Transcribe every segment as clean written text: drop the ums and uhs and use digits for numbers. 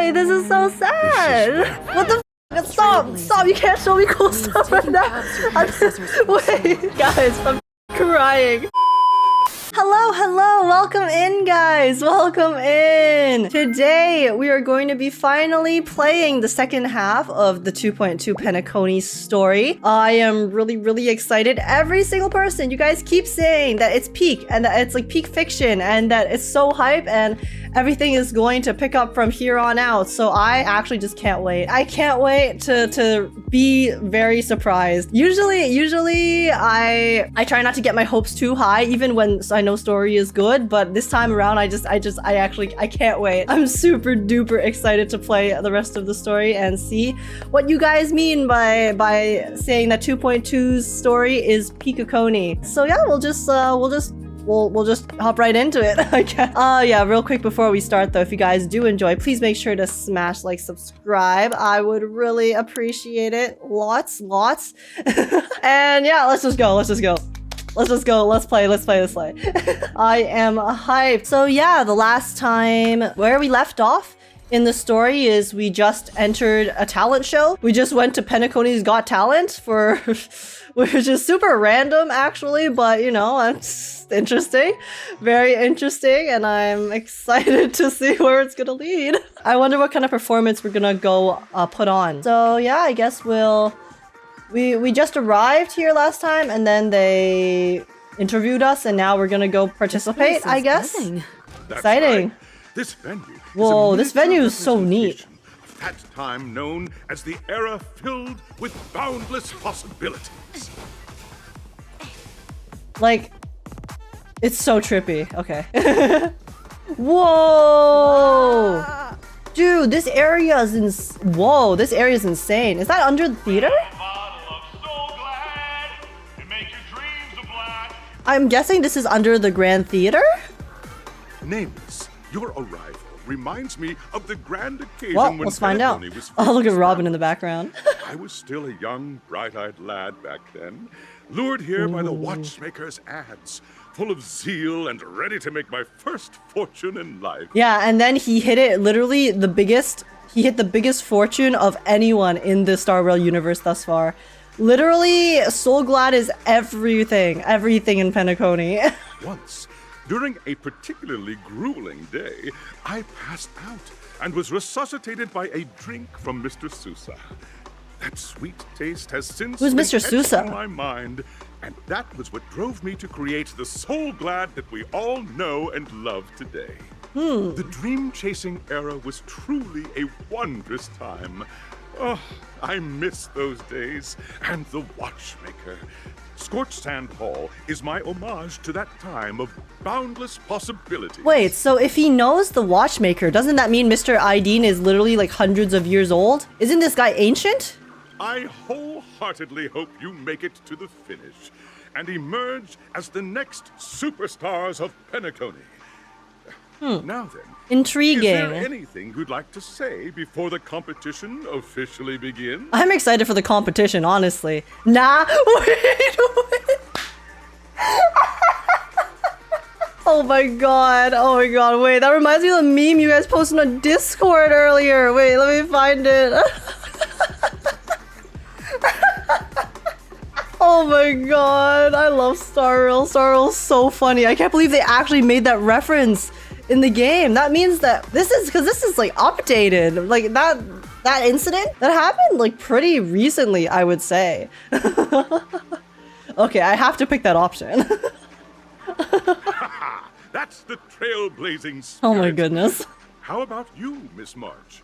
Wait, this is so sad. What the f? Stop! Stop! You can't show me cool stuff right now. Wait, guys, I'm crying. Hello, welcome in, guys. Welcome in. Today, we are going to be finally playing the second half of the 2.2 PENACONY story. I am really excited. Every single person, you guys keep saying that it's peak and that it's like peak fiction and that it's so hype and everything is going to pick up from here on out. So I actually just can't wait. I can't wait to be very surprised. Usually I try not to get my hopes too high, even when I know story is good, but this time around I can't wait. I'm super duper excited to play the rest of the story and see what you guys mean by saying that 2.2's story is PENACONY. So yeah, we'll just hop right into it. Yeah, real quick before we start though, if you guys do enjoy, please make sure to smash like, subscribe. I would really appreciate it. Lots. And yeah, let's just go. Let's play. I am hyped. So yeah, the last time where we left off in the story is we just entered a talent show. We just went to PENACONY's Got Talent for which is super random actually, but you know, it's interesting. Very interesting, and I'm excited to see where it's gonna lead. I wonder what kind of performance we're gonna go put on. So yeah, I guess we just arrived here last time and then they interviewed us and now we're gonna go participate, I guess. Exciting. Right. This venue. Whoa, this venue is so neat. At time known as the era filled with boundless possibilities. Like, it's so trippy. Okay. Whoa! Dude, this area is this area is insane. Is that under the theater? I'm guessing this is under the Grand Theater? Nameless, your arrival reminds me of the grand occasion well, when let's find out. PENACONY was Oh, look at first Robin in the background. I was still a young, bright-eyed lad back then, lured here by the Watchmaker's ads, full of zeal and ready to make my first fortune in life. Yeah, and then he hit it literally he hit the biggest fortune of anyone in the starrail universe thus far. Literally, Soulglad is everything in PENACONY. Once, during a particularly grueling day, I passed out and was resuscitated by a drink from Mr. Sousa. That sweet taste has since Who's been Mr. etched Sousa? in my mind, and that was what drove me to create the Soulglad that we all know and love today. The dream-chasing era was truly a wondrous time. Oh, I miss those days, and the Watchmaker. Scorchsand Hall is my homage to that time of boundless possibilities. Wait, so if he knows the Watchmaker, doesn't that mean Mr. Aydin is literally like hundreds of years old? Isn't this guy ancient? I wholeheartedly hope you make it to the finish and emerge as the next superstars of PENACONY. Now then, intriguing. Is there anything you'd like to say before the competition officially begins? I'm excited for the competition, honestly. Nah, wait. Oh my god, wait, that reminds me of the meme you guys posted on Discord earlier. Wait, let me find it. Oh my god, I love starrail. Starrail's so funny. I can't believe they actually made that reference in the game. That means that this is like updated. Like that incident that happened like pretty recently, I would say. Okay, I have to pick that option. That's the trailblazing spirit. Oh my goodness. How about you, Miss March?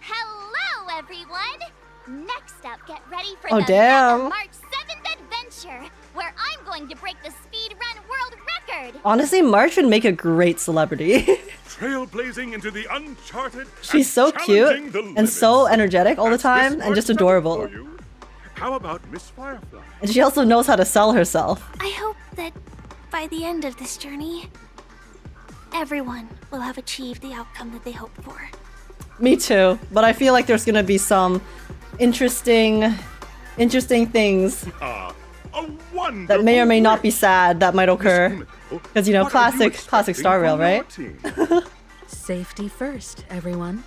Hello, everyone! Next up, get ready for Oh, the damn. Mega March 7th adventure, where I'm going to break the speed run world record! Honestly, March would make a great celebrity. Trailblazing into the uncharted. She's so cute and so energetic all the time and just adorable. How about Miss Firefly? And she also knows how to sell herself. I hope that by the end of this journey, everyone will have achieved the outcome that they hoped for. Me too, but I feel like there's gonna be some interesting things that may or may not be sad that might occur. Because, you know, classic starrail, right? Safety first, everyone.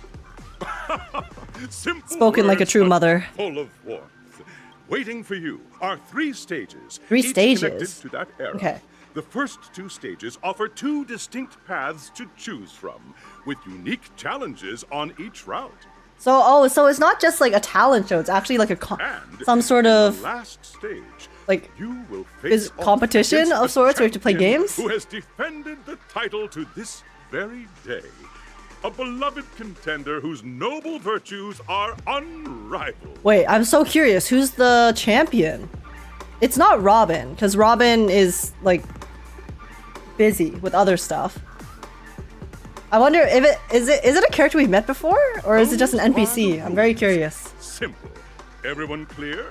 Simple Spoken like a words, true but mother. Full of warmth. Waiting for you are 3 stages. Three each stages? connected to that era. Okay. The first 2 stages offer 2 distinct paths to choose from, with unique challenges on each route. So, so it's not just like a talent show. It's actually like a And some sort in of the last stage, like you will face is off competition against of the sorts where you have to play champion games? who has defended the title to this very day. A beloved contender whose noble virtues are unrivaled. Wait, I'm so curious. Who's the champion? It's not Robin, because Robin is like busy with other stuff. I wonder if is it a character we've met before, or is it just an NPC? I'm very curious. Simple. Everyone clear?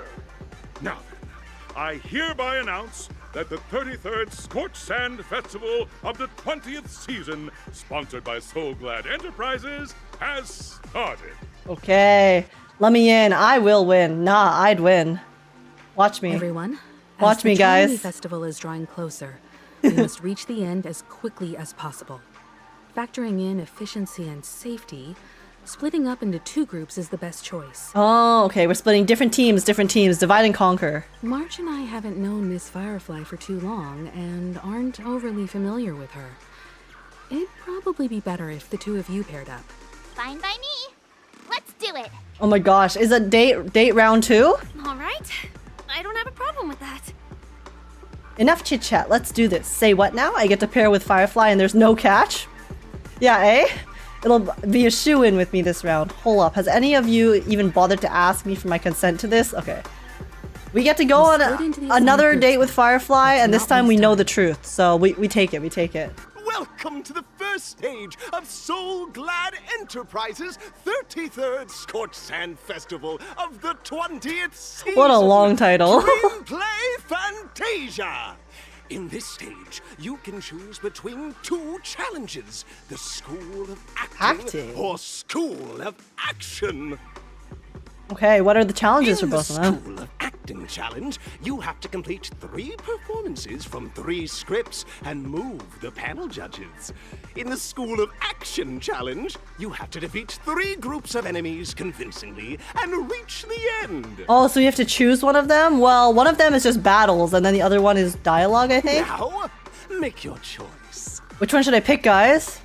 Now then, I hereby announce that the 33rd Scorchsand Festival of the 20th season, sponsored by Soul Glad Enterprises, has started. Okay, let me in. I will win. Nah, I'd win. Watch me. Everyone, Watch as me, the guys. Trailblaze festival is drawing closer, we must reach the end as quickly as possible. Factoring in efficiency and safety, splitting up into 2 groups is the best choice. Oh, okay. We're splitting different teams. Divide and conquer. March and I haven't known Miss Firefly for too long and aren't overly familiar with her. It'd probably be better if the 2 of you paired up. Fine by me. Let's do it. Oh my gosh, is it date round 2? All right. I don't have a problem with that. Enough chit chat. Let's do this. Say what now? I get to pair with Firefly and there's no catch? Yeah, eh? It'll be a shoo-in with me this round. Hold up. Has any of you even bothered to ask me for my consent to this? Okay. We get to go on another date with Firefly, and this time we know the truth. So we take it. We take it. Welcome to the first stage of Soul Glad Enterprises' 33rd Scorchsand Festival of the 20th season. What a long title. Dreamplay Fantasia. In this stage, you can choose between 2 challenges: the School of Acting, or School of Action. Okay, what are the challenges for In the both of them? School of Acting challenge, you have to complete 3 performances from 3 scripts and move the panel judges. In the School of Action challenge, you have to defeat 3 groups of enemies convincingly and reach the end. Oh, so you have to choose one of them? Well, one of them is just battles, and then the other one is dialogue, I think? Now, make your choice. Which one should I pick, guys?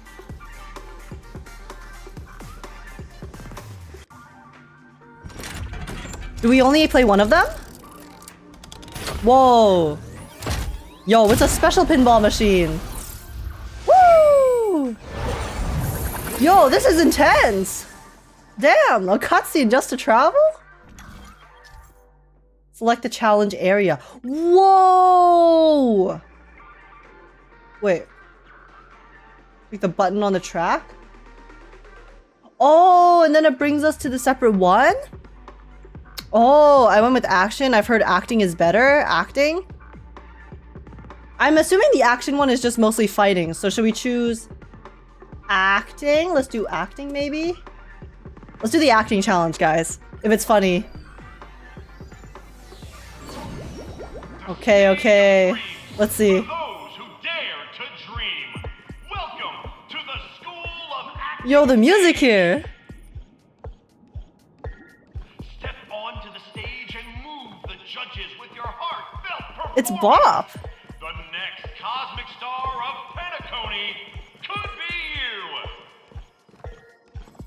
Do we only play one of them? Whoa. Yo, it's a special pinball machine. Woo! Yo, this is intense. Damn, a cutscene just to travel? Select the challenge area. Whoa! Wait. Like the button on the track? Oh, and then it brings us to the separate one? Oh, I went with action. I've heard acting is better. Acting? I'm assuming the action one is just mostly fighting. So should we choose acting? Let's do acting, maybe? Let's do the acting challenge, guys. If it's funny. Okay, okay. Let's see. Those who dare to dream. Welcome to the School of Acting. Yo, the music here. Step onto the stage and move the judges with your heartfelt performance. It's Bop. The next cosmic star of PENACONY could be you.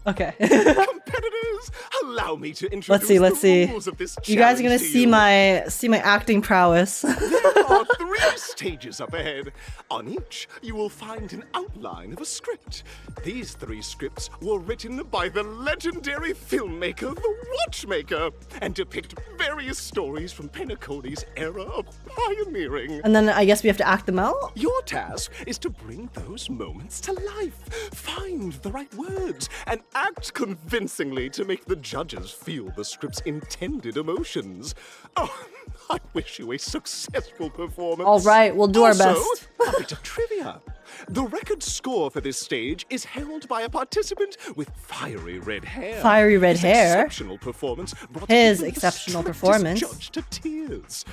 Okay. Competitors, allow me to introduce let's see. the rules of this You guys are gonna challenge to see you. my acting prowess. There are 3 stages up ahead. On each, you will find an outline of a script. These 3 scripts were written by the legendary filmmaker, the Watchmaker, and depict various stories from PENACONY's era of pioneering. And then I guess we have to act them out? Your task is to bring those moments to life, find the right words, and act convincingly to make the judges feel the script's intended emotions. Oh, I wish you a successful performance. All right, we'll do our best. Also, a bit of trivia. The record score for this stage is held by a participant with fiery red hair. Fiery red His hair? Exceptional performance brought His even the exceptional strictest performance? judge to tears.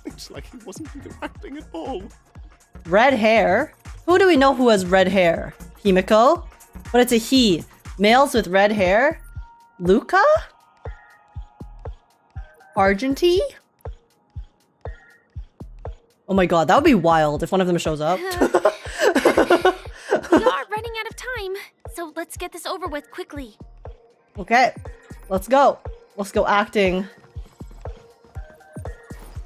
It's like he wasn't even acting at all. Red hair? Who do we know who has red hair? Himiko? But it's a he. Males with red hair? Luca? Argenti? Oh my god, that would be wild if one of them shows up. We are running out of time, so let's get this over with quickly. Okay, let's go. Let's go acting.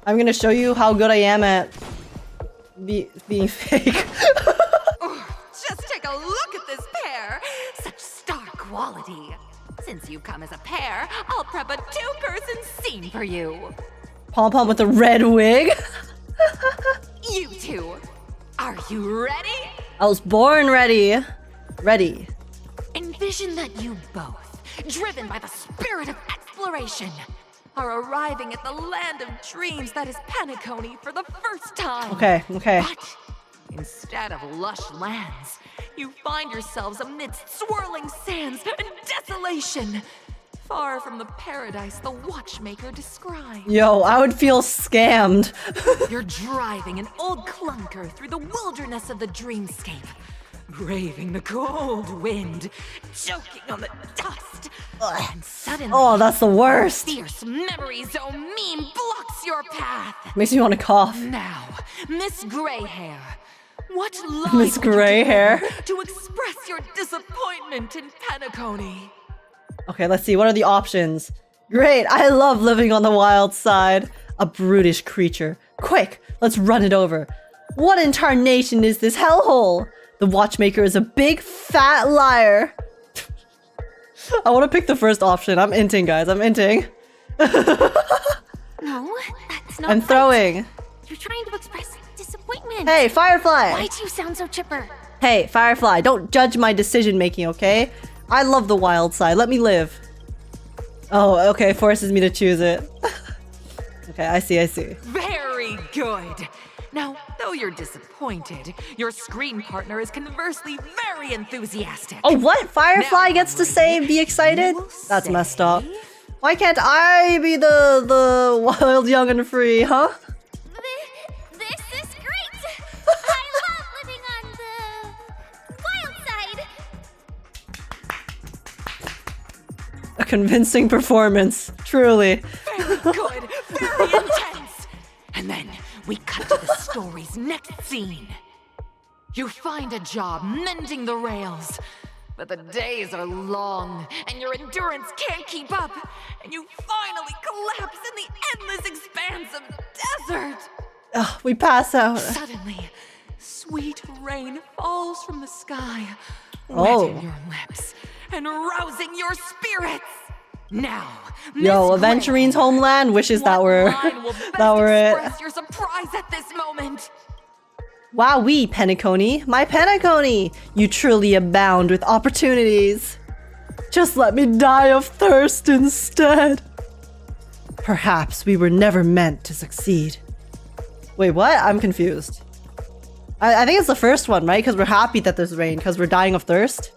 I'm gonna show you how good I am at being fake. Just take a look at this pair. Such star quality. Since you come as a pair, I'll prep a two-person scene for you. Pom-pom with the red wig. You two, are you ready? I was born ready. Ready. Envision that you both, driven by the spirit of exploration, are arriving at the land of dreams that is PENACONY for the first time. Okay. But instead of lush lands, you find yourselves amidst swirling sands and desolation, far from the paradise the Watchmaker described. Yo, I would feel scammed. You're driving an old clunker through the wilderness of the dreamscape, braving the cold wind, choking on the dust, and suddenly, Oh, that's the worst. fierce memory zone meme blocks your path. Makes me want to cough. Now, Miss Gray Hair, what line Miss would you Gray deliver Hair? to express your disappointment in PENACONY? Okay, let's see. What are the options? Great, I love living on the wild side. A brutish creature. Quick, let's run it over. What in tarnation is this hellhole? The Watchmaker is a big fat liar. I want to pick the first option. I'm inting, guys. I'm inting. No, that's not I'm right. throwing. You're trying to express disappointment. Hey, Firefly! Why do you sound so chipper? Hey, Firefly, don't judge my decision making, okay? I love the wild side. Let me live. Oh, okay. Forces me to choose it. Okay, I see. Very good. Now, though you're disappointed, your screen partner is conversely very enthusiastic. Oh, what? Firefly Now, gets to say be excited? you will That's messed up. say- Why can't I be the wild, young, and free, huh? This is great! I love living on the wild side! A convincing performance. Truly. Very good, very intense. And then we cut to the story's next scene. You find a job mending the rails, but the days are long and your endurance can't keep up, and you finally collapse in the endless expanse of desert. Ugh, we pass out. Suddenly, sweet rain falls from the sky, Oh. wetting your lips and rousing your spirits. Now, Yo, Miss Aventurine's Gray, homeland wishes that what were line will best that were it. express your surprise at this moment? Wowee, PENACONY, my PENACONY! You truly abound with opportunities. Just let me die of thirst instead. Perhaps we were never meant to succeed. Wait, what? I'm confused. I think it's the first one, right? Because we're happy that there's rain, because we're dying of thirst.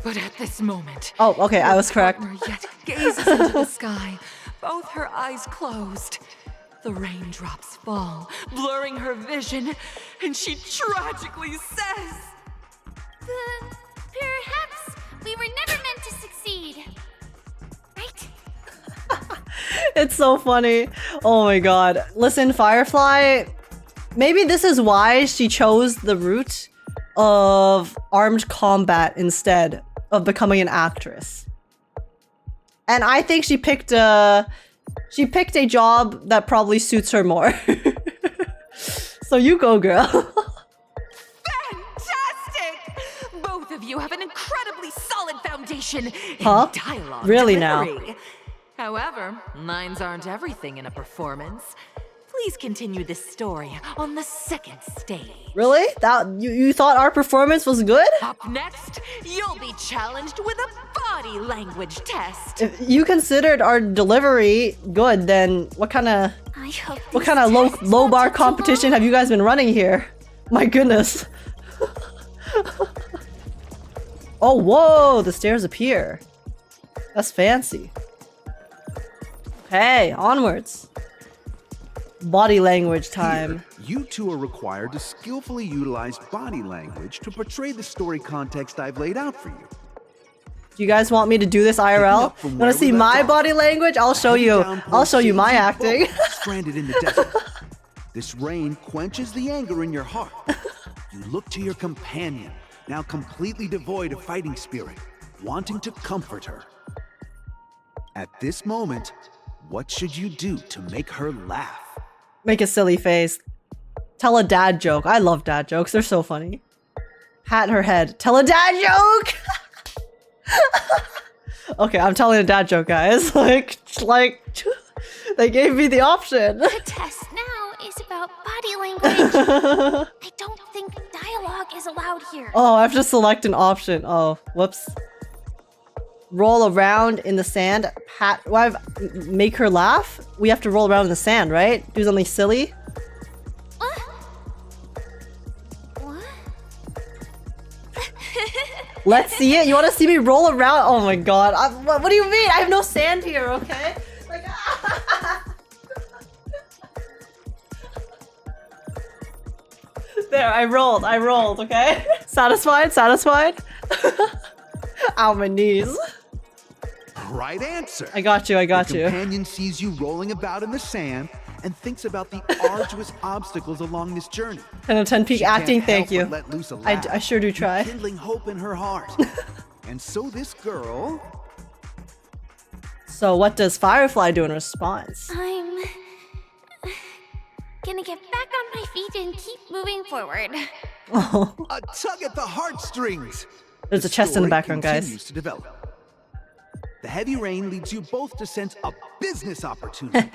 But at this moment, Oh, okay, I was correct. partner yet gazes into the sky, both her eyes closed. The raindrops fall, blurring her vision, and she tragically says, Perhaps we were never meant to succeed. Right? It's so funny. Oh my god. Listen, Firefly, maybe this is why she chose the route of armed combat instead of becoming an actress. And I think she picked a job that probably suits her more. So you go, girl. Fantastic! Both of you have an incredibly solid foundation in Huh? dialogue Really now? delivery. However, lines aren't everything in a performance. Please continue this story on the second stage. Really? That you thought our performance was good? Up next, you'll be challenged with a body language test. If you considered our delivery good, then what kind of I hope What kind of low bar competition have you guys been running here? My goodness. Oh, whoa, the stairs appear. That's fancy. Okay, onwards. Body language time. Here, you two are required to skillfully utilize body language to portray the story context I've laid out for you. Do you guys want me to do this IRL? Want to see my body language? I'll show you. I'll show you my acting. Stranded in the desert. This rain quenches the anger in your heart. You look to your companion, now completely devoid of fighting spirit, wanting to comfort her. At this moment, what should you do to make her laugh? Make a silly face. Tell a dad joke. I love dad jokes. They're so funny. Pat her head. Tell a dad joke! Okay, I'm telling a dad joke, guys. Like, they gave me the option. The test now is about body language. I don't think dialogue is allowed here. Oh, I have to select an option. Oh, whoops. Roll around in the sand. Make her laugh? We have to roll around in the sand, right? Do something silly? What? What? Let's see it. You want to see me roll around? Oh my god. What do you mean? I have no sand here, okay? Like, there, I rolled, okay? Satisfied? Satisfied? Ow, my knees. Right answer. I got you. Your companion sees you rolling about in the sand and thinks about the arduous obstacles along this journey. 10 of 10 peak She acting, can't thank help you. but let loose a laugh, I sure do try. Kindling hope in her heart. And so this girl... So what does Firefly do in response? I'm gonna get back on my feet and keep moving forward. Oh. A tug at the heartstrings. There's a chest in the background, guys. Continues to develop. The heavy rain leads you both to sense a business opportunity.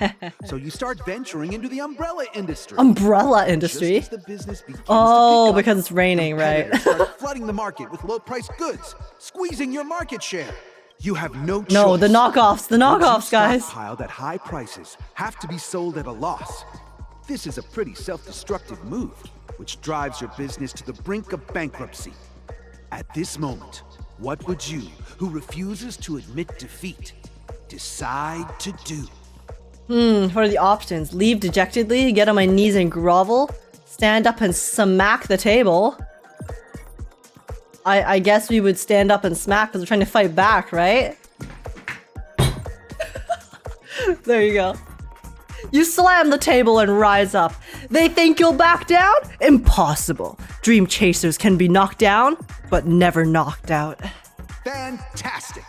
So you start venturing into the umbrella industry. Umbrella industry? Just as the business begins Oh, to pick up, because it's raining, right? competitors start flooding the market with low-priced goods, squeezing your market share. You have no choice. No, the knockoffs, Goods guys. stockpiled at high prices have to be sold at a loss. This is a pretty self-destructive move, which drives your business to the brink of bankruptcy. At this moment, what would you, who refuses to admit defeat, decide to do? What are the options? Leave dejectedly, get on my knees and grovel, stand up and smack the table. I guess we would stand up and smack because we're trying to fight back, right? There you go. You slam the table and rise up. They think you'll back down? Impossible. Dreamchasers can be knocked down, but never knocked out. Fantastic!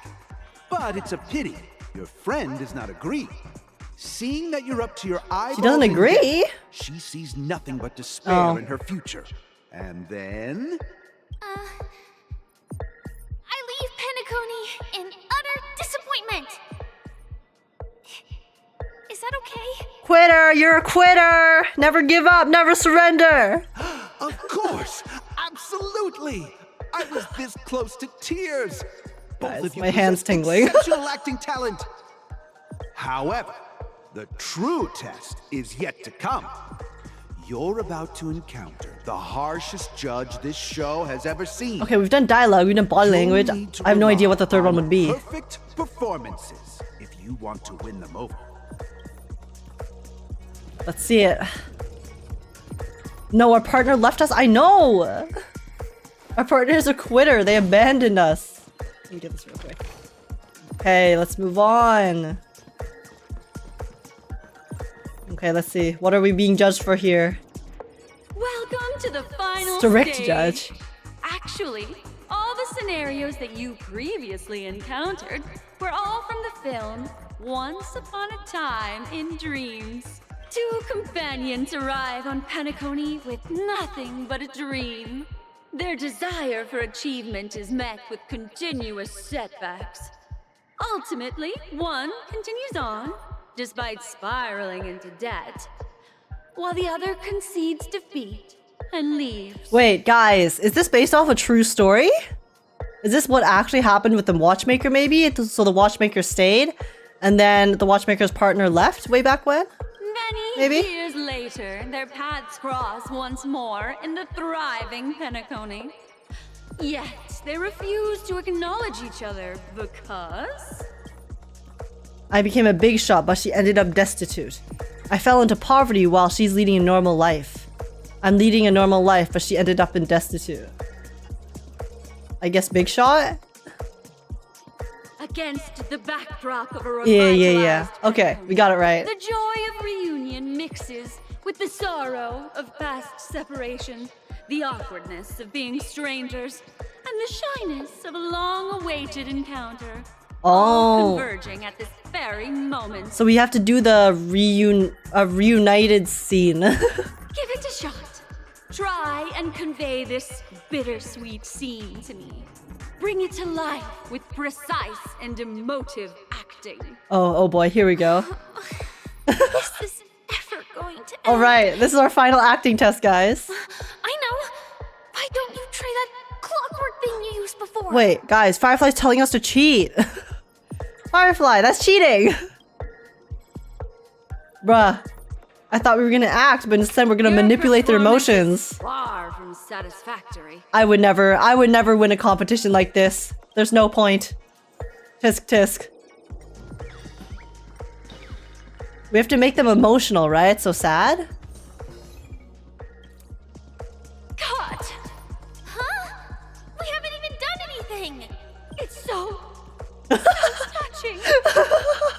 But it's a pity your friend does not agree. Seeing that you're up to your eyeballs She doesn't in agree? debt, she sees nothing but despair Oh. in her future. And then... I leave PENACONY in utter disappointment. Is that okay? Quitter, you're a quitter! Never give up, never surrender! Of course! Absolutely! I was this close to tears! Both Guys, of you my hand's possess tingling. exceptional acting talent! However, the true test is yet to come. You're about to encounter the harshest judge this show has ever seen. Okay, we've done dialogue, we've done body You'll language. need to I have no idea rely what the third one on would be. Perfect performances if you want to win them over. Let's see it. No, our partner left us. I know! Our partner is a quitter. They abandoned us. Let me do this real quick. Okay, let's move on. Okay, let's see. What are we being judged for here? Welcome to the final Strict stage. judge. Actually, all the scenarios that you previously encountered were all from the film Once Upon a Time in Dreams. Two companions arrive on PENACONY with nothing but a dream. Their desire for achievement is met with continuous setbacks. Ultimately, one continues on, despite spiraling into debt, while the other concedes defeat and leaves. Wait, guys, is this based off a true story? Is this what actually happened with the Watchmaker, maybe? So the Watchmaker stayed, and then the Watchmaker's partner left way back when? Many Maybe? years later, their paths cross once more in the thriving PENACONY. Yet, they refuse to acknowledge each other because... I became a big shot, but she ended up destitute. I fell into poverty while she's leading a normal life. I'm leading a normal life, but she ended up in destitute. I guess big shot? Against the backdrop of a Yeah. Okay, we got it right. The joy of reunion mixes with the sorrow of past separation, the awkwardness of being strangers, and the shyness of a long-awaited encounter. All converging at this very moment. So we have to do the reunited scene. Give it a shot. Try and convey this bittersweet scene to me. Bring it to life with precise and emotive acting. Oh boy, here we go. Is this ever going to end? Alright, this is our final acting test, guys. I know. Why don't you try that clockwork thing you used before? Wait, guys, Firefly's telling us to cheat. Firefly, that's cheating! Bruh. I thought we were gonna act, but instead we're gonna manipulate their emotions. Far from satisfactory. I would never win a competition like this. There's no point. Tisk tisk. We have to make them emotional, right? So sad? God! Huh? We haven't even done anything! It's so touching.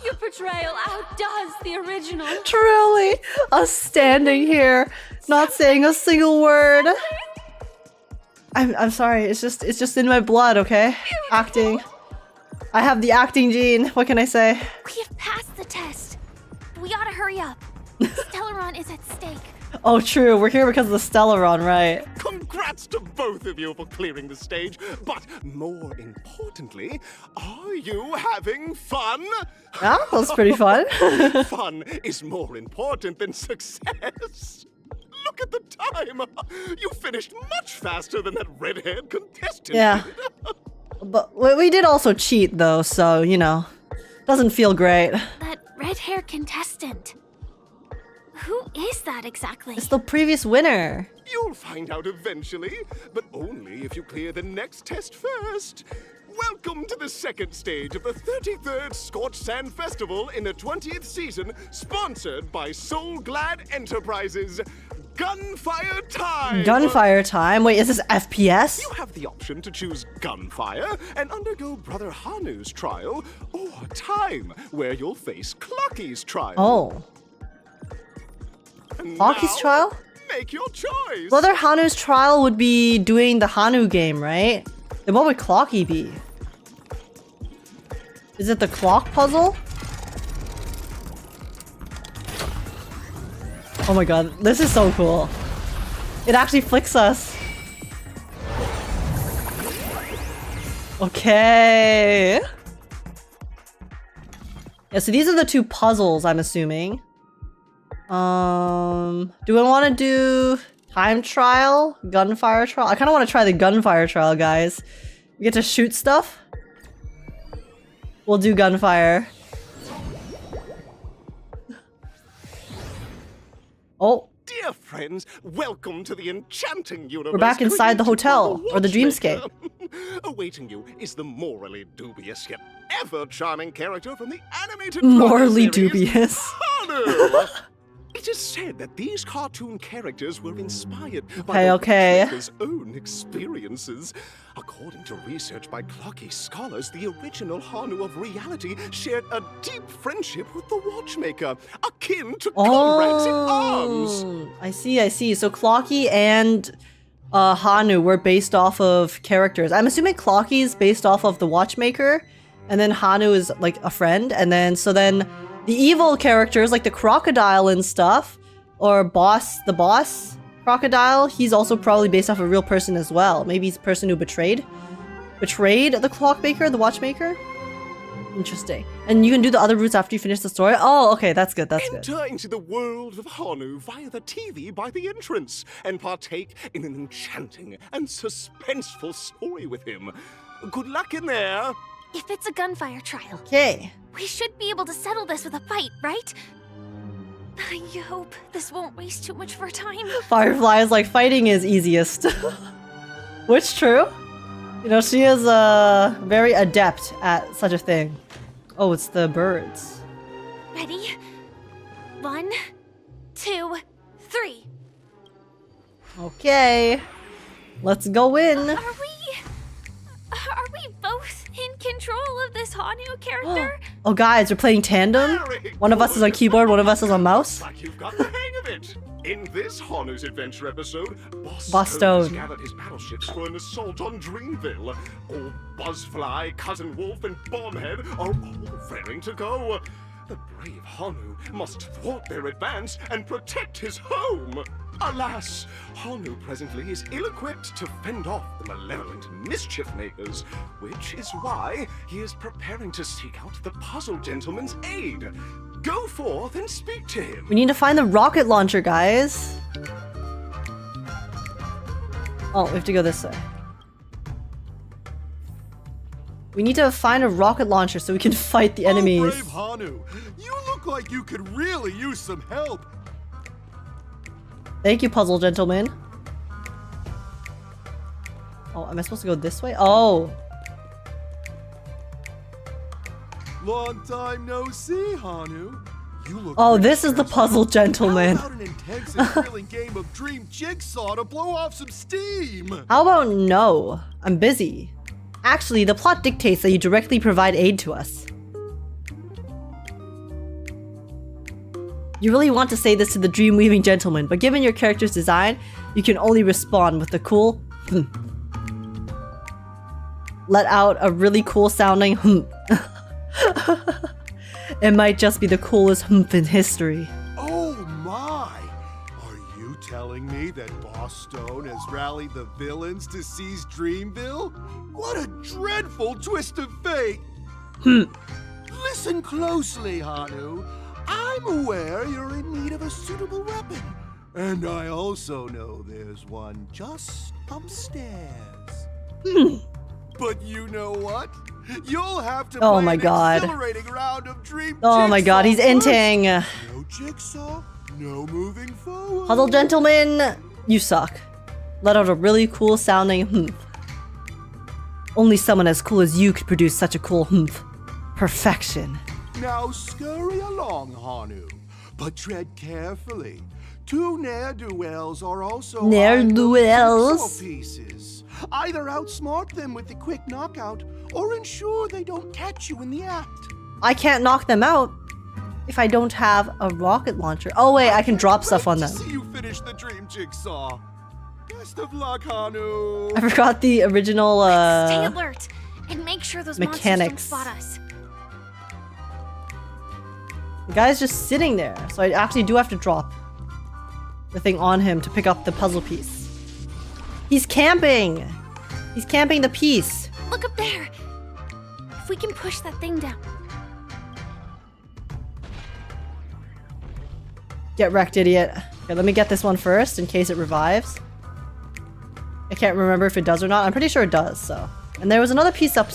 Your portrayal outdoes the original. Truly, us standing here, not saying a single word. I'm sorry. It's just in my blood. Okay, acting. I have the acting gene. What can I say? We have passed the test. We ought to hurry up. Stellaron is at stake. Oh, true. We're here because of the Stellaron, right? Congrats to both of you for clearing the stage, but more importantly, are you having fun? Yeah, that was pretty fun. Fun is more important than success. Look at the time. You finished much faster than that red-haired contestant. Yeah. But we did also cheat, though, so, you know, doesn't feel great. That red-haired contestant. Who is that exactly? It's the previous winner. You'll find out eventually, but only if you clear the next test first. Welcome to the second stage of the 33rd Scorchsand Festival in the 20th season, sponsored by Soul Glad Enterprises. Gunfire time! Gunfire time? Wait, is this FPS? You have the option to choose gunfire and undergo Brother Hanu's trial, or time, where you'll face Clocky's trial. Oh. Clocky's trial? Make your choice! Brother Hanu's trial would be doing the Hanu game, right? Then what would Clocky be? Is it the clock puzzle? Oh my god, this is so cool. It actually flicks us. Okay. Yeah, so these are the two puzzles, I'm assuming. Do I want to do time trial? Gunfire trial? I kind of want to try the gunfire trial, guys. We get to shoot stuff? We'll do gunfire. Oh. Dear friends, welcome to the enchanting universe. We're back inside the hotel, or the dreamscape. Awaiting you is the morally dubious yet ever charming character from the animated Morally series, dubious. Hanu. It is said that these cartoon characters were inspired by the Okay. Watchmaker's own experiences. According to research by Clocky scholars, the original Hanu of reality shared a deep friendship with the Watchmaker, akin to comrades in arms. I see. So Clocky and Hanu were based off of characters. I'm assuming Clocky is based off of the Watchmaker, and then Hanu is like a friend, and then the evil characters like the crocodile and stuff, or the boss crocodile, he's also probably based off a real person as well. Maybe he's the person who betrayed the clockmaker, the watchmaker. Interesting. And you can do the other routes after you finish the story. Oh, okay, that's good. Enter into the world of Hanu via the TV by the entrance and partake in an enchanting and suspenseful story with him. Good luck in there. If it's a gunfire trial, Okay. we should be able to settle this with a fight, right? I hope this won't waste too much of our time. Firefly is like, fighting is easiest. Which true. You know, she is very adept at such a thing. Oh, it's the birds. Ready? 1, 2, 3. Okay. Let's go in. Are we both in control of this Hanu character? Oh, guys, we're playing tandem. One of us is on keyboard, one of us is on mouse. Like you've got the hang of it. In this Hanu's Adventure episode, Boss Stone has Stone. gathered his battleships for an assault on Dreamville. Old Buzzfly, Cousin Wolf, and Bombhead are all raring to go. The brave Hanu must thwart their advance and protect his home. Alas, Hanu presently is ill-equipped to fend off the malevolent mischief makers, which is why he is preparing to seek out the Puzzle Gentleman's aid. Go forth and speak to him. We need to find the rocket launcher, guys. Oh, we have to go this way. We need to find a rocket launcher so we can fight the enemies. Oh, brave Hanu, you look like you could really use some help. Thank you, Puzzle Gentleman. Oh, am I supposed to go this way? Oh. Long time no see, Hanu. You look Oh, pretty this is the stressed Puzzle out. Gentleman. How about an intense and thrilling game of Dream Jigsaw to blow off some steam? How about no? I'm busy. Actually, the plot dictates that you directly provide aid to us. You really want to say this to the dream-weaving gentleman, but given your character's design, you can only respond with the cool let out a really cool sounding It might just be the coolest humph in history. Oh my! Are you telling me that Boss Stone has rallied the villains to seize Dreamville? What a dreadful twist of fate! Listen closely, Hanu. I'm aware you're in need of a suitable weapon. And I also know there's one just upstairs. But you know what? You'll have to Oh play my an God. exhilarating round of Dream Oh my god, he's Jigsaw first. inting. No jigsaw, no moving forward. Puzzle Gentleman, you suck. Let out a really cool sounding humph. Only someone as cool as you could produce such a cool humph. Perfection. Now scurry along, Hanu, but tread carefully. Two ne'er-do-wells are also Ne'er-do-wells? jigsaw pieces. Either outsmart them with a quick knockout, or ensure they don't catch you in the act. I can't knock them out if I don't have a rocket launcher. Oh wait, I can drop stuff on them. See you finish the dream jigsaw. Best of luck, Hanu. I forgot the original Stay alert and make sure those mechanics. monsters don't spot us. The guy's just sitting there, so I actually do have to drop the thing on him to pick up the puzzle piece. He's camping! He's camping the piece. Look up there. If we can push that thing down. Get wrecked, idiot. Okay, let me get this one first in case it revives. I can't remember if it does or not. I'm pretty sure it does, so. And there was another piece up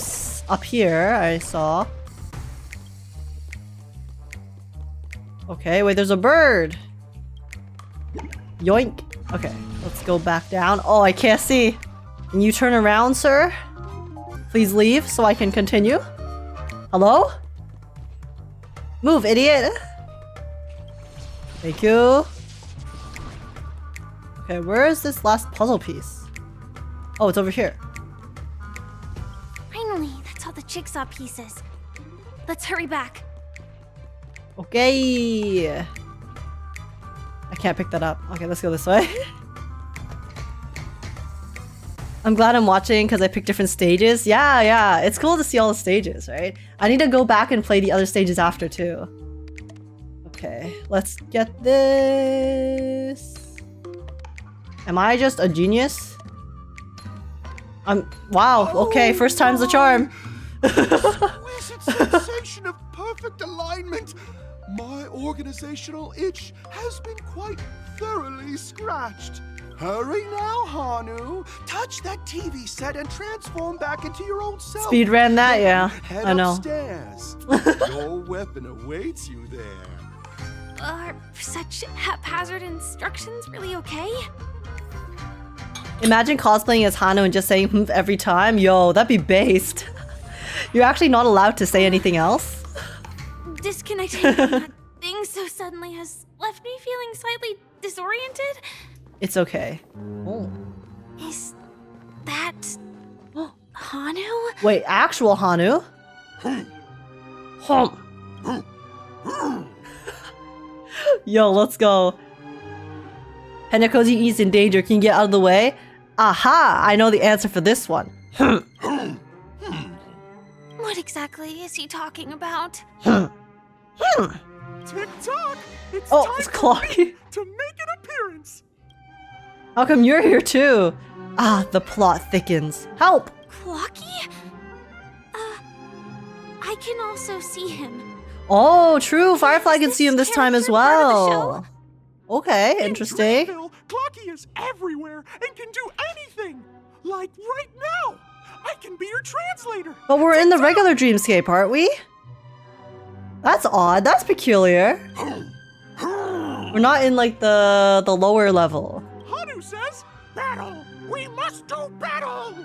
here I saw. Okay, wait, there's a bird. Yoink. Okay, let's go back down. Oh, I can't see. Can you turn around, sir? Please leave so I can continue. Hello? Move, idiot. Thank you. Okay, where is this last puzzle piece? Oh, it's over here. Finally, that's all the jigsaw pieces. Let's hurry back. Okay. I can't pick that up. Okay, let's go this way. I'm glad I'm watching because I picked different stages. Yeah, it's cool to see all the stages, right? I need to go back and play the other stages after too. Okay, let's get this. Am I just a genius? Wow, okay, first time's the charm. Exquisite sensation of perfect alignment. My organizational itch has been quite thoroughly scratched. Hurry now, Hanu. Touch that TV set and transform back into your old self. Speed ran that, yeah. Head I know. upstairs. Your weapon awaits you there. Are such haphazard instructions really okay? Imagine cosplaying as Hanu and just saying humph every time. Yo, that'd be based. You're actually not allowed to say anything else. Disconnecting from that thing changing so suddenly has left me feeling slightly disoriented. It's okay. Oh. Is that Hanu? Wait, actual Hanu? Hump. Yo, let's go. Penacony is in danger. Can you get out of the way? Aha! I know the answer for this one. What exactly is he talking about? Tick tock! It's Oh, time it's for Clocky. me to make an appearance. How come you're here too? Ah, the plot thickens. Help! Clocky? I can also see him. Oh, true. Firefly can see him this time as character part of the well. Okay, interesting. Dreamville, Clocky is everywhere and can do anything. Like right now, I can be your translator. But we're in the regular dreamscape, aren't we? That's odd. That's peculiar. We're not in like the lower level. Hanu says, "Battle! We must do battle!"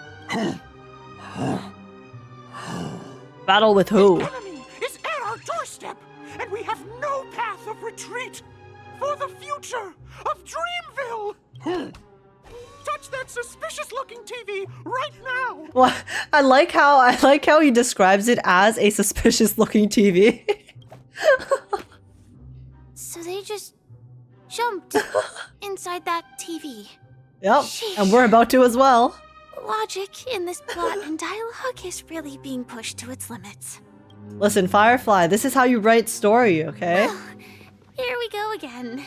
Battle with who? The enemy is at our doorstep, and we have no path of retreat for the future of Dreamville. Touch that suspicious-looking TV right now. Well, I like how he describes it as a suspicious-looking TV. So they just jumped inside that TV. Yep, Sheesh. and we're about to as well. Logic in this plot and dialogue is really being pushed to its limits. Listen, Firefly, this is how you write story, okay? Well, here we go again.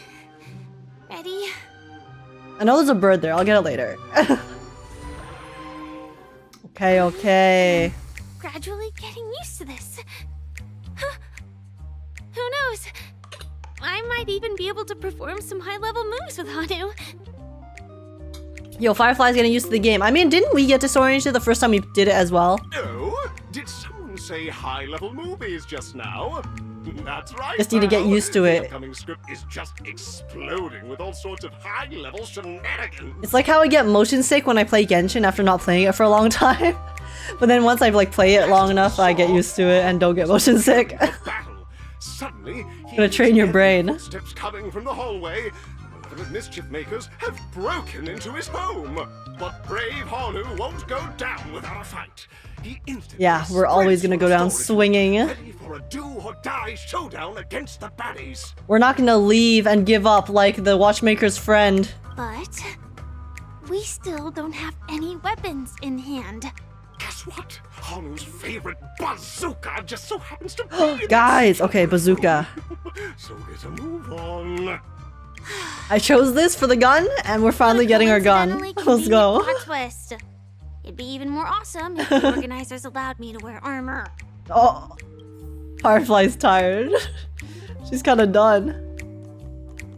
Ready? I know there's a bird there. I'll get it later. Okay. Gradually getting used to this. Huh. Who knows? I might even be able to perform some high-level moves with Hanu. Yo, Firefly's getting used to the game. I mean, didn't we get disoriented the first time we did it as well? No, did someone say high-level movies just now? That's right. Just need to get pal. used to The it. upcoming script is just exploding with all sorts of high-level shenanigans. It's like how I get motion sick when I play Genshin after not playing it for a long time. But then once I like play it long enough, I get used to it and don't get motion sick. Battle. Suddenly, Gonna train your brain. Footsteps coming from the hallway. The mischief makers have broken into his home. But brave Hanu won't go down without a fight. He instantly Yeah, we're always gonna go down storage, swinging. ready for a do-or-die showdown against the baddies. We're not gonna leave and give up like the Watchmaker's friend. But we still don't have any weapons in hand. Guess what? Hanu's favorite bazooka just so happens to be in Guys, okay, bazooka. So get a move on. I chose this for the gun, and we're finally getting our gun. Coincidentally Let's go. convenient plot twist. It'd be even more awesome if the organizers allowed me to wear armor. Oh, Firefly's tired. She's kind of done.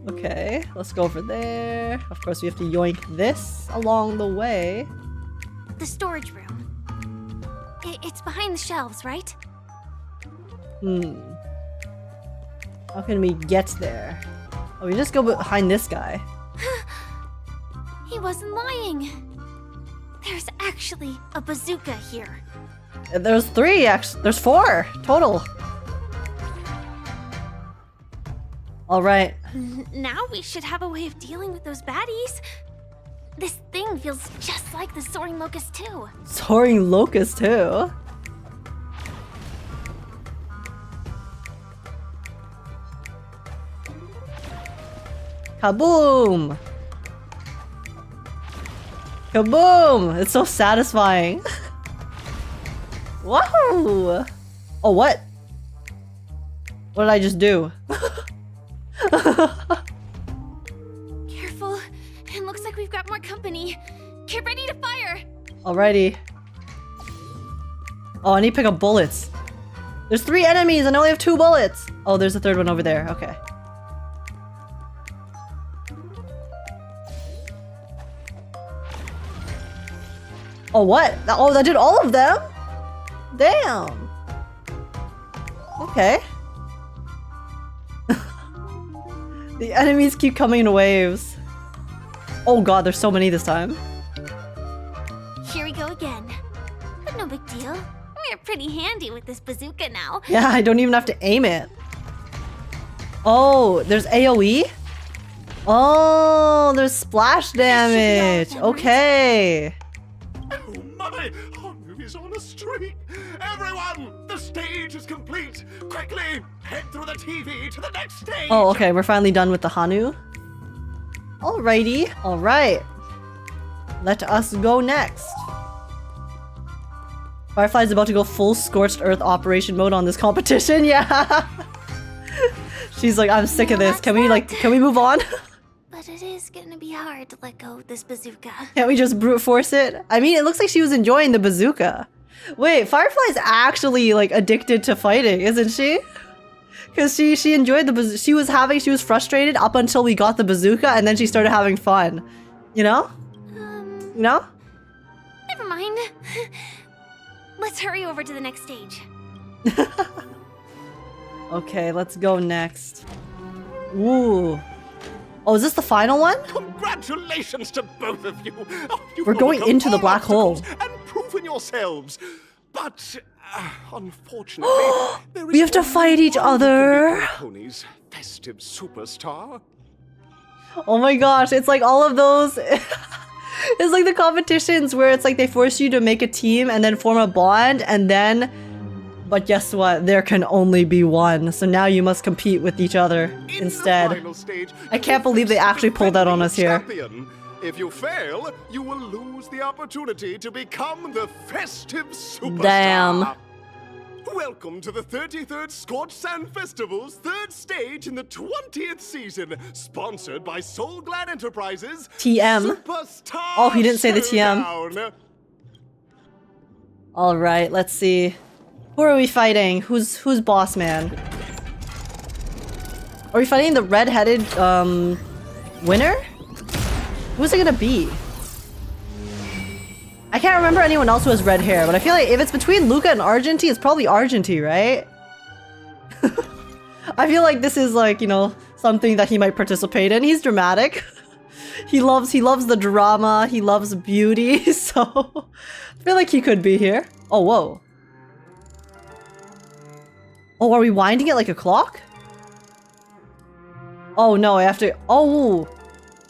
Okay, let's go over there. Of course, we have to yoink this along the way. The storage room. It's behind the shelves, right? How can we get there? Oh, we just go behind this guy. He wasn't lying. There's actually a bazooka here. There's 3, actually. There's 4 total. All right. Now we should have a way of dealing with those baddies. This thing feels just like the Soaring Locust too. Soaring Locust too. Kaboom! Kaboom! It's so satisfying. Whoa! Oh, what? What did I just do? Careful. It looks like we've got more company. Get ready to fire. Alrighty. Oh, I need to pick up bullets. There's 3 enemies and I only have 2 bullets. Oh, there's a 3rd one over there. Okay. Oh, what? Oh, that did all of them? Damn. Okay. The enemies keep coming in waves. Oh god, there's so many this time. Here we go again. But no big deal. We're pretty handy with this bazooka now. Yeah, I don't even have to aim it. Oh, there's AoE? Oh, there's splash damage. Okay. Oh my! Hanu is on a streak! Everyone! The stage is complete! Quickly! Head through the TV to the next stage! Oh, okay. We're finally done with the Hanu. Alrighty. Alright. Let us go next. Firefly's about to go full Scorched Earth operation mode on this competition. Yeah. She's like, I'm sick of this. Can we move on? But it is gonna be hard to let go of this bazooka. Can't we just brute force it? I mean, it looks like she was enjoying the bazooka. Wait, Firefly's actually like addicted to fighting, isn't she? Because she enjoyed the bazooka. She was frustrated up until we got the bazooka, and then she started having fun. You know? You know? Never mind. Let's hurry over to the next stage. Okay, let's go next. Ooh. Oh, is this the final one? Congratulations to both of you! Oh, We're going into the black hole. And proven yourselves. But, unfortunately, there is We have to fight each other. Pony's festive superstar. Oh my gosh, it's like all of those. It's like the competitions where it's like they force you to make a team and then form a bond and then... But guess what? There can only be one. So now you must compete with each other instead. Stage, I can't believe they actually pulled that on us here. Champion. If you fail, you will lose the opportunity to become the festive superstar. Damn. Welcome to the 33rd Scorchsand Festival's third stage in the 20th season, sponsored by Soul Glad Enterprises. TM. Superstar Oh, he didn't say the TM. Showdown. All right, let's see. Who are we fighting? Who's boss man? Are we fighting the red-headed winner? Who's it gonna be? I can't remember anyone else who has red hair, but I feel like if it's between Luca and Argenti, it's probably Argenti, right? I feel like this is like, you know, something that he might participate in. He's dramatic. He loves the drama, he loves beauty, so I feel like he could be here. Oh, whoa. Oh, are we winding it like a clock? Oh no, I have to... Oh!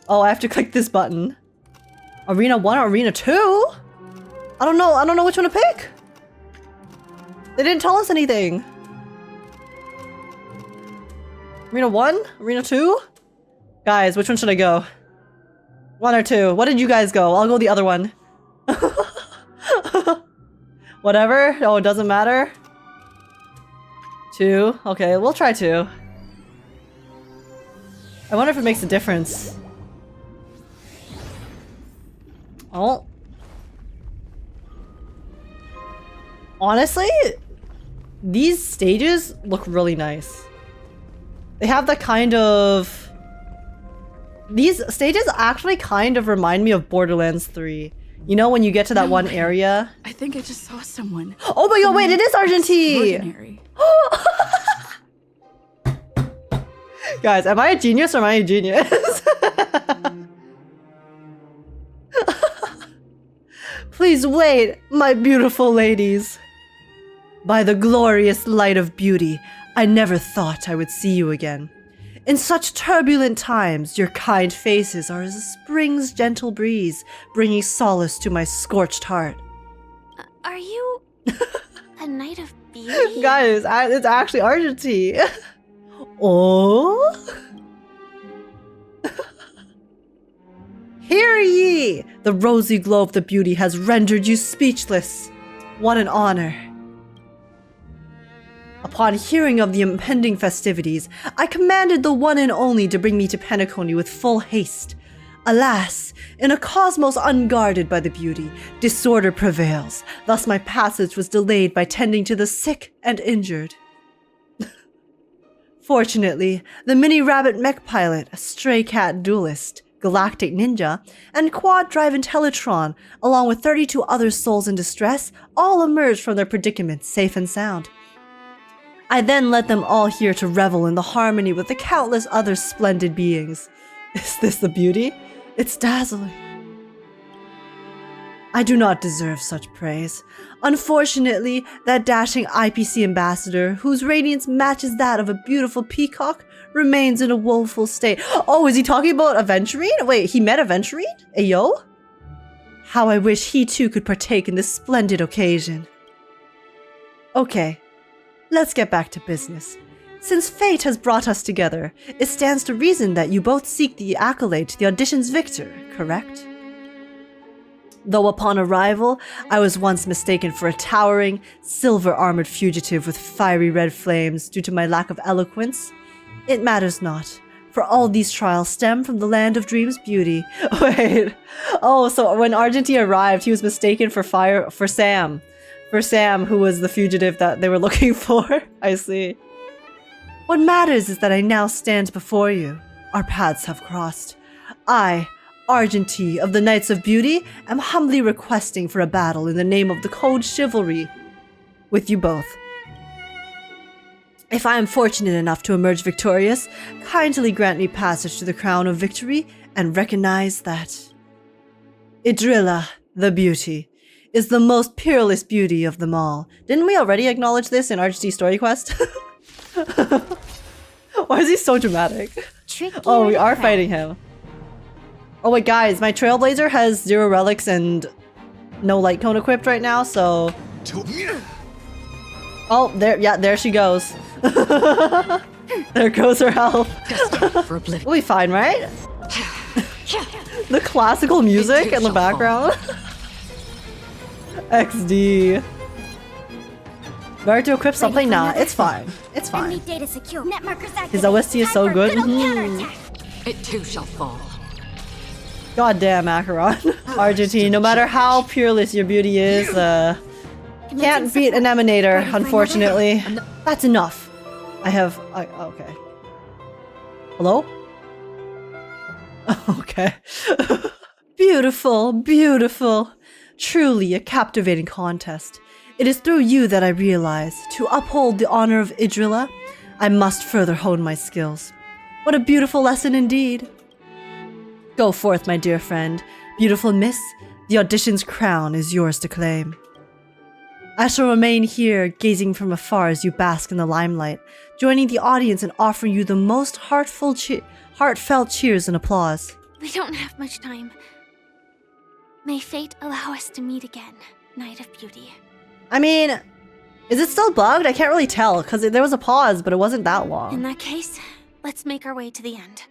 Oh, I have to click this button. Arena 1 or Arena 2? I don't know which one to pick. They didn't tell us anything. Arena 1? Arena 2? Guys, which one should I go? 1 or 2? What did you guys go? I'll go the other one. Whatever. Oh, it doesn't matter. 2. Okay, we'll try 2. I wonder if it makes a difference. Oh. Honestly, these stages look really nice. They have that kind of... These stages actually kind of remind me of Borderlands 3. You know, when you get to that one area? I think I just saw someone. Oh my god, wait, it is Argenti! Extraordinary. Guys, am I a genius or am I a genius? Please wait, my beautiful ladies. By the glorious light of beauty, I never thought I would see you again. In such turbulent times, your kind faces are as a spring's gentle breeze, bringing solace to my scorched heart. Are you a knight of beauty? Guys, it's actually Argenti. Oh? Hear ye! The rosy glow of the beauty has rendered you speechless. What an honor. Upon hearing of the impending festivities, I commanded the one and only to bring me to Penacony with full haste. Alas, in a cosmos unguarded by the beauty, disorder prevails. Thus my passage was delayed by tending to the sick and injured. Fortunately, the mini-rabbit mech pilot, a stray cat duelist, galactic ninja, and quad-drive Intellitron, along with 32 other souls in distress, all emerged from their predicament safe and sound. I then led them all here to revel in the harmony with the countless other splendid beings. Is this the beauty? It's dazzling. I do not deserve such praise. Unfortunately, that dashing IPC ambassador, whose radiance matches that of a beautiful peacock, remains in a woeful state. Oh, is he talking about Aventurine? Wait, he met Aventurine? Ayo? How I wish he too could partake in this splendid occasion. Okay, let's get back to business. Since fate has brought us together, it stands to reason that you both seek the accolade to the audition's victor, correct? Though upon arrival, I was once mistaken for a towering, silver-armored fugitive with fiery red flames due to my lack of eloquence, it matters not, for all these trials stem from the land of dreams beauty. Wait, oh, so when Argenti arrived, he was mistaken for Sam. For Sam, who was the fugitive that they were looking for. I see. What matters is that I now stand before you. Our paths have crossed. I, Argenti of the Knights of Beauty, am humbly requesting for a battle in the name of the Code Chivalry with you both. If I am fortunate enough to emerge victorious, kindly grant me passage to the Crown of Victory and recognize that Idrilla, the Beauty, is the most peerless beauty of them all. Didn't we already acknowledge this in Argenti's story quest? Why is he so dramatic? Oh, we are fighting him. Oh wait, guys, my Trailblazer has 0 relics and no light cone equipped right now, so... Oh, there she goes. There goes her health. We'll be fine, right? The classical music in the background. XD. Better to equip something? Nah, it's fine. It's fine. His OST is so good. It too shall fall. Goddamn, Acheron. Argenti, no matter how peerless your beauty is, can't beat an Emanator, unfortunately. That's enough. I have... okay. Hello? Okay. Beautiful, beautiful. Truly a captivating contest. It is through you that I realize, to uphold the honor of Idrilla, I must further hone my skills. What a beautiful lesson indeed. Go forth, my dear friend. Beautiful miss, the audition's crown is yours to claim. I shall remain here, gazing from afar as you bask in the limelight, joining the audience and offering you the most heartfelt cheers and applause. We don't have much time. May fate allow us to meet again, Knight of Beauty. I mean, is it still bugged? I can't really tell, because there was a pause, but it wasn't that long. In that case, let's make our way to the end.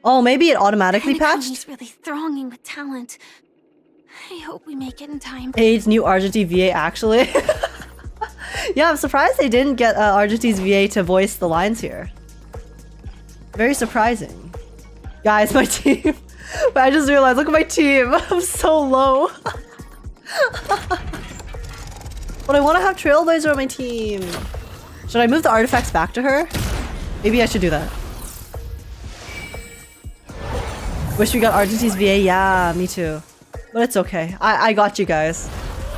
Oh, maybe it automatically patched? It's really thronging with talent. I hope we make it in time. AIDS new Argenti VA, actually. Yeah, I'm surprised they didn't get Argenti's VA to voice the lines here. Very surprising. Guys, my team. But I just realized, look at my team. I'm so low. But I want to have Trailblazer on my team. Should I move the artifacts back to her? Maybe I should do that. Wish we got Argenti's VA. Yeah, me too. But it's okay. I got you guys.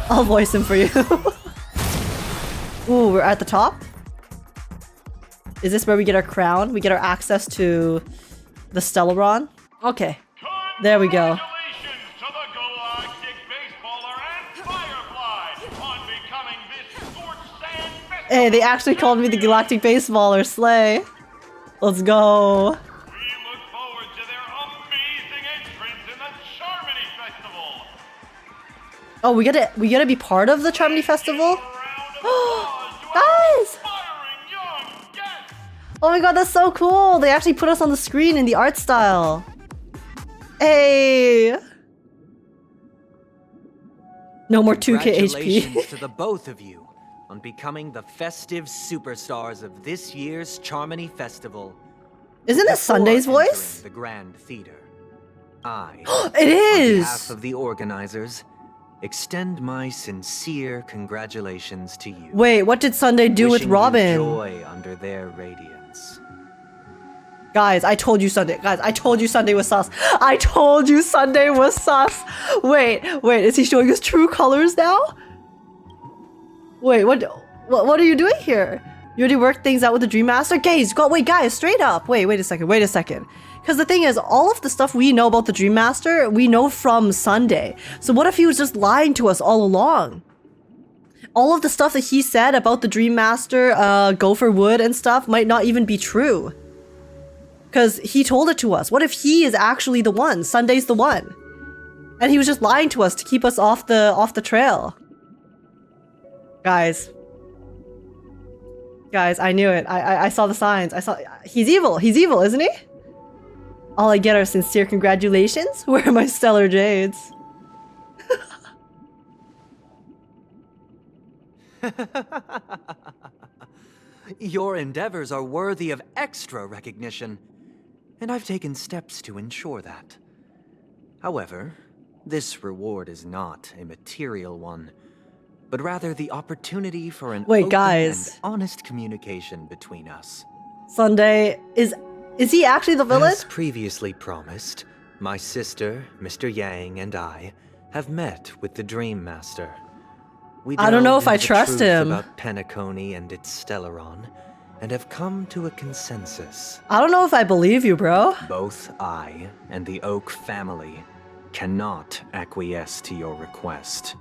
I'll voice him for you. Ooh, we're at the top? Is this where we get our crown? We get our access to the Stellaron? Okay. There we go. Hey, they actually called me the Galactic Baseballer. Slay. Let's go. We look forward to their amazing entrance in the Charmony Festival. Oh, we gotta be part of the Charmony Festival? Guys! Oh my god, that's so cool! They actually put us on the screen in the art style. Hey! No more 2k HP. Congratulations to the both of you on becoming the festive superstars of this year's Charmony Festival. Isn't this Sunday's voice? The Grand Theater. I, it is! on behalf of the organizers, extend my sincere congratulations to you. Wait, what did Sunday do with Robin? You joy under their radiance. Guys, I told you Sunday. Guys, I told you Sunday was sus. I told you Sunday was sus. Wait, is he showing us true colors now? Wait, what are you doing here? You already worked things out with the Dreammaster? Guys, straight up. Wait a second. Because the thing is, all of the stuff we know about the Dreammaster, we know from Sunday. So what if he was just lying to us all along? All of the stuff that he said about the Dreammaster, Gopher Wood and stuff might not even be true. Because he told it to us. What if he is actually the one? Sunday's the one. And he was just lying to us to keep us off the trail. Guys, I knew it. I saw the signs. He's evil. He's evil, isn't he? All I get are sincere congratulations. Where are my stellar jades? Your endeavors are worthy of extra recognition, and I've taken steps to ensure that. However, this reward is not a material one, but rather the opportunity for an open and honest communication between us. Sunday, is he actually the villain? As previously promised, my sister, Mr. Yang, and I have met with the Dreammaster. I don't know if I trust him. About PENACONY and its Stellaron, and have come to a consensus. I don't know if I believe you, bro. Both I and the Oak family cannot acquiesce to your request.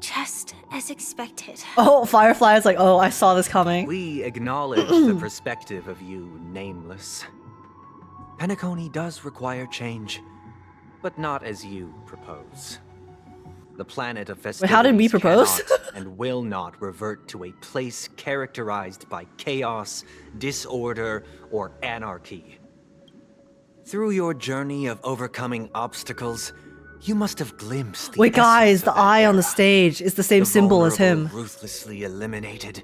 Just as expected. Oh, Firefly is like, oh, I saw this coming. We acknowledge the perspective of you, Nameless. PENACONY does require change, but not as you propose. The planet of festivities how did we propose? cannot and will not revert to a place characterized by chaos, disorder, or anarchy. Through your journey of overcoming obstacles, you must have glimpsed the Wait, guys, essence the of that eye on era. the stage is the same symbol as him. Ruthlessly eliminated,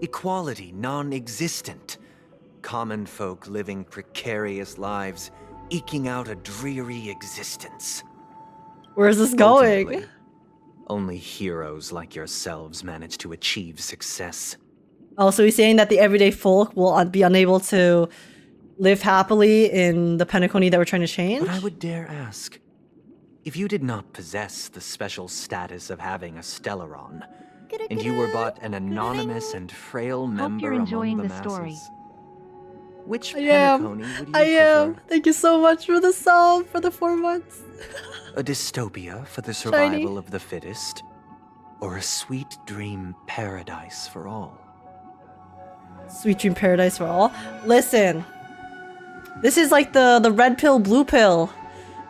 equality non-existent, common folk living precarious lives, eking out a dreary existence. Where's this going? Ultimately, only heroes like yourselves manage to achieve success. Oh, so he's saying that the everyday folk will be unable to live happily in the PENACONY that we're trying to change? But I would dare ask, if you did not possess the special status of having a Stellaron, and you were but an anonymous and frail member among the masses, which PENACONY would you prefer? Thank you so much for the sub, for the 4 months. A dystopia for the survival of the fittest, or a sweet dream paradise for all? Sweet dream paradise for all? Listen, this is like the red pill, blue pill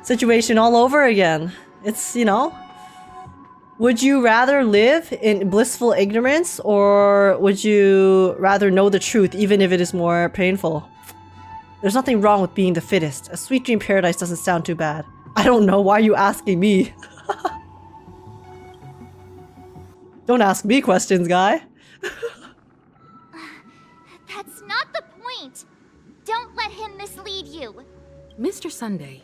situation all over again. It's, you know, would you rather live in blissful ignorance, or would you rather know the truth even if it is more painful? There's nothing wrong with being the fittest. A sweet dream paradise doesn't sound too bad. I don't know, why are you asking me? Don't ask me questions, guy. That's not the point. Don't let him mislead you. Mr. Sunday,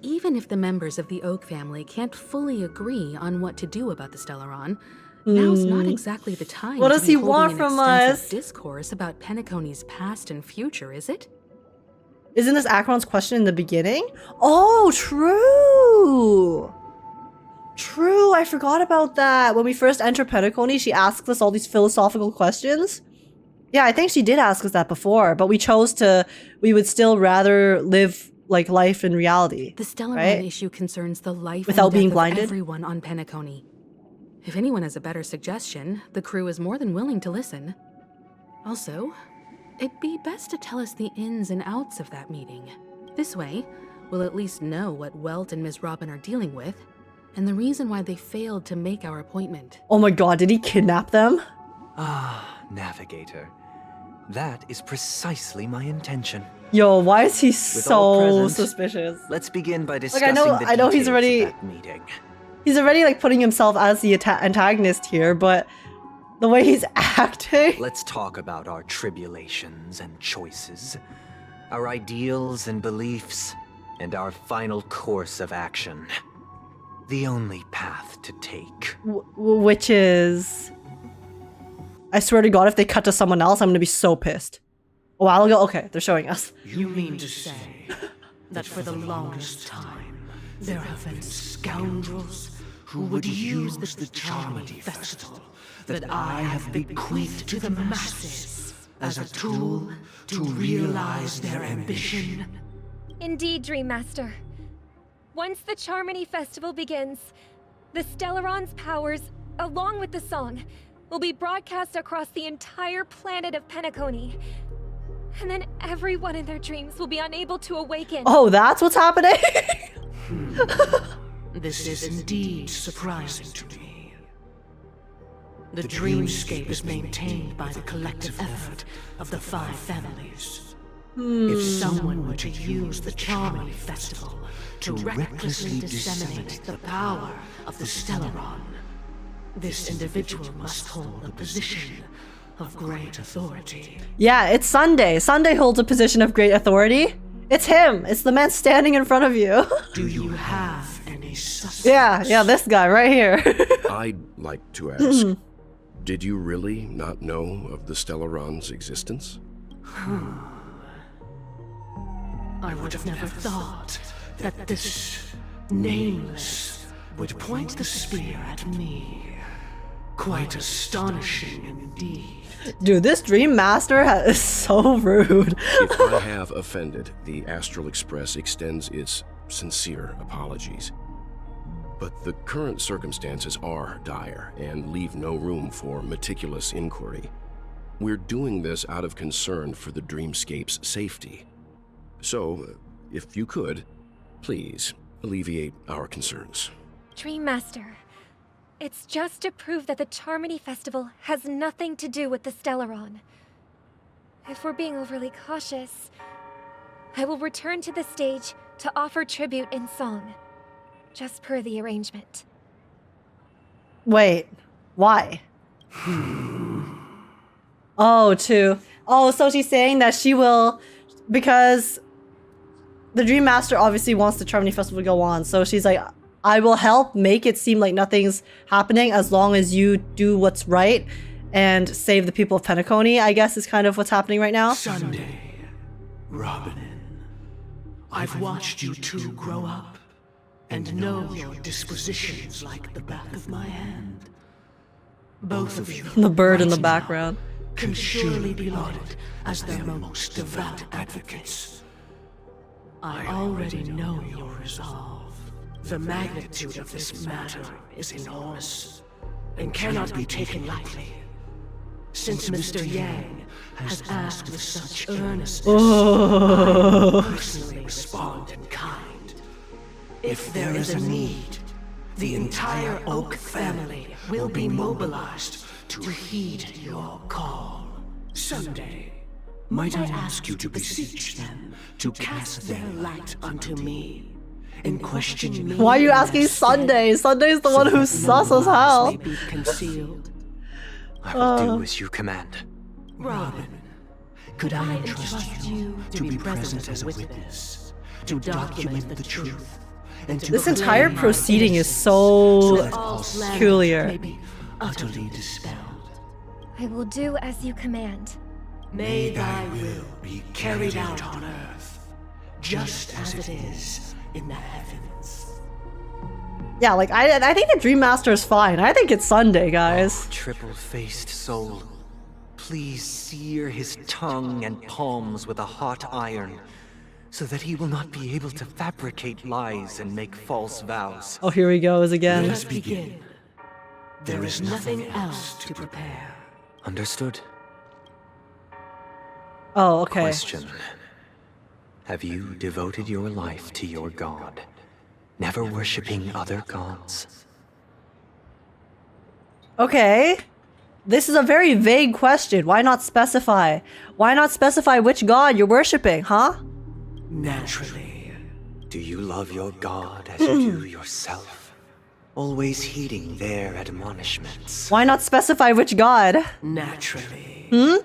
even if the members of the Oak family can't fully agree on what to do about the Stellaron, now's not exactly the time What to does be he holding want an from extensive us? discourse about PENACONY's past and future, is it? Isn't this Acheron's question in the beginning? Oh, true! True, I forgot about that. When we first enter PENACONY, she asks us all these philosophical questions. Yeah, I think she did ask us that before, but we chose to, we would still rather live like life in reality. The Stellaron right? issue concerns the life Without and death being of blinded? everyone on PENACONY. If anyone has a better suggestion, the crew is more than willing to listen. Also, it'd be best to tell us the ins and outs of that meeting. This way, we'll at least know what Welt and Ms. Robin are dealing with, and the reason why they failed to make our appointment. Oh my god, did he kidnap them? Ah, Navigator. That is precisely my intention. Yo, why is he With all so present, suspicious? Let's begin by discussing Like, the I know he's details already- of that meeting. He's already like putting himself as the antagonist here, but the way he's acting. Let's talk about our tribulations and choices, our ideals and beliefs, and our final course of action. The only path to take. Which is... I swear to god, if they cut to someone else, I'm gonna be so pissed. A while ago? Okay, they're showing us. You mean to say that for the longest time, there have been scoundrels who would use the Charmony Festival that I have bequeathed to the masses as a tool to realize their ambition? Indeed, Dreammaster. Once the Charmony Festival begins, the Stellaron's powers, along with the song, will be broadcast across the entire planet of PENACONY. And then everyone in their dreams will be unable to awaken. Oh, that's what's happening? This is indeed surprising to me. The dreamscape is maintained by the collective effort of the 5 families. If someone were to use the Charmony Festival to recklessly disseminate the power of the Stellaron, this individual must hold a position of great authority. Yeah, it's Sunday. Sunday holds a position of great authority. It's him. It's the man standing in front of you. Do you have any suspicions? Yeah, this guy right here. I'd like to ask, did you really not know of the Stellaron's existence? I would have never thought that this nameless would point the spear at me. Quite astonishing indeed. Dude, this Dream Master is so rude. If I have offended, the Astral Express extends its sincere apologies. But the current circumstances are dire and leave no room for meticulous inquiry. We're doing this out of concern for the Dreamscape's safety. So, if you could, please alleviate our concerns. Dream Master, it's just to prove that the Charmony Festival has nothing to do with the Stellaron. If we're being overly cautious, I will return to the stage to offer tribute in song, just per the arrangement. Wait, why? Oh, so she's saying that she will, because the Dream Master obviously wants the Charmony Festival to go on, so she's like, I will help make it seem like nothing's happening as long as you do what's right and save the people of PENACONY, I guess is kind of what's happening right now. Sunday, Robin, I've watched you two grow up and know your dispositions like the back of my hand. Both of you, The bird in the right background. now, can surely be lauded as their most devout advocates. I already know your resolve. The magnitude of this matter is enormous and cannot be taken lightly. Since Mr. Yang has asked with such earnestness, I will personally respond in kind. If there is a need, the entire Oak family will be mobilized to heed your call. Sunday, might I ask you to beseech them to cast their light unto me and question me? Why are you asking Sunday? Sunday's the one who's sus as hell. May be concealed. I will do as you command. Robin, could I entrust you to be present as a witness, to document the truth, and to This entire proceeding is so peculiar. may be utterly dispelled. I will do as you command. May thy will be carried out on earth, just as it is in the heavens. Yeah, like, I think the Dream Master is fine. I think it's Sunday, guys. Triple-faced soul, please sear his tongue and palms with a hot iron, so that he will not be able to fabricate lies and make false vows. Oh, here he goes again. Let us begin. There is nothing else to prepare. Understood? Oh, okay. Question. Have you devoted your life to your god, never worshipping other gods? Okay. This is a very vague question. Why not specify? Why not specify which god you're worshipping, huh? Naturally. Do you love your god as you do yourself? Always heeding their admonishments. Why not specify which god? Naturally.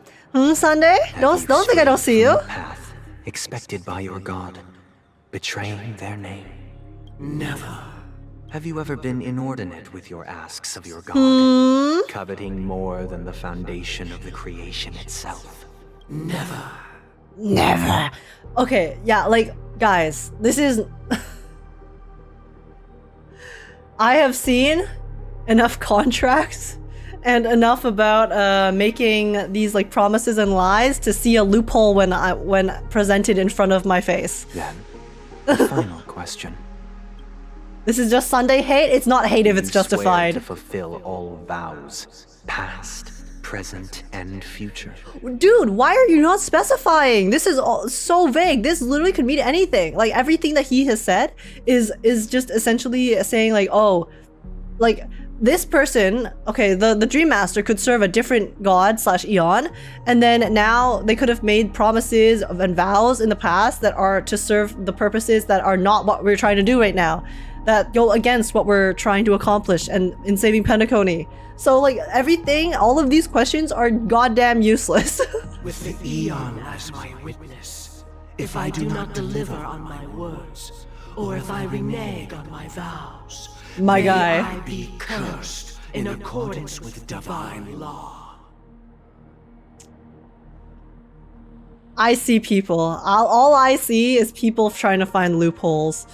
Sunday? Don't think I don't see you. Path expected by your god, betraying their name. Never. Have you ever been inordinate with your asks of your god, coveting more than the foundation of the creation itself? Never. Never. Okay, yeah, like, guys, this is... I have seen enough contracts and enough about making these like promises and lies to see a loophole when presented in front of my face. Then, final question. This is just Sunday hate? It's not hate if it's You swear justified. to fulfill all vows, past, present, and future. Dude, why are you not specifying? This is all so vague. This literally could mean anything. Like everything that he has said is just essentially saying like, oh, like this person, okay, the Dream Master could serve a different god / eon, and then now they could have made promises and vows in the past that are to serve the purposes that are not what we're trying to do right now, that go against what we're trying to accomplish and in saving Penacony. So like everything, all of these questions are goddamn useless. With the Eon as my witness, if I do not deliver on my words, or if I renege on my vows, my guy, may I be cursed in accordance with divine law. I see people. All I see is people trying to find loopholes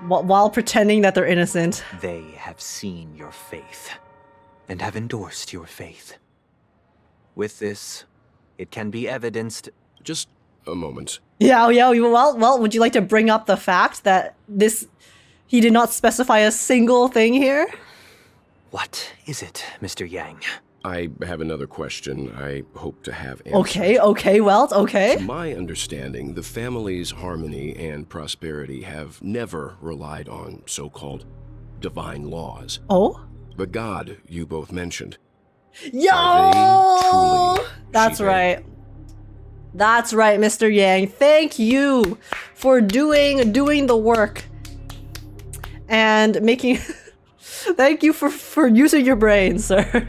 while pretending that they're innocent. They have seen your faith and have endorsed your faith. With this, it can be evidenced. Just a moment. Yeah, well, would you like to bring up the fact that he did not specify a single thing here? What is it, Mr. Yang? I have another question I hope to have answered. Okay, well, okay. To my understanding, the family's harmony and prosperity have never relied on so-called divine laws. Oh? The god you both mentioned. Yo! That's right. That's right, Mr. Yang. Thank you for doing the work and making. Thank you for using your brain, sir.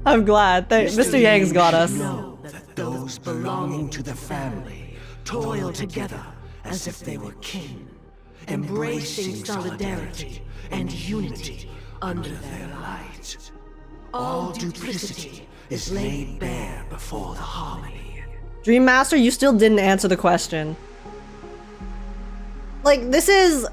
I'm glad. Mr. Yang's got us. Know that those belonging to the family toil together as if they were kin, embracing solidarity and unity under their light. All duplicity is laid bare before the harmony. Dream Master, you still didn't answer the question. Like, this is...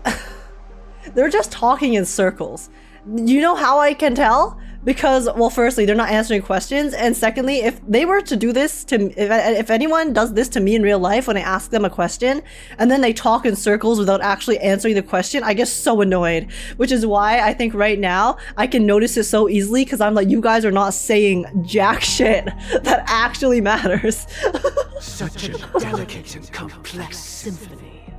They're just talking in circles. You know how I can tell? Because, well, firstly, they're not answering questions, and secondly, if they were to do this to, if anyone does this to me in real life when I ask them a question, and then they talk in circles without actually answering the question, I get so annoyed. Which is why I think right now, I can notice it so easily, because I'm like, you guys are not saying jack shit that actually matters. Such a delicate and complex symphony.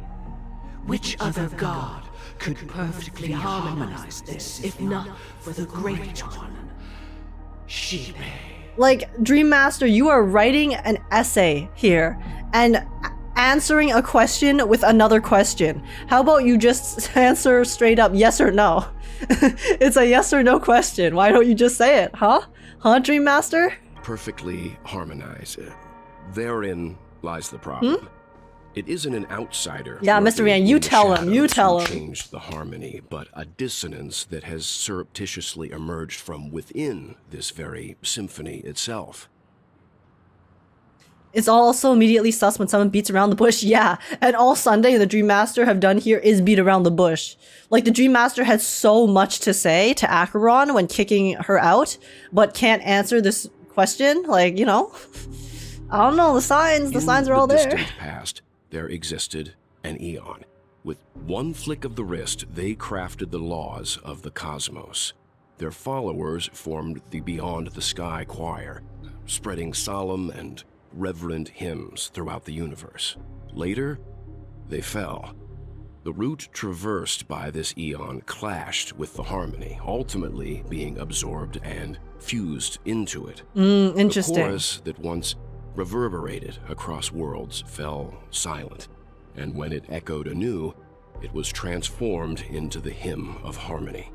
Which other god could perfectly harmonize this, if not for the Great One? She may. Like, Dream Master, you are writing an essay here and answering a question with another question. How about you just answer straight up yes or no? It's a yes or no question. Why don't you just say it, huh? Huh, Dream Master? Perfectly harmonized. Therein lies the problem. It isn't an outsider. Yeah, Mr. Yang, you tell him. You tell him. Changed the harmony, but a dissonance that has surreptitiously emerged from within this very symphony itself. It's also immediately sus when someone beats around the bush. Yeah, and all Sunday the Dream Master have done here is beat around the bush. Like, the Dream Master had so much to say to Acheron when kicking her out, but can't answer this question. Like, you know, I don't know, the signs are all there. In the distant past, there existed an Eon. With one flick of the wrist, they crafted the laws of the cosmos. Their followers formed the Beyond the Sky Choir, spreading solemn and reverent hymns throughout the universe. Later, they fell. The route traversed by this Eon clashed with the harmony, ultimately being absorbed and fused into it. Interesting. The chorus that once reverberated across worlds fell silent, and when it echoed anew, it was transformed into the hymn of harmony.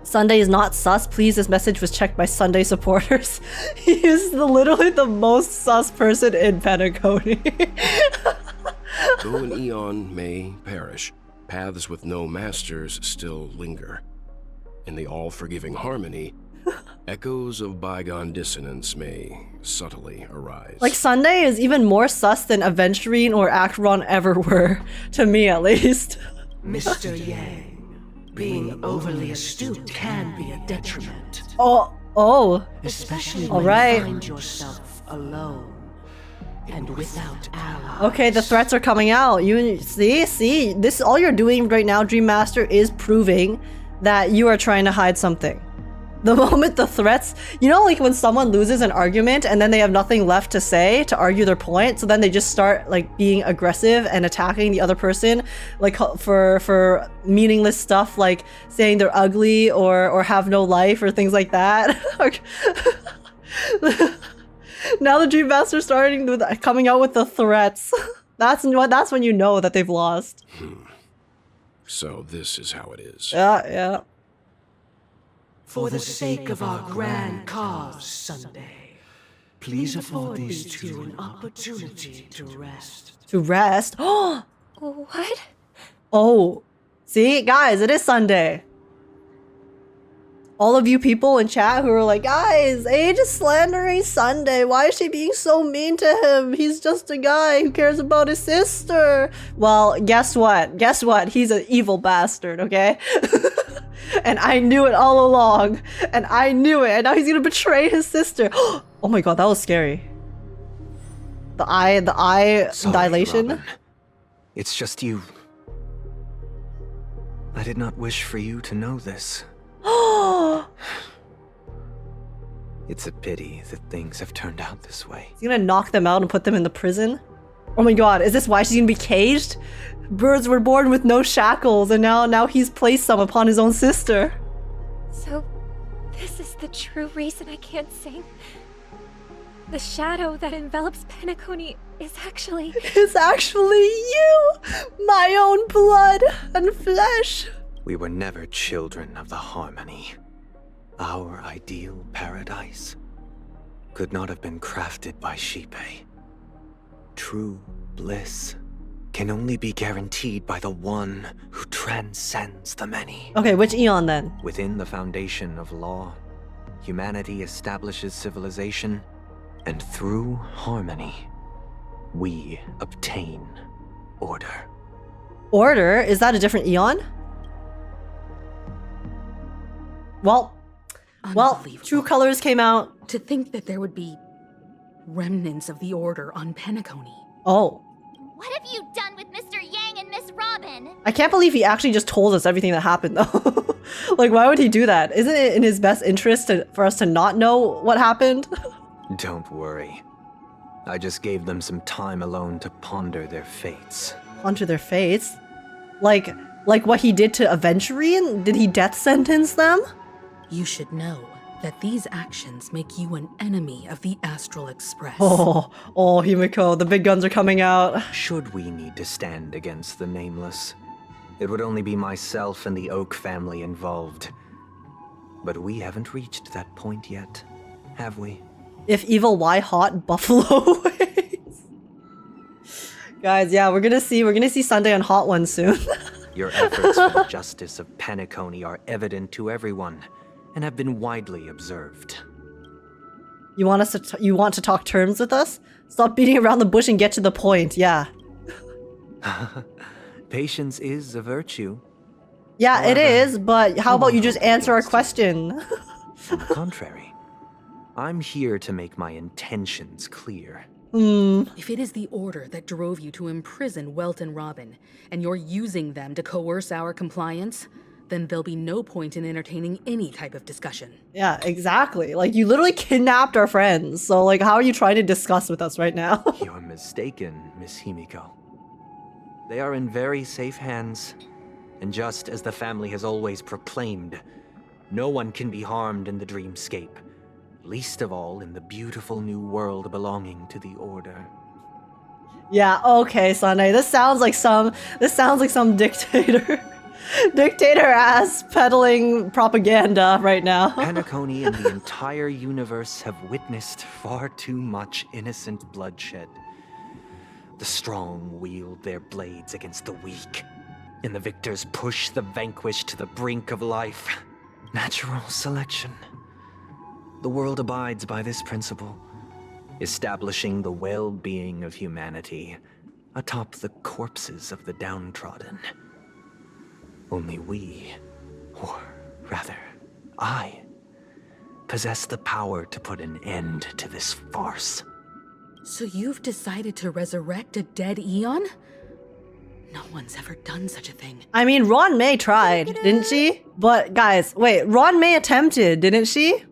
Sunday is not sus. Please, this message was checked by Sunday supporters. He is literally the most sus person in Penacony. Though an Eon may perish, paths with no masters still linger. In the all-forgiving harmony, echoes of bygone dissonance may subtly arise. Like, Sunday is even more sus than Aventurine or Acheron ever were, to me at least. Mr. Yang, being overly astute can be a detriment. Oh. Especially when you find yourself alone and without allies. Okay, the threats are coming out. You see, this, all you're doing right now, Dream Master, is proving that you are trying to hide something. The moment the threats, you know, like when someone loses an argument and then they have nothing left to say to argue their point, so then they just start like being aggressive and attacking the other person, like for meaningless stuff, like saying they're ugly or have no life or things like that. Now the Dreammaster's starting with coming out with the threats. That's when you know that they've lost. So this is how it is. Yeah. For the sake of our grand cause, Sunday, please afford these two an opportunity to rest. To rest? What? Oh, see, guys, it is Sunday. All of you people in chat who are like, guys, Age is slandering Sunday. Why is she being so mean to him? He's just a guy who cares about his sister. Well, guess what? Guess what? He's an evil bastard, okay? And I knew it all along. And I knew it. And now he's gonna betray his sister. Oh my god, that was scary. The eye Sorry, dilation. Robin. It's just you. I did not wish for you to know this. It's a pity that things have turned out this way. He's gonna knock them out and put them in the prison? Oh my god, is this why she's gonna be caged? Birds were born with no shackles, and now he's placed some upon his own sister. So, this is the true reason I can't sing? The shadow that envelops PENACONY is actually... It's actually you! My own blood and flesh! We were never children of the harmony. Our ideal paradise could not have been crafted by Shipe. True bliss can only be guaranteed by the one who transcends the many. Okay, which Eon then? Within the foundation of law, humanity establishes civilization, and through harmony, we obtain order. Order? Is that a different Eon? Well, True Colors came out. To think that there would be remnants of the Order on PENACONY. Oh. What have you done with Mr. Yang and Miss Robin? I can't believe he actually just told us everything that happened, though. Like, why would he do that? Isn't it in his best interest for us to not know what happened? Don't worry. I just gave them some time alone to ponder their fates. Ponder their fates? Like what he did to Aventurine? Did he death sentence them? You should know that these actions make you an enemy of the Astral Express. Oh, Himiko, the big guns are coming out. Should we need to stand against the Nameless, it would only be myself and the Oak family involved. But we haven't reached that point yet, have we? If evil Y hot buffalo ways. Guys, yeah, we're gonna see Sunday on Hot One soon. Your efforts for the justice of PENACONY are evident to everyone, and have been widely observed. You want to talk terms with us? Stop beating around the bush and get to the point, yeah. Patience is a virtue. Yeah, However, it is, but how about you just answer our question? On the contrary, I'm here to make my intentions clear. If it is the Order that drove you to imprison Welt and Robin, and you're using them to coerce our compliance, then there'll be no point in entertaining any type of discussion. Yeah, exactly. Like, you literally kidnapped our friends, so like, how are you trying to discuss with us right now? You're mistaken, Miss Himiko. They are in very safe hands, and just as the family has always proclaimed, no one can be harmed in the dreamscape, least of all in the beautiful new world belonging to the Order. Yeah, okay, Sunday. This sounds like some dictator. Dictator-ass peddling propaganda right now. PENACONY and the entire universe have witnessed far too much innocent bloodshed. The strong wield their blades against the weak, and the victors push the vanquished to the brink of life. Natural selection. The world abides by this principle, establishing the well-being of humanity atop the corpses of the downtrodden. Only we, or rather, I, possess the power to put an end to this farce. So you've decided to resurrect a dead Eon? No one's ever done such a thing. I mean, Ron May tried, didn't she? But guys, wait, Ron May attempted, didn't she?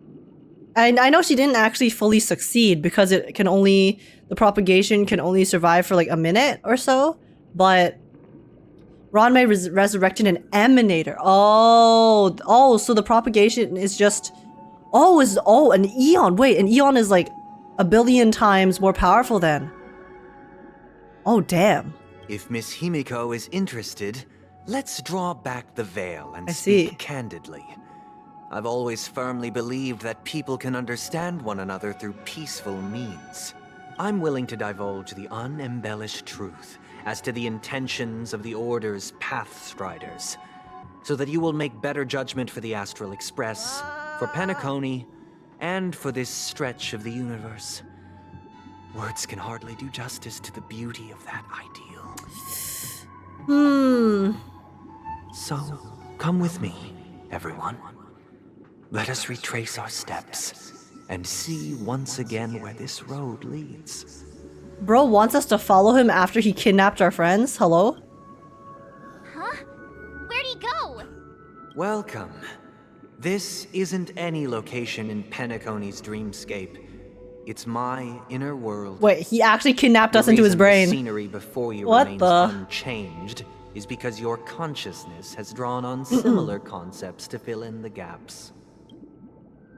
And I know she didn't actually fully succeed because it can only, the propagation can only survive for like a minute or so. But Ron May resurrected an emanator. Oh, so the propagation is just, an eon. Wait, an eon is like 1 billion times more powerful then. Oh, damn. If Miss Himiko is interested, let's draw back the veil and speak candidly. I've always firmly believed that people can understand one another through peaceful means. I'm willing to divulge the unembellished truth as to the intentions of the Order's Pathstriders, so that you will make better judgment for the Astral Express, for PENACONY, and for this stretch of the universe. Words can hardly do justice to the beauty of that ideal. So, come with me, everyone. Let us retrace our steps and see once again where this road leads. Bro wants us to follow him after he kidnapped our friends? Hello? Huh? Where'd he go? Welcome. This isn't any location in PENACONY's dreamscape. It's my inner world. Wait, he actually kidnapped us into his brain. The scenery before you what remains the? unchanged is because your consciousness has drawn on similar concepts to fill in the gaps.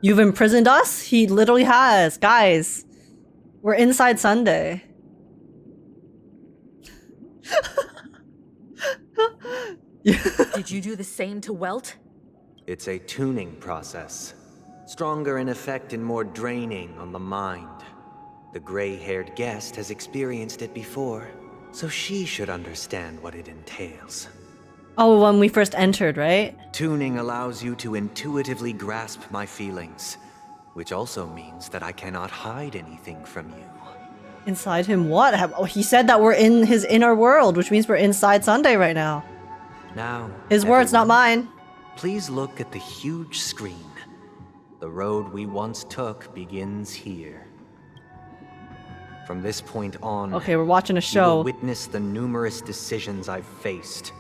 You've imprisoned us? He literally has. Guys, we're inside Sunday. Did you do the same to Welt? It's a tuning process. Stronger in effect and more draining on the mind. The gray-haired guest has experienced it before, so she should understand what it entails. Oh, when we first entered, right? Tuning allows you to intuitively grasp my feelings, which also means that I cannot hide anything from you. Inside him what? Oh, he said that we're in his inner world, which means we're inside Sunday right now. Now, his words, not mine. Please look at the huge screen. The road we once took begins here. From this point on, okay, we're watching a you show. will witness the numerous decisions I've faced.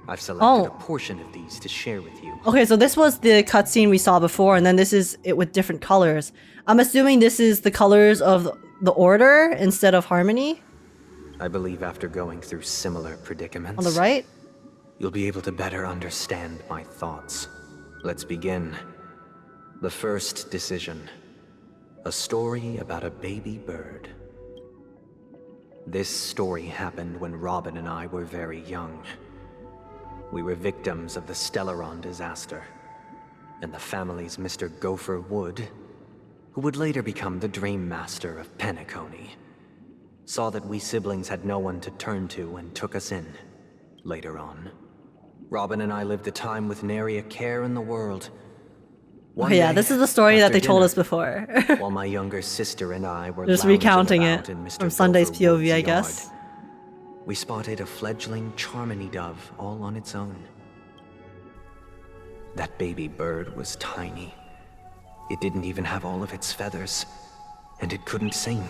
I've selected a portion of these to share with you. Okay, so this was the cutscene we saw before, and then this is it with different colors. I'm assuming this is the colors of the Order instead of Harmony. I believe after going through similar predicaments, on the right, you'll be able to better understand my thoughts. Let's begin. The first decision. A story about a baby bird. This story happened when Robin and I were very young. We were victims of the Stellaron disaster, and the family's Mr. Gopher Wood, who would later become the Dreammaster of PENACONY, saw that we siblings had no one to turn to and took us in. Later on, Robin and I lived a time with nary a care in the world. Oh yeah, this is the story that they told us before. While my younger sister and I were just recounting it from Sunday's POV, I yard, guess. We spotted a fledgling Charmony dove all on its own. That baby bird was tiny. It didn't even have all of its feathers, and it couldn't sing.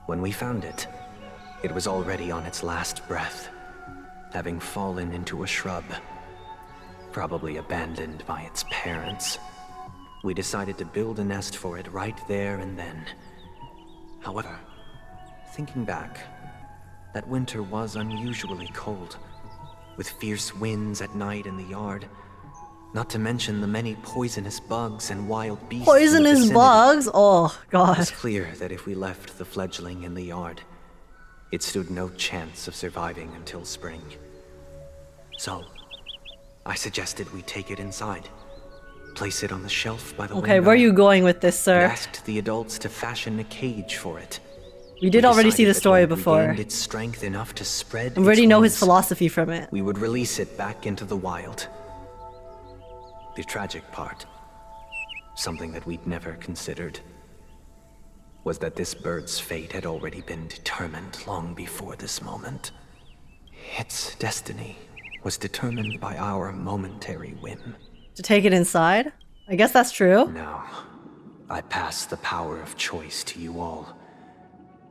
When we found it, it was already on its last breath, having fallen into a shrub. Probably abandoned by its parents. We decided to build a nest for it right there and then. However, thinking back, that winter was unusually cold, with fierce winds at night in the yard, not to mention the many poisonous bugs and wild beasts. Poisonous bugs? Oh, God. It was clear that if we left the fledgling in the yard, it stood no chance of surviving until spring. So, I suggested we take it inside, place it on the shelf by the window. Okay, where are you going with this, sir? And asked the adults to fashion a cage for it. We did already see the story before. Its strength enough to spread. We already know his philosophy from it. We would release it back into the wild. The tragic part, something that we'd never considered, was that this bird's fate had already been determined long before this moment. Its destiny was determined by our momentary whim. To take it inside? I guess that's true. No. I pass the power of choice to you all.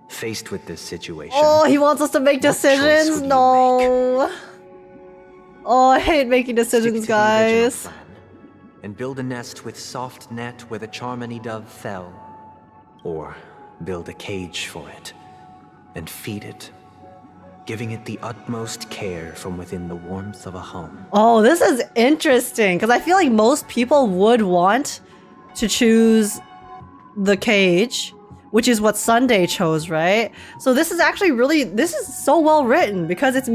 Faced with this situation, Oh, he wants us to make what choice decisions? would you No. Oh, I hate making Stick decisions, to the original guys. plan and build a nest with soft net where the Charmony dove fell, or build a cage for it and feed it, giving it the utmost care from within the warmth of a home. Oh, this is interesting because I feel like most people would want to choose the cage, which is what Sunday chose, right? So this is actually this is so well written because it's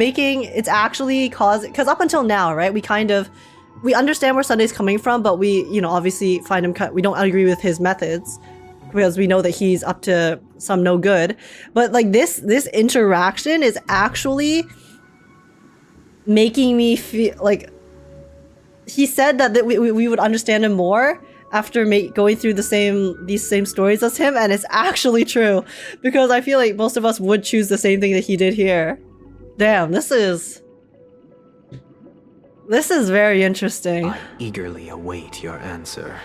actually causing, because up until now, right, we understand where Sunday's coming from, but we, obviously find him, we don't agree with his methods because we know that he's up to some no good. But like this interaction is actually making me feel like he said that we would understand him more after going through these same stories as him, and it's actually true because I feel like most of us would choose the same thing that he did here. Damn, this is very interesting. I eagerly await your answer.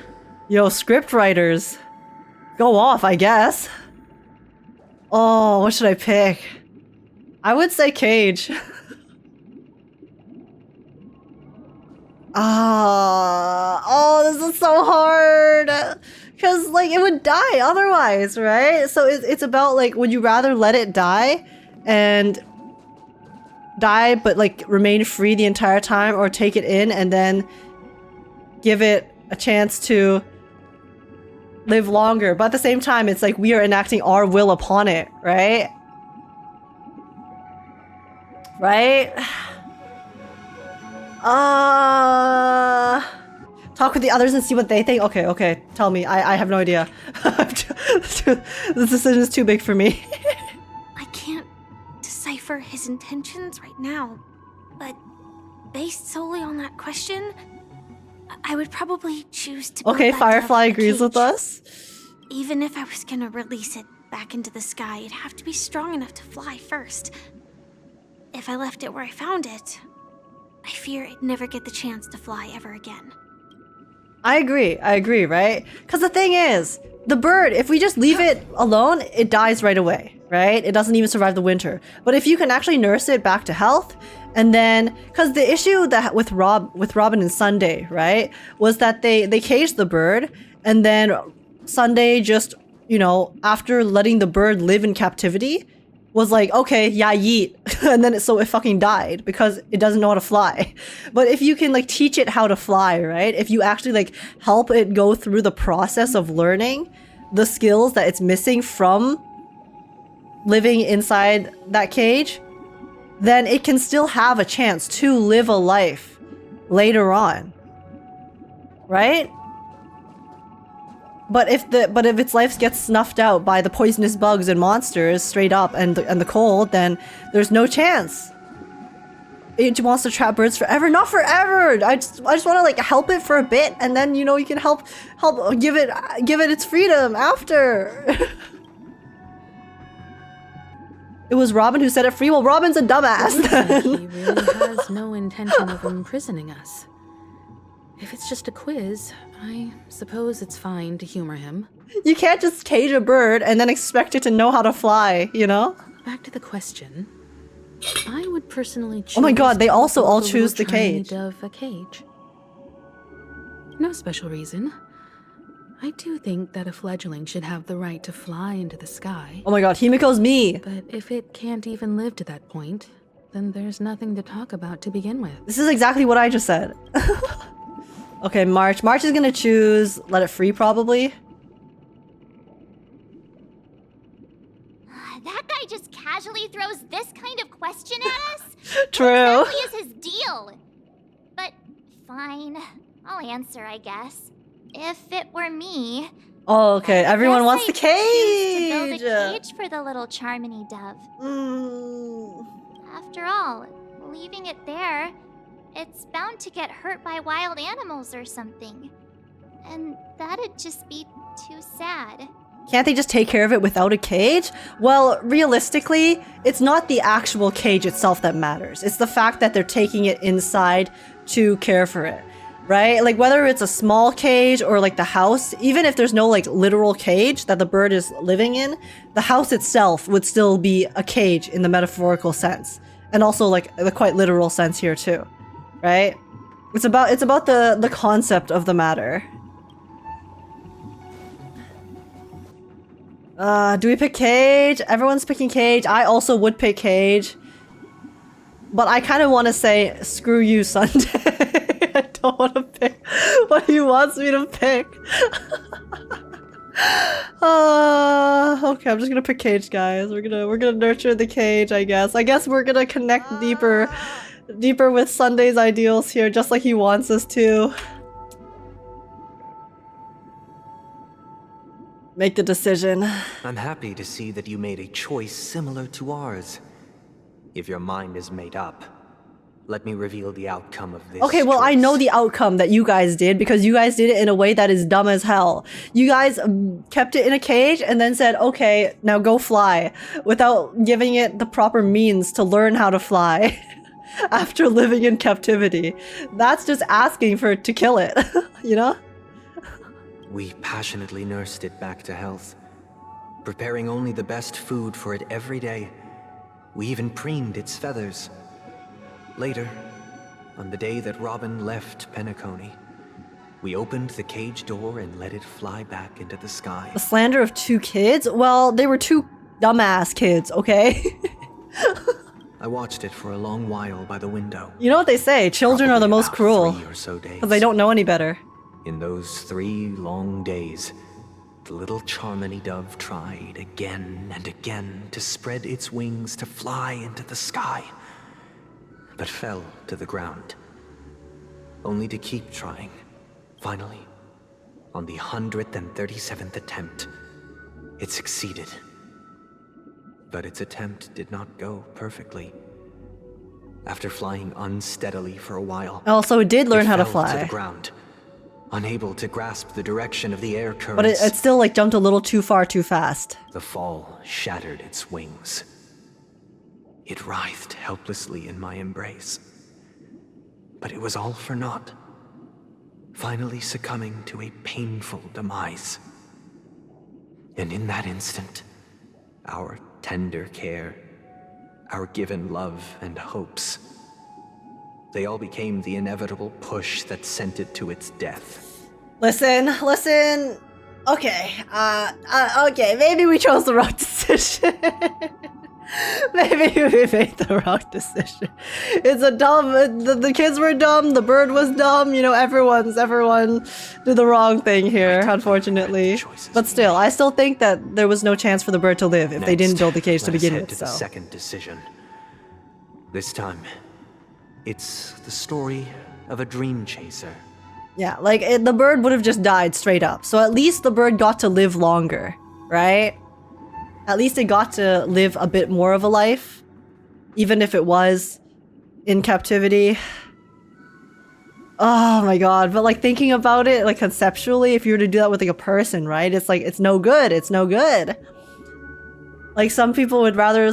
Yo, script writers, go off, I guess. Oh, what should I pick? I would say cage. Oh, this is so hard. Because, like, it would die otherwise, right? So it's about, like, would you rather let it die and die but, like, remain free the entire time, or take it in and then give it a chance to live longer? But at the same time, it's like we are enacting our will upon it, right? Right? Talk with the others and see what they think. Okay, tell me. I have no idea. This decision is too big for me. I can't decipher his intentions right now, but based solely on that question, I would probably choose to build Okay, that Firefly dove agrees with cage. us. Even if I was gonna release it back into the sky, it'd have to be strong enough to fly first. If I left it where I found it, I fear it'd never get the chance to fly ever again. I agree, right? Because the thing is, the bird, if we just leave it alone, it dies right away, right? It doesn't even survive the winter. But if you can actually nurse it back to health, and then, because the issue that with Robin and Sunday, right, was that they caged the bird, and then Sunday just, after letting the bird live in captivity, was like, okay, yeah, yeet. And then it fucking died because it doesn't know how to fly. But if you can like teach it how to fly, right? If you actually like help it go through the process of learning the skills that it's missing from living inside that cage, then it can still have a chance to live a life later on. Right? But if its life gets snuffed out by the poisonous bugs and monsters straight up and the cold, then there's no chance. It wants to trap birds forever. Not forever. I just want to like help it for a bit, and then you can help give it its freedom after. It was Robin who set it free. Well, Robin's a dumbass. He really has no intention of imprisoning us. If it's just a quiz, I suppose it's fine to humor him. You can't just cage a bird and then expect it to know how to fly, Back to the question. I would personally choose. Oh my god, they to also build all the choose the little tiny cage. dove a cage. No special reason. I do think that a fledgling should have the right to fly into the sky. Oh my god, Himiko's me. But if it can't even live to that point, then there's nothing to talk about to begin with. This is exactly what I just said. Okay, March. March is gonna choose let it free, probably. That guy just casually throws this kind of question at us? True. What exactly is his deal? But fine, I'll answer, I guess. If it were me, Oh, okay. Everyone guess wants the I'd choose to cage. build a cage for the little Charmony dove. After all, leaving it there, it's bound to get hurt by wild animals or something. And that'd just be too sad. Can't they just take care of it without a cage? Well, realistically, it's not the actual cage itself that matters. It's the fact that they're taking it inside to care for it. right? Like whether it's a small cage or like the house, even if there's no like literal cage that the bird is living in, the house itself would still be a cage in the metaphorical sense. And also like the quite literal sense here too, right? It's about the concept of the matter. Do we pick cage? Everyone's picking cage. I also would pick cage. But I kind of want to say, screw you, Sunday. I don't want to pick what he wants me to pick. Okay, I'm just gonna pick cage, guys. We're gonna nurture the cage, I guess. I guess we're gonna connect deeper with Sunday's ideals here, just like he wants us to. Make the decision. I'm happy to see that you made a choice similar to ours. If your mind is made up, let me reveal the outcome of this. Okay, well, I know the outcome that you guys did because you guys did it in a way that is dumb as hell. You guys kept it in a cage and then said, okay, now go fly, without giving it the proper means to learn how to fly after living in captivity. That's just asking for it to kill it, you know? We passionately nursed it back to health, preparing only the best food for it every day. We even preened its feathers. Later, on the day that Robin left PENACONY, we opened the cage door and let it fly back into the sky. The slander of 2 kids? Well, they were 2 dumbass kids, okay? I watched it for a long while by the window. You know what they say, children are the most cruel. 3 or so days. Because they don't know any better. In those 3 long days, the little Charmony dove tried again and again to spread its wings to fly into the sky, but fell to the ground, only to keep trying. Finally, on the 137th attempt, it succeeded. But its attempt did not go perfectly. After flying unsteadily for a while, Also, it did learn how to fell fly. to the ground, unable to grasp the direction of the air currents. But it still like jumped a little too far too fast. The fall shattered its wings. It writhed helplessly in my embrace. But it was all for naught, finally succumbing to a painful demise. And in that instant, our tender care, our given love and hopes, they all became the inevitable push that sent it to its death. Listen. Okay, okay, maybe we chose the wrong decision. Maybe we made the wrong decision. It's a dumb, the kids were dumb, the bird was dumb, you know, everyone did the wrong thing here, unfortunately. But still, I still think that there was no chance for the bird to live if they didn't build the cage to begin with, to the second decision. This time, it's the story of a Dreamchaser. Yeah, like, the bird would have just died straight up. So at least the bird got to live longer, right? At least it got to live a bit more of a life. Even if it was in captivity. Oh my god, but like thinking about it, like conceptually, if you were to do that with like a person, right? It's like, it's no good, it's no good. Like some people would rather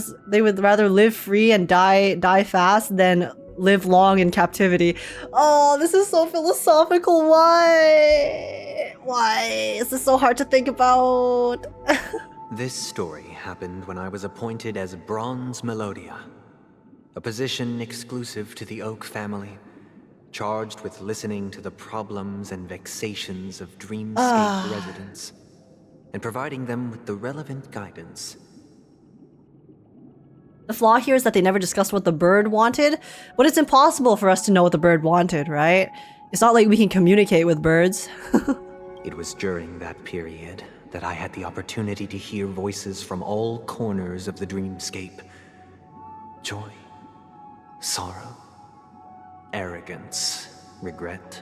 live free and die fast than live long in captivity. Oh, this is so philosophical. Why? Why is this so hard to think about? This story happened when I was appointed as Bronze Melodia, a position exclusive to the Oak family, charged with listening to the problems and vexations of Dreamscape residents, and providing them with the relevant guidance. The flaw here is that they never discussed what the bird wanted, but it's impossible for us to know what the bird wanted, right? It's not like we can communicate with birds. It was during that period that I had the opportunity to hear voices from all corners of the dreamscape. Joy, sorrow, arrogance, regret.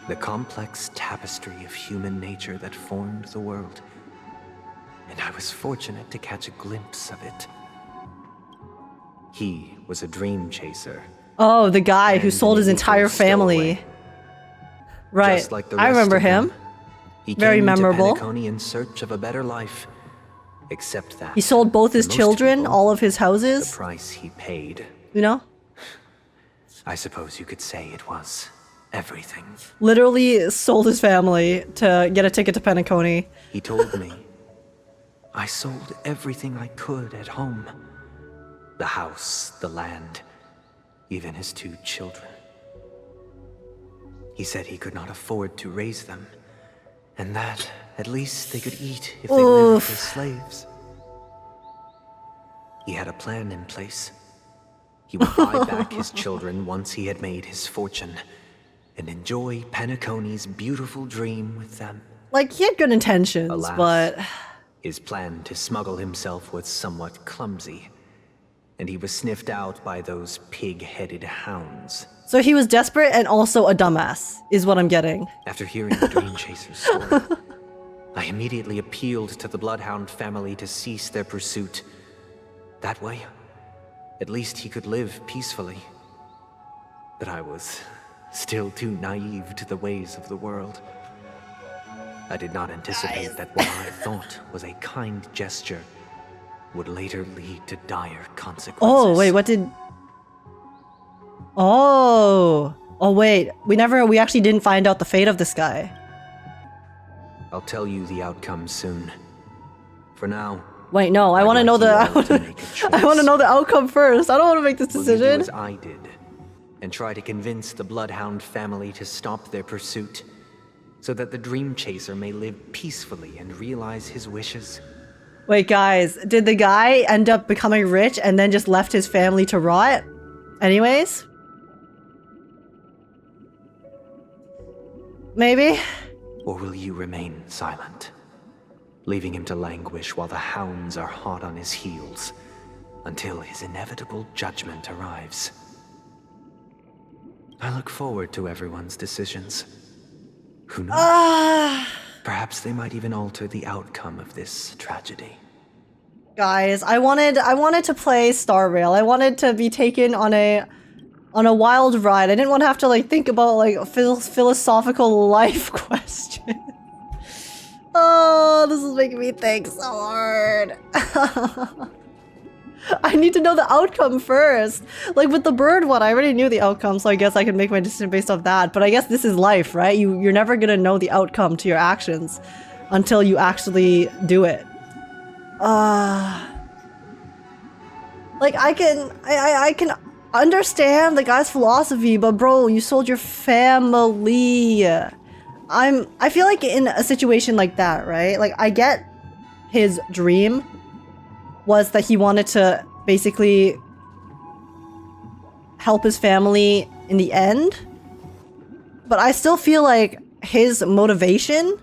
The complex tapestry of human nature that formed the world. And I was fortunate to catch a glimpse of it. He was a Dreamchaser. Oh, the guy who sold his entire family. Right, Just like the I rest remember of him. them, he Very came memorable. to PENACONY in search of a better life. Except that He sold both his for most children, people, all of his houses. the price he paid, You know? I suppose you could say it was everything. Literally sold his family to get a ticket to PENACONY. He told me, I sold everything I could at home. The house, the land, even his 2 children. He said he could not afford to raise them, and that at least they could eat if they lived as slaves. He had a plan in place. He would buy back his children once he had made his fortune, and enjoy PENACONY's beautiful dream with them. Like, he had good intentions, Alas, but... his plan to smuggle himself was somewhat clumsy, and he was sniffed out by those pig-headed hounds. So he was desperate and also a dumbass, is what I'm getting. After hearing the Dreamchaser's story, I immediately appealed to the Bloodhound family to cease their pursuit. That way, at least he could live peacefully. But I was still too naive to the ways of the world. I did not anticipate that what I thought was a kind gesture would later lead to dire consequences. Oh, wait, what did... Oh, wait, we actually didn't find out the fate of this guy. I'll tell you the outcome soon. For now... Wait, no, I want to know the... I want to know the outcome first. I don't want to make this decision. Will you do as I did, and try to convince the Bloodhound family to stop their pursuit, so that the Dreamchaser may live peacefully and realize his wishes? Wait, guys, did the guy end up becoming rich and then just left his family to rot? Anyways? Maybe? Or will you remain silent, leaving him to languish while the hounds are hot on his heels, until his inevitable judgment arrives? I look forward to everyone's decisions. Who knows? Perhaps they might even alter the outcome of this tragedy. Guys, I wanted to play starrail. I wanted to be taken on a wild ride. I didn't want to have to like think about like a philosophical life question. Oh, this is making me think so hard. I need to know the outcome first. Like with the bird one, I already knew the outcome, so I guess I could make my decision based off that. But I guess this is life, right? You're never gonna know the outcome to your actions until you actually do it. Like I can understand the guy's philosophy, but bro, you sold your family. I feel like in a situation like that, right? Like I get his dream was that he wanted to basically help his family in the end. But I still feel like his motivation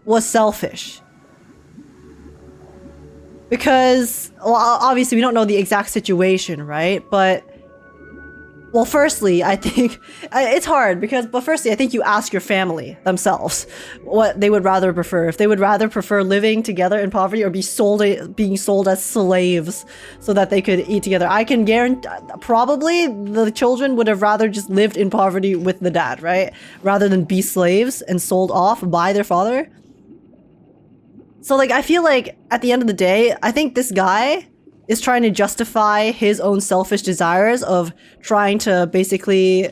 was selfish. Because, well, obviously we don't know the exact situation, right? But, well, firstly, I think it's hard but firstly, I think you ask your family themselves what they would rather prefer. If they would rather prefer living together in poverty or being sold as slaves so that they could eat together. I can guarantee, probably the children would have rather just lived in poverty with the dad, right? Rather than be slaves and sold off by their father. So, like, I feel like at the end of the day, I think this guy is trying to justify his own selfish desires of trying to basically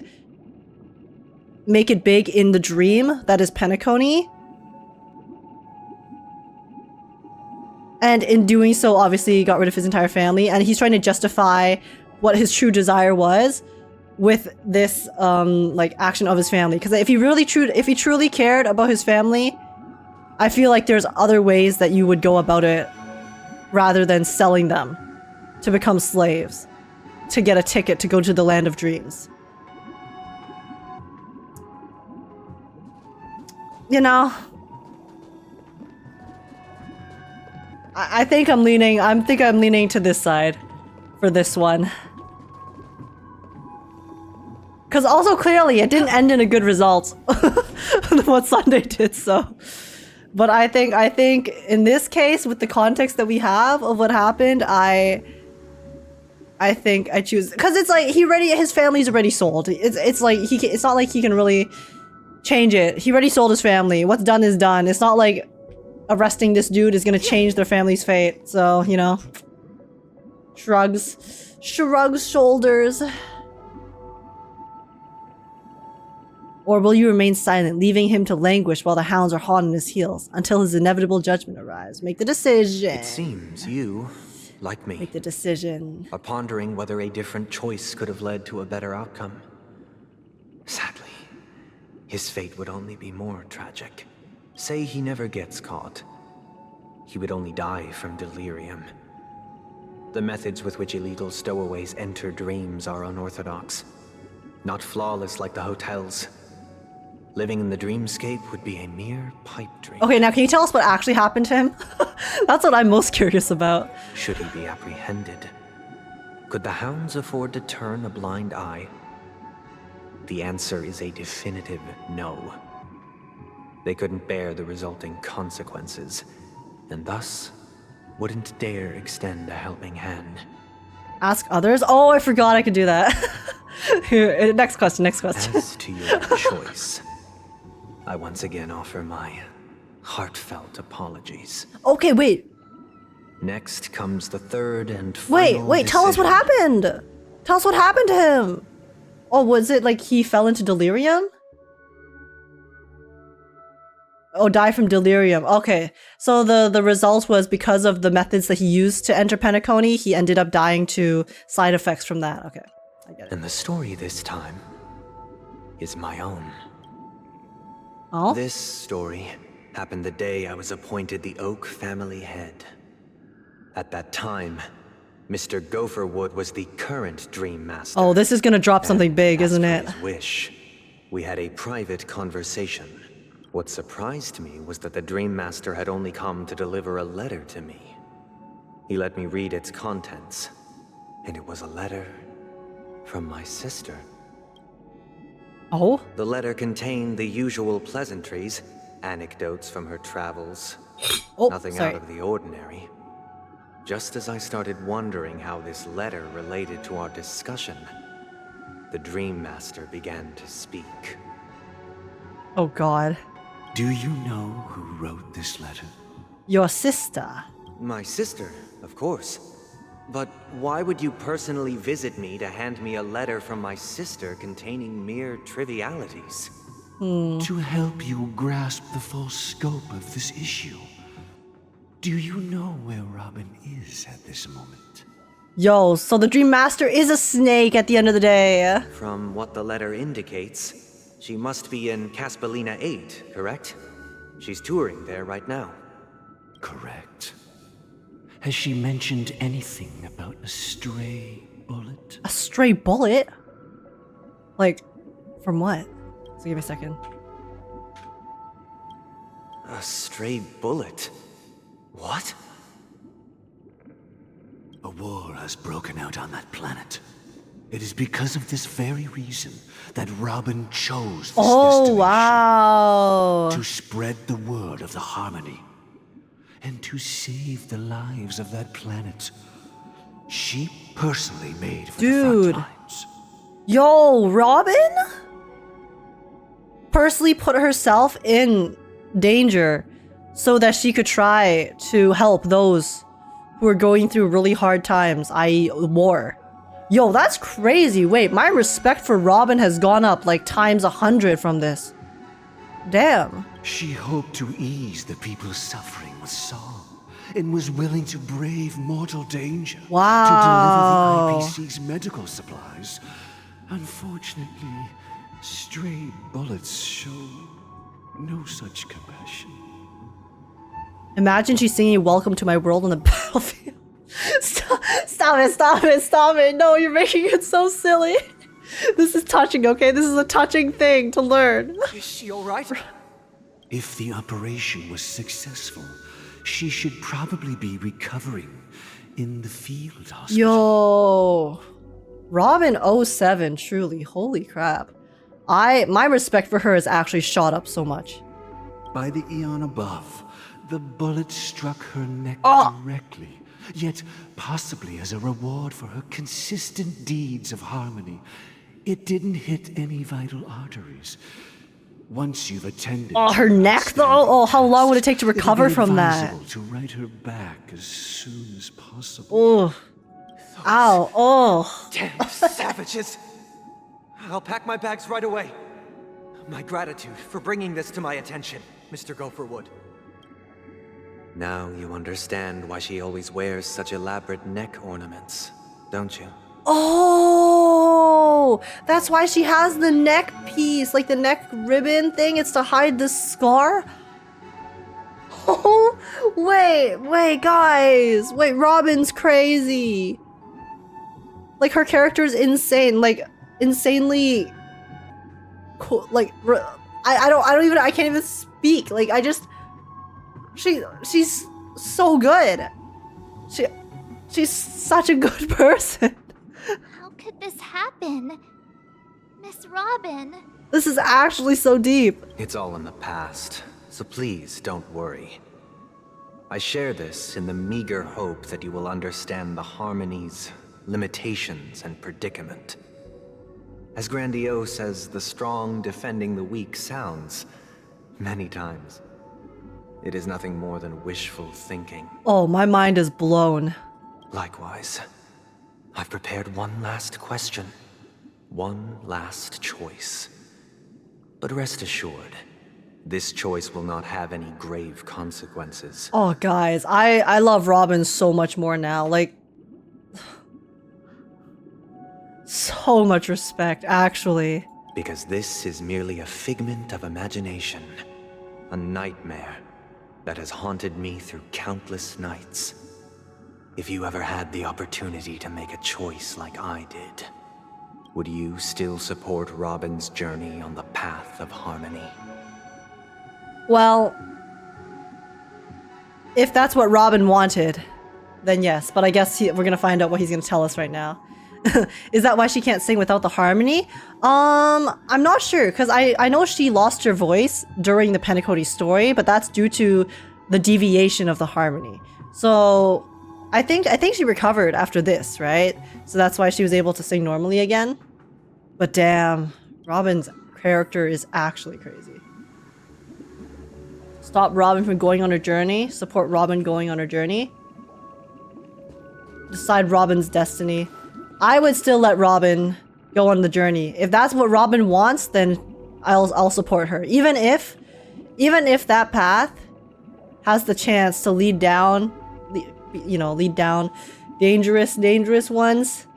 make it big in the dream that is PENACONY. And in doing so, obviously, he got rid of his entire family, and he's trying to justify what his true desire was with this, like, action of his family. Because if he truly cared about his family, I feel like there's other ways that you would go about it rather than selling them to become slaves, to get a ticket to go to the land of dreams. You know, I think I'm leaning to this side for this one. Because also clearly it didn't end in a good result what Sunday did, so. But I think in this case, with the context that we have of what happened, I think I choose, because it's like his family's already sold. It's like it's not like he can really change it. He already sold his family. What's done is done. It's not like arresting this dude is gonna change their family's fate. So, you know, shrugs shoulders. Or will you remain silent, leaving him to languish while the hounds are hot on his heels until his inevitable judgment arrives? Make the decision. It seems you, like me, Make the decision. are pondering whether a different choice could have led to a better outcome. Sadly, his fate would only be more tragic. Say he never gets caught. He would only die from delirium. The methods with which illegal stowaways enter dreams are unorthodox. Not flawless like the hotels. Living in the dreamscape would be a mere pipe dream. Okay, now can you tell us what actually happened to him? That's what I'm most curious about. Should he be apprehended? Could the hounds afford to turn a blind eye? The answer is a definitive no. They couldn't bear the resulting consequences, and thus wouldn't dare extend a helping hand. Ask others? Oh, I forgot I could do that. Here, next question. As to your choice, I once again offer my heartfelt apologies. Okay, wait. Next comes the third and final Wait, tell us what happened. Tell us what happened to him. Oh, was it like he fell into delirium? Oh, die from delirium. Okay. So the result was because of the methods that he used to enter PENACONY, he ended up dying to side effects from that. Okay. I get it. And the story this time is my own. Oh? This story happened the day I was appointed the Oak family head. At that time, Mr. Gopherwood was the current Dream Master. Oh, this is gonna drop something big, isn't it? His wish. We had a private conversation. What surprised me was that the Dream Master had only come to deliver a letter to me. He let me read its contents, and it was a letter from my sister. Oh? The letter contained the usual pleasantries, anecdotes from her travels. Nothing out of the ordinary. Just as I started wondering how this letter related to our discussion, the Dream Master began to speak. Oh god. Do you know who wrote this letter? Your sister. My sister, of course. But why would you personally visit me to hand me a letter from my sister containing mere trivialities? To help you grasp the full scope of this issue. Do you know where Robin is at this moment? Yo, so the Dream Master is a snake at the end of the day. From what the letter indicates, she must be in Caspolina 8, correct? She's touring there right now. Correct. Has she mentioned anything about a stray bullet? A stray bullet? Like, from what? So give me a second. A stray bullet? What? A war has broken out on that planet. It is because of this very reason that Robin chose this destination. Wow. To spread the word of the harmony. And to save the lives of that planet. She personally made for the front lines. Yo, Robin? Personally put herself in danger so that she could try to help those who are going through really hard times, i.e. war. Yo, that's crazy. Wait, my respect for Robin has gone up like times 100 from this. Damn. She hoped to ease the people's suffering with song, and was willing to brave mortal danger to deliver the IPC's medical supplies. Unfortunately, stray bullets show no such compassion. Imagine she's singing Welcome to My World on the battlefield. Stop it. No, you're making it so silly. This is touching, okay? This is a touching thing to learn. Is she alright? If the operation was successful, she should probably be recovering in the field hospital. Yo. Robin 07, truly. Holy crap. My respect for her has actually shot up so much. By the eon above, the bullet struck her neck directly, yet possibly as a reward for her consistent deeds of harmony. It didn't hit any vital arteries. Once you've attended... Oh, her neck though? Oh, how long would it take to recover from that? To write her back as soon as possible. Oh. Ow. Oh. Damn savages. I'll pack my bags right away. My gratitude for bringing this to my attention, Mr. Gopherwood. Now you understand why she always wears such elaborate neck ornaments, don't you? Oh, that's why she has the neck piece, like the neck ribbon thing. It's to hide the scar. Oh, wait, guys. Wait, Robin's crazy. Like, her character's insane. Like, insanely cool. Like, I can't even speak. Like, she's so good. She's such a good person. How could this happen? Miss Robin. This is actually so deep. It's all in the past, so please don't worry. I share this in the meager hope that you will understand the harmony's limitations and predicament. As grandiose as the strong defending the weak sounds, many times, it is nothing more than wishful thinking. Oh, my mind is blown. Likewise, I've prepared one last question, one last choice. But rest assured, this choice will not have any grave consequences. Oh, guys, I love Robin so much more now. Like, so much respect, actually. Because this is merely a figment of imagination, a nightmare that has haunted me through countless nights. If you ever had the opportunity to make a choice like I did, would you still support Robin's journey on the path of harmony? Well, if that's what Robin wanted, then yes. But I guess we're gonna find out what he's gonna tell us right now. Is that why she can't sing without the harmony? I'm not sure, because I know she lost her voice during the PENACONY story, but that's due to the deviation of the harmony. So I think she recovered after this, right? So that's why she was able to sing normally again. But damn, Robin's character is actually crazy. Stop Robin from going on her journey. Support Robin going on her journey. Decide Robin's destiny. I would still let Robin go on the journey. If that's what Robin wants, then I'll support her. Even if that path has the chance to lead down, lead down dangerous ones.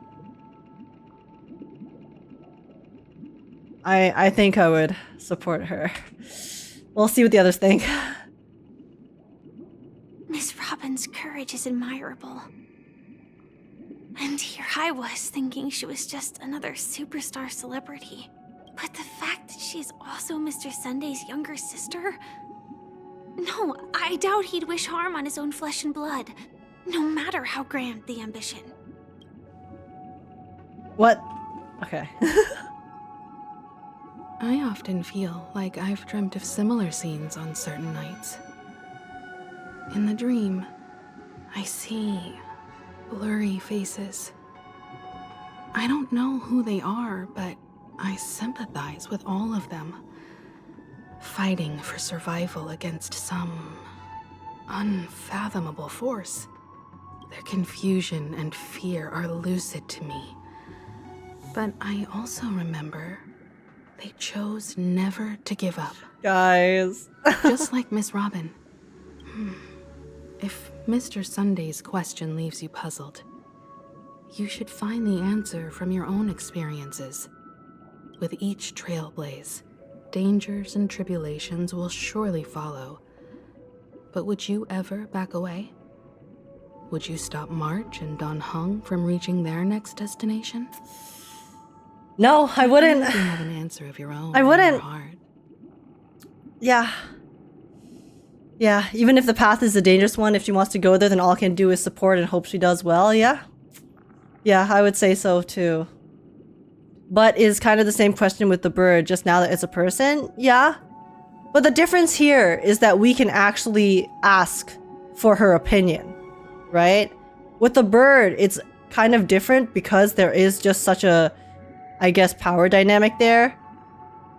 I think I would support her. We'll see what the others think. Miss Robin's courage is admirable. And here I was thinking she was just another superstar celebrity. But the fact that she's also Mr. Sunday's younger sister? No, I doubt he'd wish harm on his own flesh and blood, no matter how grand the ambition. What? Okay. I often feel like I've dreamt of similar scenes on certain nights. In the dream, I see blurry faces. I don't know who they are, but I sympathize with all of them, fighting for survival against some unfathomable force. Their confusion and fear are lucid to me, but I also remember they chose never to give up. Guys. Just like Miss Robin. If Mr. Sunday's question leaves you puzzled, you should find the answer from your own experiences. With each Trailblaze, dangers and tribulations will surely follow. But would you ever back away? Would you stop March and Don Hung from reaching their next destination? No, I wouldn't. You have an answer of your own. I wouldn't. In your heart. Yeah. Yeah, even if the path is a dangerous one, if she wants to go there, then all I can do is support and hope she does well, yeah? Yeah, I would say so too. But is kind of the same question with the bird, just now that it's a person? Yeah. But the difference here is that we can actually ask for her opinion, right? With the bird, it's kind of different because there is just such a, I guess, power dynamic there.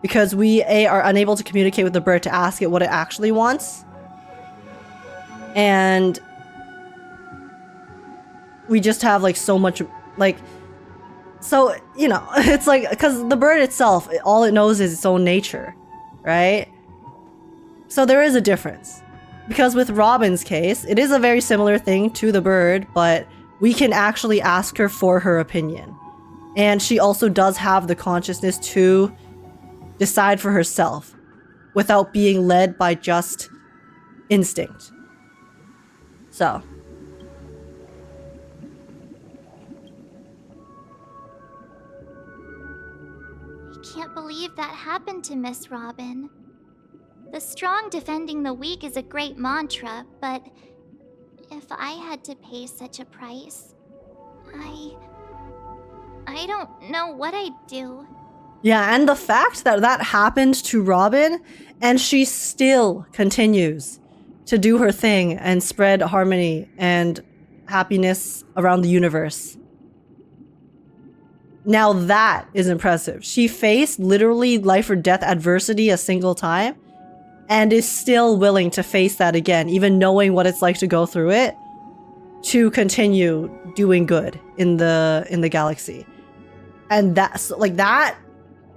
Because we are unable to communicate with the bird to ask it what it actually wants. And we just have like so much, like, so, you know, it's like, because the bird itself, all it knows is its own nature. right? So there is a difference. Because with Robin's case, it is a very similar thing to the bird, but we can actually ask her for her opinion. And she also does have the consciousness to decide for herself without being led by just instinct. So. I can't believe that happened to Miss Robin. The strong defending the weak is a great mantra, but if I had to pay such a price, I don't know what I'd do. Yeah, and the fact that that happened to Robin, and she still continues to do her thing and spread harmony and happiness around the universe. Now that is impressive. She faced literally life or death adversity a single time and is still willing to face that again, even knowing what it's like to go through it, to continue doing good in the galaxy. And that's like, that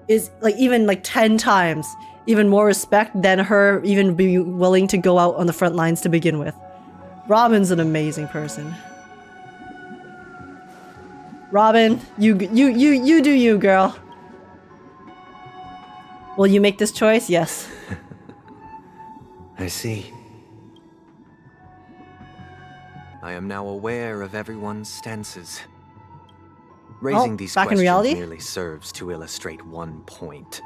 is like even like 10 times even more respect than her even being willing to go out on the front lines to begin with. Robin's an amazing person. Robin, you do you, girl. Will you make this choice? Yes. I see. I am now aware of everyone's stances. Raising these back in questions reality? merely serves to illustrate one point.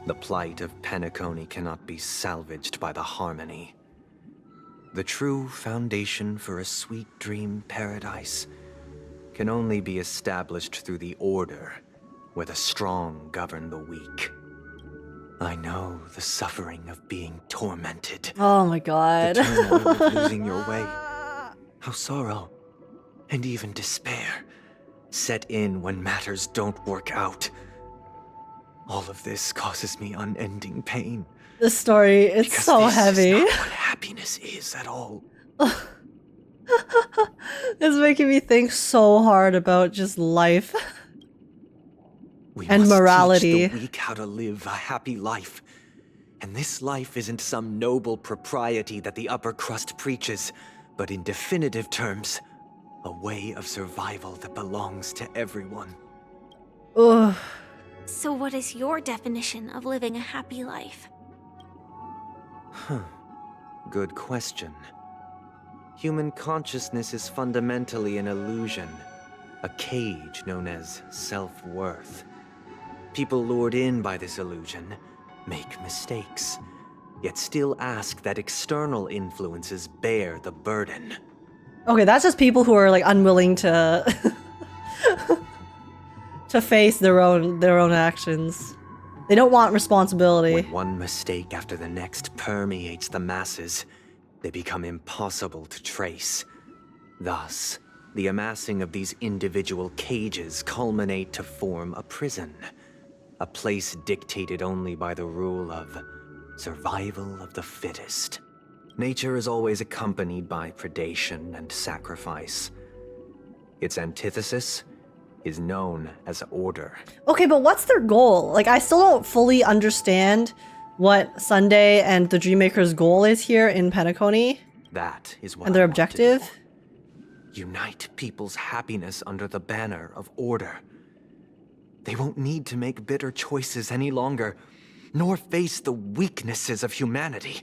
The plight of PENACONY cannot be salvaged by the harmony. The true foundation for a sweet dream paradise can only be established through the order, where the strong govern the weak. I know the suffering of being tormented. Oh my god. The turmoil of losing your way. How sorrow, and even despair, set in when matters don't work out. All of this causes me unending pain. This story, it's because so this heavy. is not what happiness is at all. It's making me think so hard about just life. We and must morality. teach the weak how to live a happy life. And this life isn't some noble propriety that the upper crust preaches, but in definitive terms, a way of survival that belongs to everyone. Ugh. So what is your definition of living a happy life? Good question. Human consciousness is fundamentally an illusion, a cage known as self-worth. People lured in by this illusion make mistakes, yet still ask that external influences bear the burden. Okay, that's just people who are like unwilling to to face their own actions. They don't want responsibility. When one mistake after the next permeates the masses, they become impossible to trace. Thus, the amassing of these individual cages culminate to form a prison. A place dictated only by the rule of survival of the fittest. Nature is always accompanied by predation and sacrifice. Its antithesis is known as order. Okay, but what's their goal? Like, I still don't fully understand what Sunday and the Dreammaker's goal is here in PENACONY. That is what and their I want to objective. do. Unite people's happiness under the banner of order. They won't need to make bitter choices any longer, nor face the weaknesses of humanity.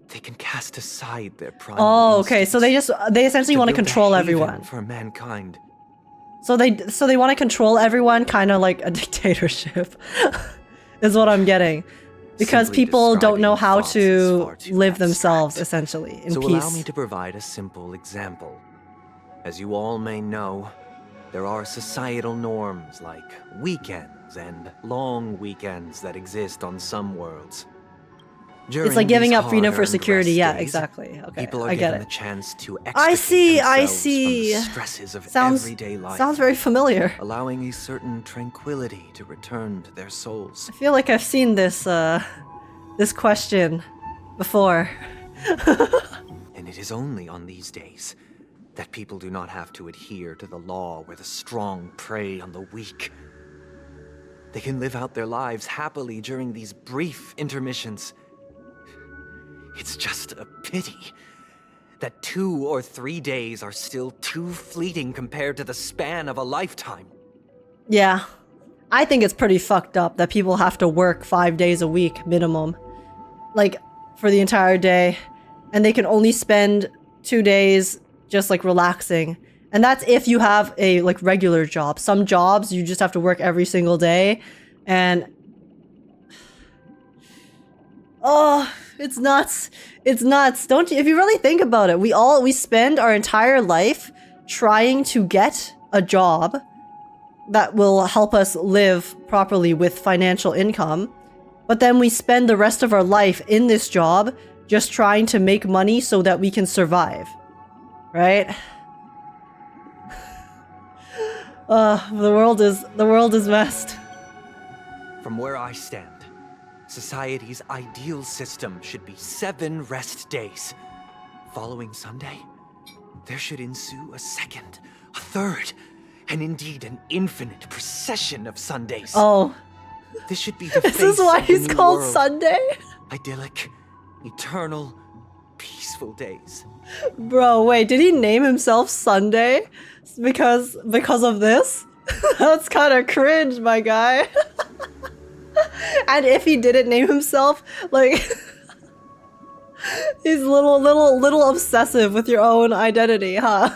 They can cast aside their pride. Oh, okay. So they essentially want to control everyone. For mankind. So they want to control everyone, kind of like a dictatorship, is what I'm getting, because Simply people don't know how thoughts is to far too live themselves, essentially, in So peace. allow me to provide a simple example. As you all may know, there are societal norms like weekends and long weekends that exist on some worlds. It's like giving up freedom for hard-earned security. rest Yeah, days, exactly. Okay, people are I get given it. the chance to I see. extricate I see. themselves from the stresses of Sounds everyday life. sounds very familiar. Allowing a certain tranquility to return to their souls. I feel like I've seen this this question before. And it is only on these days that people do not have to adhere to the law where the strong prey on the weak. They can live out their lives happily during these brief intermissions. It's just a pity that 2 or 3 days are still too fleeting compared to the span of a lifetime. Yeah. I think it's pretty fucked up that people have to work 5 days a week minimum. Like, for the entire day. And they can only spend 2 days just like relaxing. And that's if you have a like regular job. Some jobs you just have to work every single day. And oh, it's nuts. It's nuts. Don't you? If you really think about it, we spend our entire life trying to get a job that will help us live properly with financial income. But then we spend the rest of our life in this job just trying to make money so that we can survive. Right? The world is messed. From where I stand, society's ideal system should be 7 rest days. Following Sunday, there should ensue a second, a third, and indeed an infinite procession of Sundays. Oh. This should be the This face is why of the he's new called world. Sunday? Idyllic, eternal, peaceful days. Bro, wait, did he name himself Sunday? Because of this? That's kind of cringe, my guy. And if he didn't name himself, like he's little obsessive with your own identity, huh?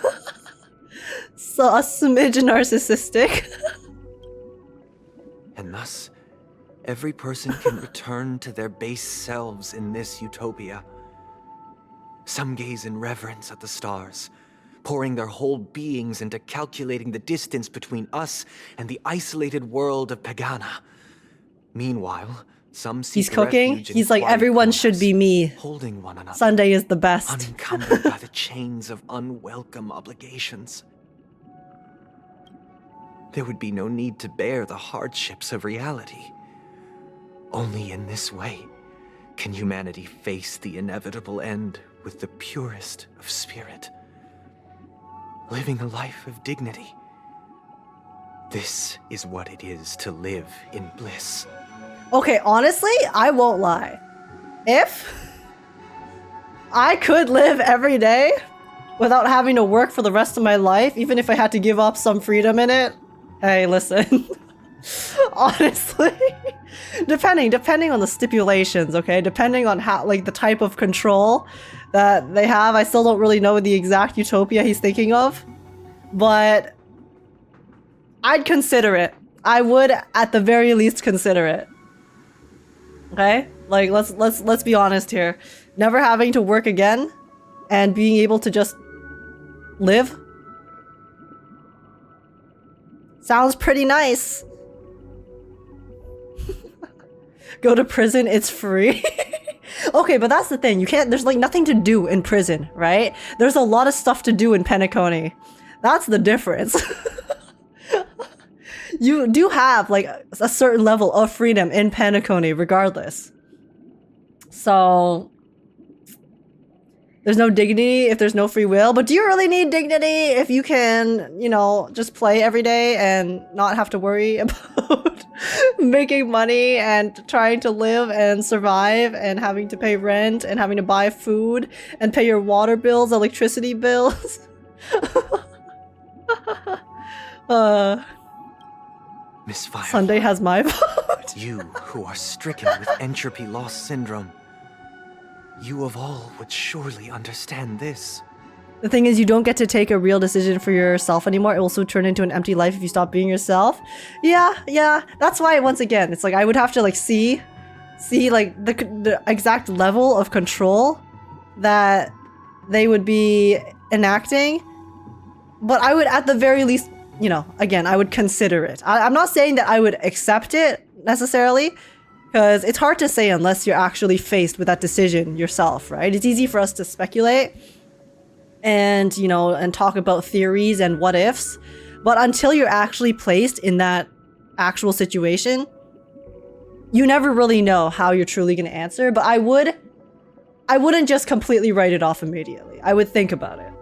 So a smidge narcissistic. And thus, every person can return to their base selves in this utopia. Some gaze in reverence at the stars, pouring their whole beings into calculating the distance between us and the isolated world of Pagana. Meanwhile, some seek He's cooking. refuge in He's like, quiet everyone should be me. holding one another, Sunday is the best. unencumbered by the chains of unwelcome obligations. There would be no need to bear the hardships of reality. Only in this way can humanity face the inevitable end with the purest of spirit, living a life of dignity. This is what it is to live in bliss. Okay, honestly, I won't lie. If I could live every day without having to work for the rest of my life, even if I had to give up some freedom in it, hey, listen. Honestly, depending on the stipulations, okay? Depending on how, like, the type of control that they have. I still don't really know the exact utopia he's thinking of, but I'd consider it. I would, at the very least, consider it. Okay? Like, let's be honest here. Never having to work again and being able to just live sounds pretty nice. Go to prison, it's free. Okay, but that's the thing. You can't, there's like nothing to do in prison, right? There's a lot of stuff to do in PENACONY. That's the difference. You do have like a certain level of freedom in PENACONY regardless. So there's no dignity if there's no free will, but do you really need dignity if you can, you know, just play every day and not have to worry about making money and trying to live and survive and having to pay rent and having to buy food and pay your water bills, electricity bills? Misfire. Sunday has my vote. You who are stricken with entropy loss syndrome. You of all would surely understand this. The thing is, you don't get to take a real decision for yourself anymore. It will also turn into an empty life if you stop being yourself. Yeah. That's why, once again, it's like I would have to like see like the exact level of control that they would be enacting. But I would, at the very least, you know, again, I would consider it. I'm not saying that I would accept it necessarily, because it's hard to say unless you're actually faced with that decision yourself, right? It's easy for us to speculate and, you know, and talk about theories and what ifs, but until you're actually placed in that actual situation, you never really know how you're truly going to answer. But I wouldn't just completely write it off immediately. I would think about it.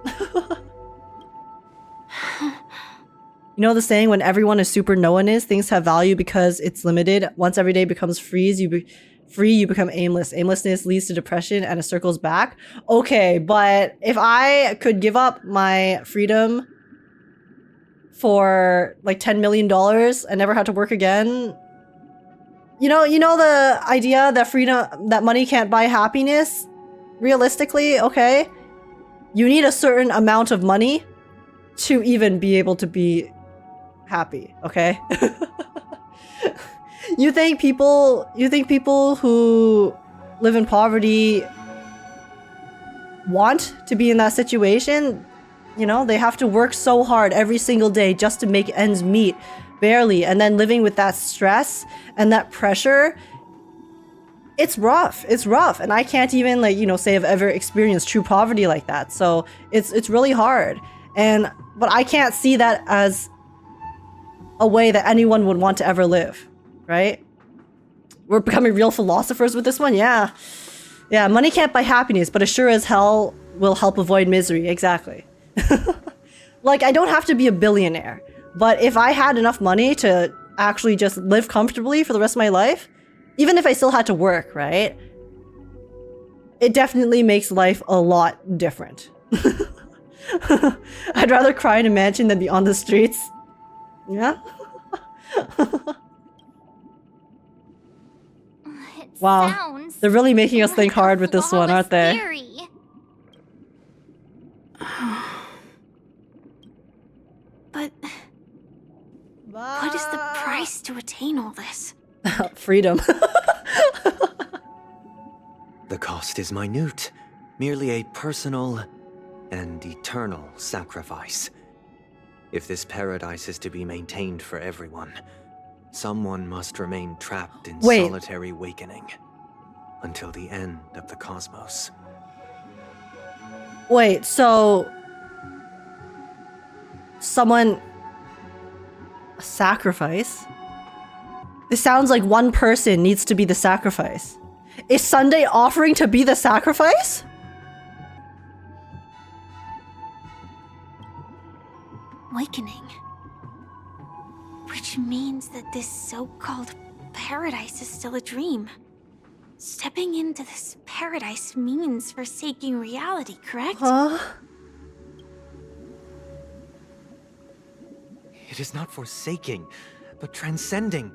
You know the saying, when everyone is super, no one is? Things have value because it's limited. Once every day becomes free, you become aimless. Aimlessness leads to depression and it circles back. Okay, but if I could give up my freedom for like $10 million and never had to work again, you know the idea that freedom, that money can't buy happiness? Realistically, okay, you need a certain amount of money to even be able to be happy, okay? You think people who live in poverty want to be in that situation? You know, they have to work so hard every single day just to make ends meet, barely, and then living with that stress and that pressure. It's rough. It's rough, and I can't even, like, you know, say I've ever experienced true poverty like that. So it's really hard. But I can't see that as a way that anyone would want to ever live, right? We're becoming real philosophers with this one. Yeah, money can't buy happiness, but it sure as hell will help avoid misery. Exactly. Like, I don't have to be a billionaire, but if I had enough money to actually just live comfortably for the rest of my life, even if I still had to work, right? It definitely makes life a lot different. I'd rather cry in a mansion than be on the streets. Yeah? Wow. They're really making us think hard with this one, aren't they? Theory. But what is the price to attain all this? Freedom. The cost is minute, merely a personal and eternal sacrifice. If this paradise is to be maintained for everyone, someone must remain trapped in solitary awakening until the end of the cosmos. Wait, so someone sacrifice? This sounds like one person needs to be the sacrifice. Is Sunday offering to be the sacrifice? Awakening. Which means that this so-called paradise is still a dream. Stepping into this paradise means forsaking reality, correct? Huh? It is not forsaking, but transcending.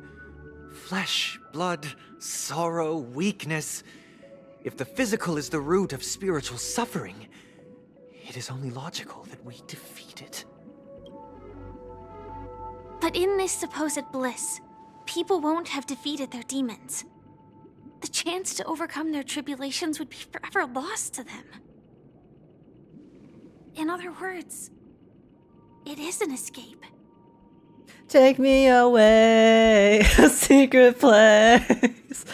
Flesh, blood, sorrow, weakness. If the physical is the root of spiritual suffering, it is only logical that we defeat it. But in this supposed bliss, people won't have defeated their demons. The chance to overcome their tribulations would be forever lost to them. In other words, it is an escape. Take me away, a secret place.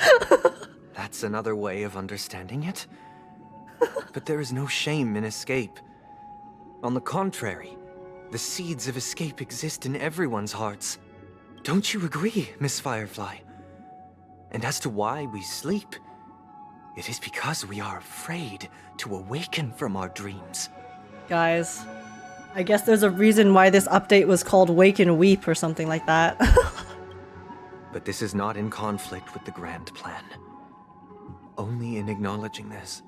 That's another way of understanding it. But there is no shame in escape. On the contrary, the seeds of escape exist in everyone's hearts. Don't you agree, Miss Firefly? And as to why we sleep, it is because we are afraid to awaken from our dreams. Guys, I guess there's a reason why this update was called Wake and Weep or something like that. But this is not in conflict with the grand plan. Only in acknowledging this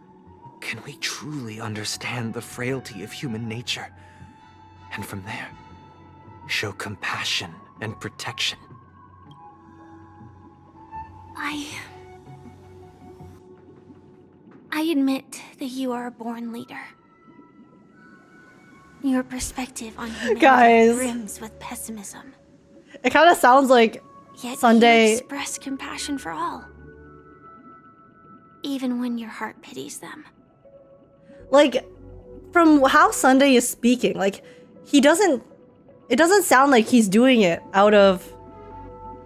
can we truly understand the frailty of human nature, and from there, show compassion and protection. I admit that you are a born leader. Your perspective on humanity brims with pessimism. It kind of sounds like Yet Sunday. you express compassion for all, even when your heart pities them. Like, from how Sunday is speaking, like, it doesn't sound like he's doing it out of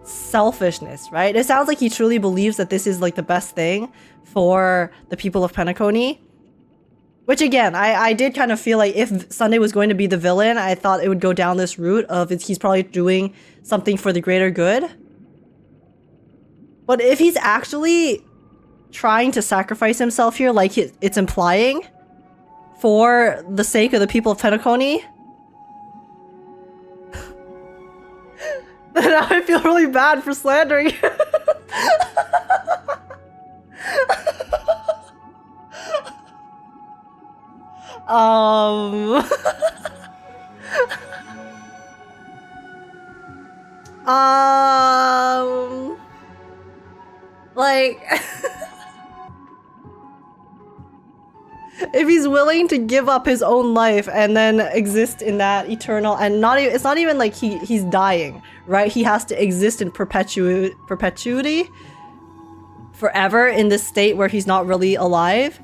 selfishness, right? It sounds like he truly believes that this is like the best thing for the people of PENACONY. Which again, I did kind of feel like if Sunday was going to be the villain, I thought it would go down this route of he's probably doing something for the greater good. But if he's actually trying to sacrifice himself here, like it's implying, for the sake of the people of PENACONY, Now I feel really bad for slandering you. um... like... if he's willing to give up his own life and then exist in that eternal and it's not even like he's dying, right? He has to exist in perpetuity forever in this state where he's not really alive.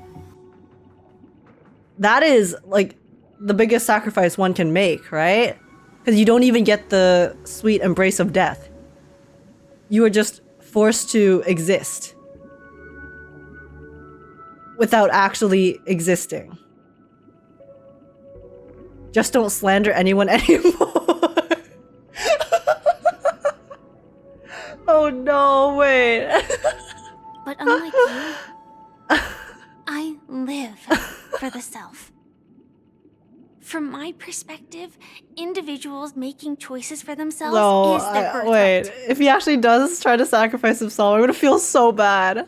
That is like the biggest sacrifice one can make, right? Because you don't even get the sweet embrace of death. You are just forced to exist without actually existing. Just don't slander anyone anymore. Oh no, wait. But unlike you, I live for the self. From my perspective, individuals making choices for themselves is their birthright. Wait, if he actually does try to sacrifice himself, I'm gonna feel so bad.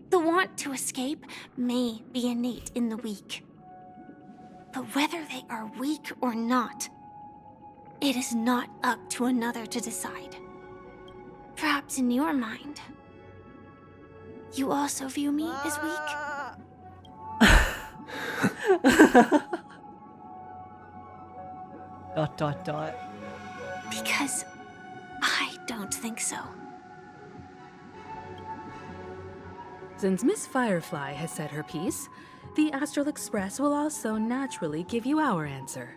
The want to escape may be innate in the weak. But whether they are weak or not, it is not up to another to decide. Perhaps in your mind, you also view me as weak? Dot dot dot. Because I don't think so. Since Miss Firefly has said her piece, the Astral Express will also naturally give you our answer.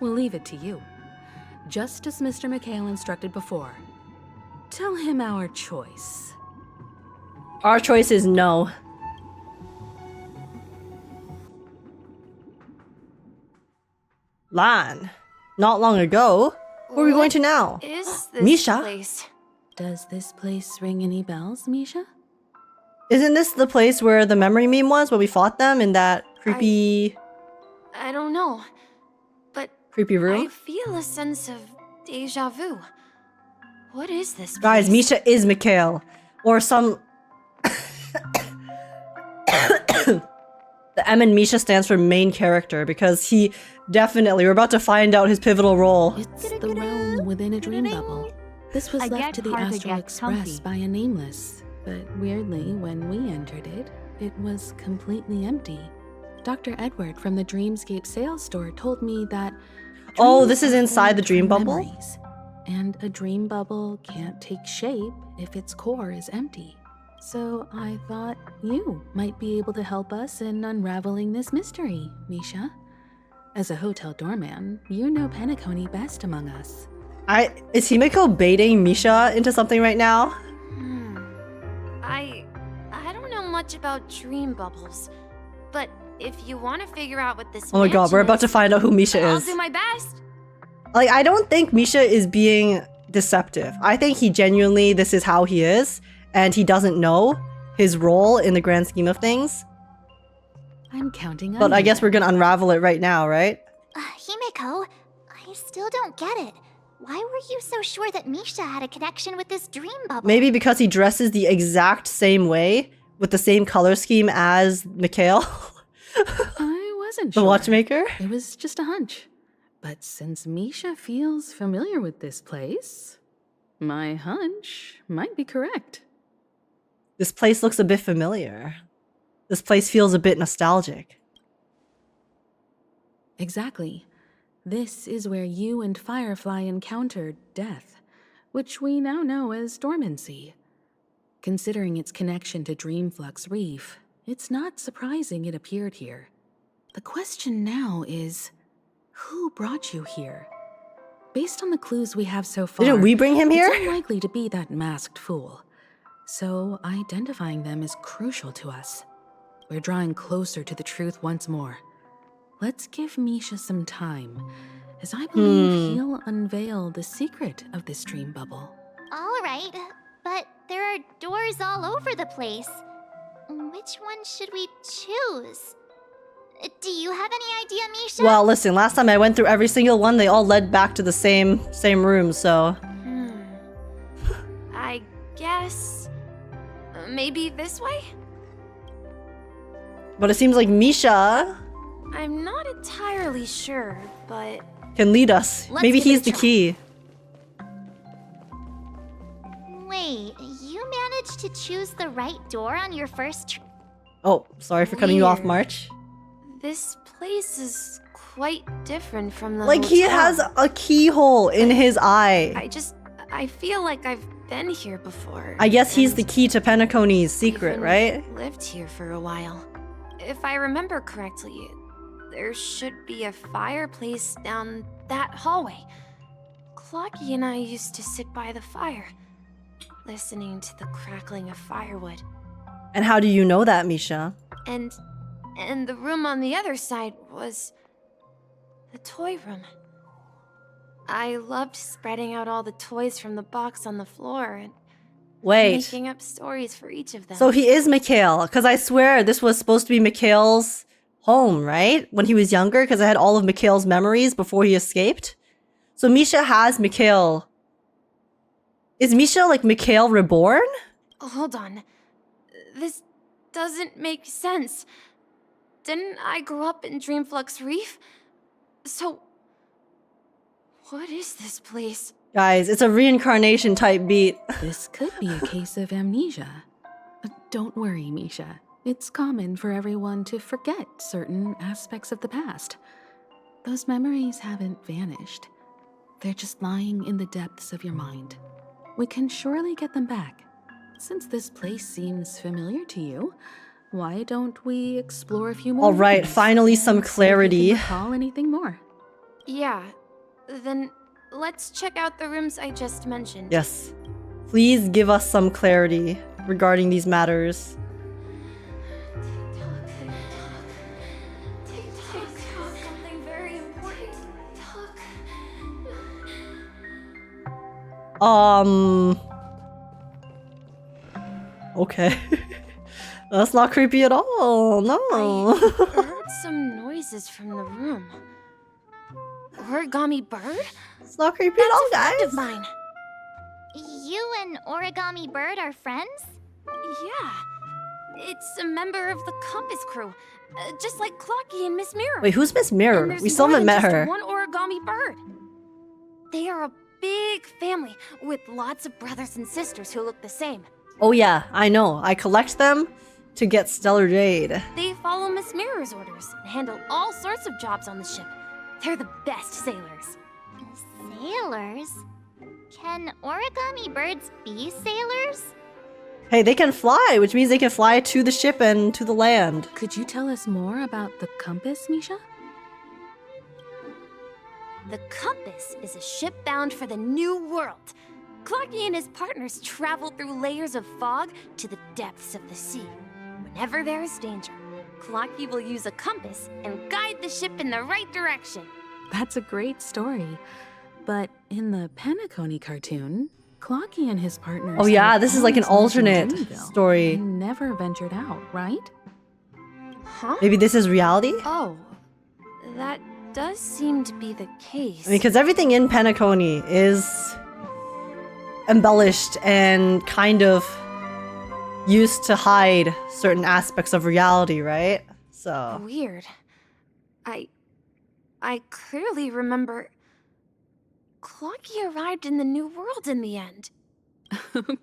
We'll leave it to you, just as Mr. McHale instructed before. Tell him our choice. Our choice is no. Lan, not long ago. Where are we going to now? Is this Misha? place? Does this place ring any bells, Misha? Isn't this the place where the memory meme was, where we fought them in that creepy... I don't know, but creepy room? I feel a sense of deja vu. What is this place? Guys, Misha is Mikhail. Or some... The M in Misha stands for main character, because he definitely... We're about to find out his pivotal role. It's the realm within a dream bubble. This was left to the Astral Express by a nameless. But weirdly, when we entered it, it was completely empty. Dr. Edward from the Dreamscape sales store told me that... Oh, this is inside the dream bubble? Memories, and a dream bubble can't take shape if its core is empty. So I thought you might be able to help us in unraveling this mystery, Misha. As a hotel doorman, you know PENACONY best among us. Is Himiko baiting Misha into something right now? I don't know much about dream bubbles, but if you want to figure out what this Oh my god, we're about to find out who Misha I'll is. do my best. Like, I don't think Misha is being deceptive. I think he genuinely, this is how he is, and he doesn't know his role in the grand scheme of things. I'm counting on But I you. guess we're gonna unravel it right now, right? Himiko, I still don't get it. Why were you so sure that Misha had a connection with this dream bubble? Maybe because he dresses the exact same way, with the same color scheme as Mikhail. I wasn't The sure. Watchmaker? It was just a hunch. But since Misha feels familiar with this place, my hunch might be correct. This place looks a bit familiar. This place feels a bit nostalgic. Exactly. This is where you and Firefly encountered death, which we now know as dormancy. Considering its connection to Dreamflux Reef, it's not surprising it appeared here. The question now is, who brought you here? Based on the clues we have so far, Didn't we bring him here? It's unlikely to be that masked fool. So identifying them is crucial to us. We're drawing closer to the truth once more. Let's give Misha some time, as I believe he'll unveil the secret of this dream bubble. All right, but there are doors all over the place. Which one should we choose? Do you have any idea, Misha? Well, listen, last time I went through every single one, they all led back to the same room, so... I guess... maybe this way? But it seems like Misha I'm not entirely sure, but... can lead us. Let's Maybe give it he's a the try. key. Wait, you managed to choose the right door on your first Oh, sorry for cutting you off, Weird. March. This place is quite different from the Like, he hotel. has a keyhole in his eye. I feel like I've been here before. I guess he's and the key to Penacony's secret, even right? lived here for a while. If I remember correctly, there should be a fireplace down that hallway. Clocky and I used to sit by the fire, listening to the crackling of firewood. And how do you know that, Misha? And the room on the other side was the toy room. I loved spreading out all the toys from the box on the floor and Wait. making up stories for each of them. So he is Mikhail, because I swear this was supposed to be Mikhail's home, right? When he was younger, because I had all of Mikhail's memories before he escaped. So Misha has Mikhail. Is Misha like Mikhail reborn? Hold on. This doesn't make sense. Didn't I grow up in Dreamflux Reef? So, what is this place? Guys, it's a reincarnation type beat. This could be a case of amnesia. Don't worry, Misha. It's common for everyone to forget certain aspects of the past. Those memories haven't vanished. They're just lying in the depths of your mind. We can surely get them back. Since this place seems familiar to you, why don't we explore a few more? All right, rooms finally some and see if we clarity. can recall anything more? Yeah, then let's check out the rooms I just mentioned. Yes. Please give us some clarity regarding these matters. Something very important. Okay. That's not creepy at all. No. I heard some noises from the room. Origami bird? It's not creepy at all, That's a friend guys. of mine. You and Origami Bird are friends? Yeah. It's a member of the Compass crew. Just like Clocky and Miss Mirror. Wait, who's Miss And Mirror? there's We still more haven't than met just her. one Origami Bird. They are a big family with lots of brothers and sisters who look the same. Oh yeah, I know. I collect them to get Stellar Jade. They follow Miss Mirror's orders and handle all sorts of jobs on the ship. They're the best sailors. Sailors? Can origami birds be sailors? Hey, they can fly, which means they can fly to the ship and to the land. Could you tell us more about the compass, Misha? The Compass is a ship bound for the New World. Clocky and his partners travel through layers of fog to the depths of the sea. Whenever there is danger, Clocky will use a compass and guide the ship in the right direction. That's a great story. But in the Penacony cartoon, Clocky and his partners... Oh yeah, have this is like an always lived in alternate Dreamville story. and never ventured out, right? Huh? Maybe this is reality? Oh, that does seem to be the case. I mean, because everything in Penacony is embellished and kind of used to hide certain aspects of reality, right? So... Weird. I clearly remember Clocky arrived in the New World in the end.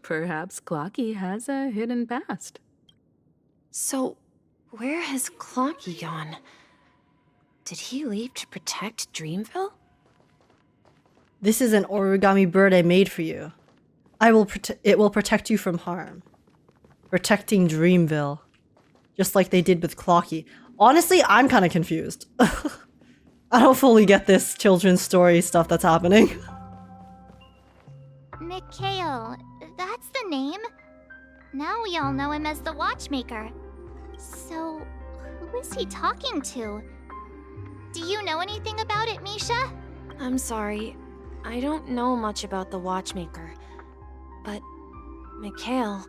Perhaps Clocky has a hidden past. So, where has Clocky gone? Did he leave to protect Dreamville? This is an origami bird I made for you. It will protect you from harm. Protecting Dreamville. Just like they did with Clocky. Honestly, I'm kind of confused. I don't fully get this children's story stuff that's happening. Mikhail, that's the name. Now we all know him as the Watchmaker. So, who is he talking to? Do you know anything about it, Misha? I'm sorry. I don't know much about the Watchmaker. But, Mikhail...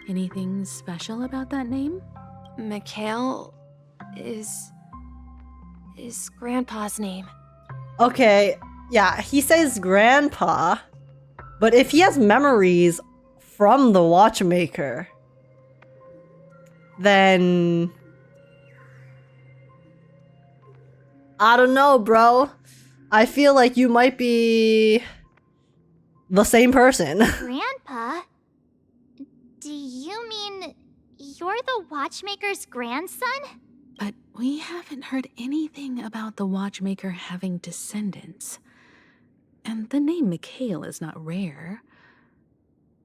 Anything special about that name? Mikhail is is Grandpa's name. Okay, yeah, he says Grandpa, but if he has memories from the Watchmaker, then I don't know, bro. I feel like you might be the same person. Grandpa? Do you mean you're the Watchmaker's grandson? But we haven't heard anything about the Watchmaker having descendants. And the name Mikhail is not rare.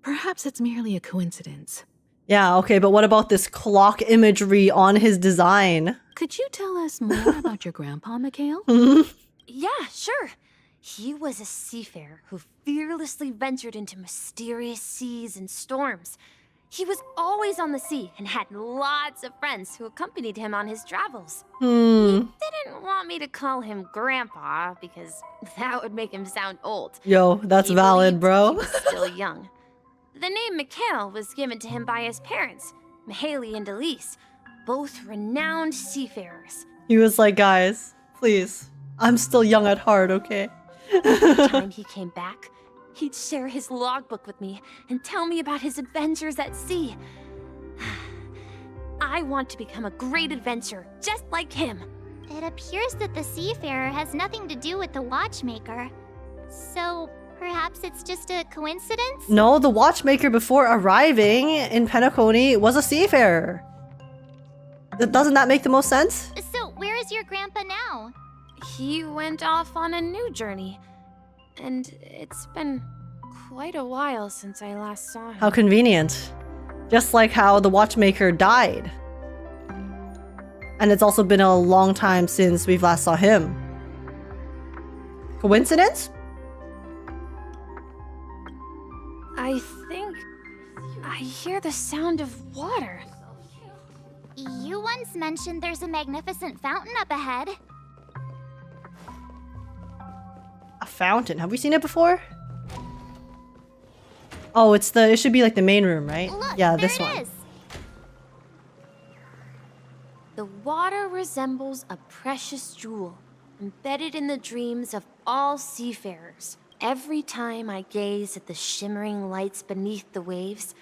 Perhaps it's merely a coincidence. Yeah, okay, but what about this clock imagery on his design? Could you tell us more about your grandpa, Mikhail? Yeah, sure. He was a seafarer who fearlessly ventured into mysterious seas and storms. He was always on the sea and had lots of friends who accompanied him on his travels. He didn't want me to call him Grandpa because that would make him sound old. Yo, that's valid, bro. He was still young. The name Mikhail was given to him by his parents, Mihaly and Elise, both renowned seafarers. He was like, guys, please, I'm still young at heart, okay? Every time he came back, he'd share his logbook with me and tell me about his adventures at sea. I want to become a great adventurer, just like him. It appears that the seafarer has nothing to do with the Watchmaker. So perhaps it's just a coincidence? No, the Watchmaker before arriving in PENACONY was a seafarer. Doesn't that make the most sense? So where is your grandpa now? He went off on a new journey, and it's been quite a while since I last saw him. How convenient. Just like how the Watchmaker died. And it's also been a long time since we've last saw him. Coincidence? I think I hear the sound of water. You once mentioned there's a magnificent fountain up ahead. A fountain? Have we seen it before? Oh, it should be like the main room, right? Look, yeah, there this it one. is. The water resembles a precious jewel, embedded in the dreams of all seafarers. Every time I gaze at the shimmering lights beneath the waves,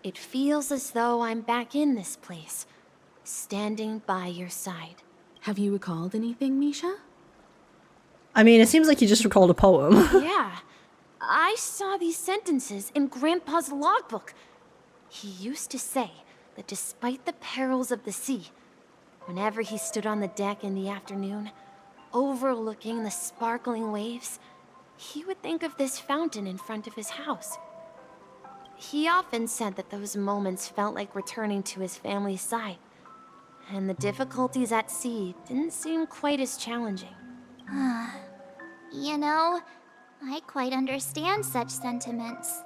it feels as though I'm back in this place, standing by your side. Have you recalled anything, Misha? I mean, it seems like you just recalled a poem. Yeah, I saw these sentences in Grandpa's logbook. He used to say that despite the perils of the sea, whenever he stood on the deck in the afternoon, overlooking the sparkling waves, he would think of this fountain in front of his house. He often said that those moments felt like returning to his family's side, and the difficulties at sea didn't seem quite as challenging. You know, I quite understand such sentiments.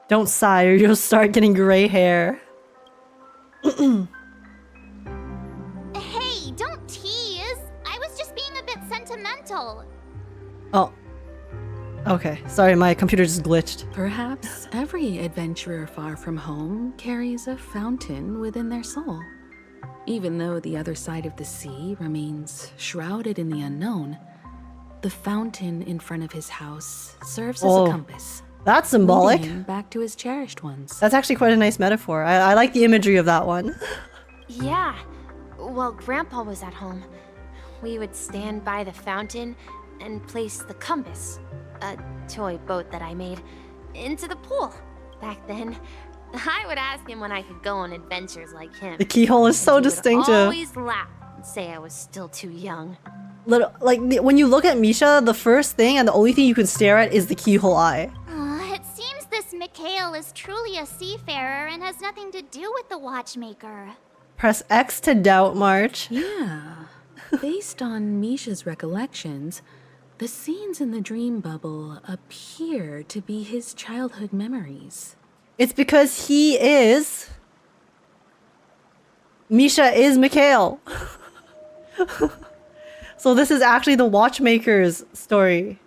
Don't sigh or you'll start getting gray hair. Hey, don't tease! I was just being a bit sentimental. Oh. Okay, sorry, my computer just glitched. Perhaps every adventurer far from home carries a fountain within their soul. Even though the other side of the sea remains shrouded in the unknown, the fountain in front of his house serves as a compass. That's symbolic. Leading him back to his cherished ones. That's actually quite a nice metaphor. I like the imagery of that one. Yeah, while Grandpa was at home, we would stand by the fountain and place the compass, a toy boat that I made, into the pool. Back then, I would ask him when I could go on adventures like him. The keyhole is so distinctive. He would always laugh and say I was still too young. Like, when you look at Misha, the first thing and the only thing you can stare at is the keyhole eye. It seems this Mikhail is truly a seafarer and has nothing to do with the Watchmaker. Press X to doubt, March. Yeah. Based on Misha's recollections, the scenes in the dream bubble appear to be his childhood memories. It's because he is... Misha is Mikhail. So this is actually the Watchmaker's story.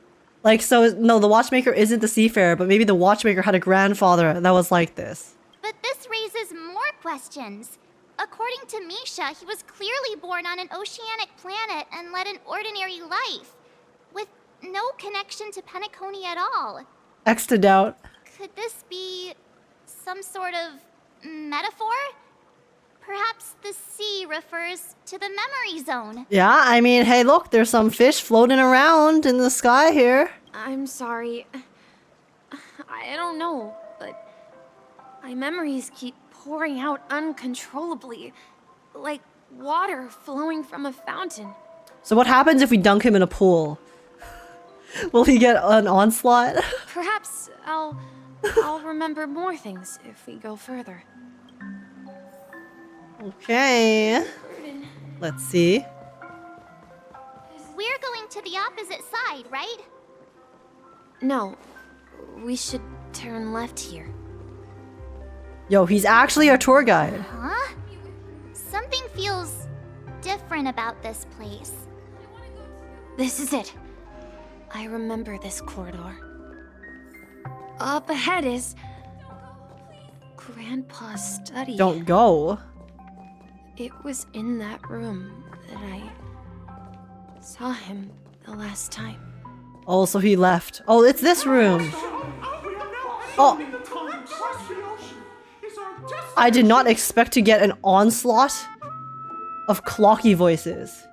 Like, so, no, the Watchmaker isn't the seafarer, but maybe the Watchmaker had a grandfather that was like this. But this raises more questions. according to Misha, he was clearly born on an oceanic planet and led an ordinary life, with no connection to PENACONY at all. Extra doubt. Could this be some sort of metaphor? Perhaps the sea refers to the memory zone. Yeah, I mean, hey, look, there's some fish floating around in the sky here. I'm sorry. I don't know, but my memories keep pouring out uncontrollably, like water flowing from a fountain. So what happens if we dunk him in a pool? Will he get an onslaught? Perhaps I'll remember more things if we go further. Okay. Let's see. We're going to the opposite side, right? No, we should turn left here. Yo, he's actually our tour guide. Huh? Something feels different about this place. This is it. I remember this corridor. Up ahead is Grandpa's study. Don't go. It was in that room that I saw him the last time. Oh, so he left. Oh, it's this room. Oh. I did not expect to get an onslaught of clocky voices.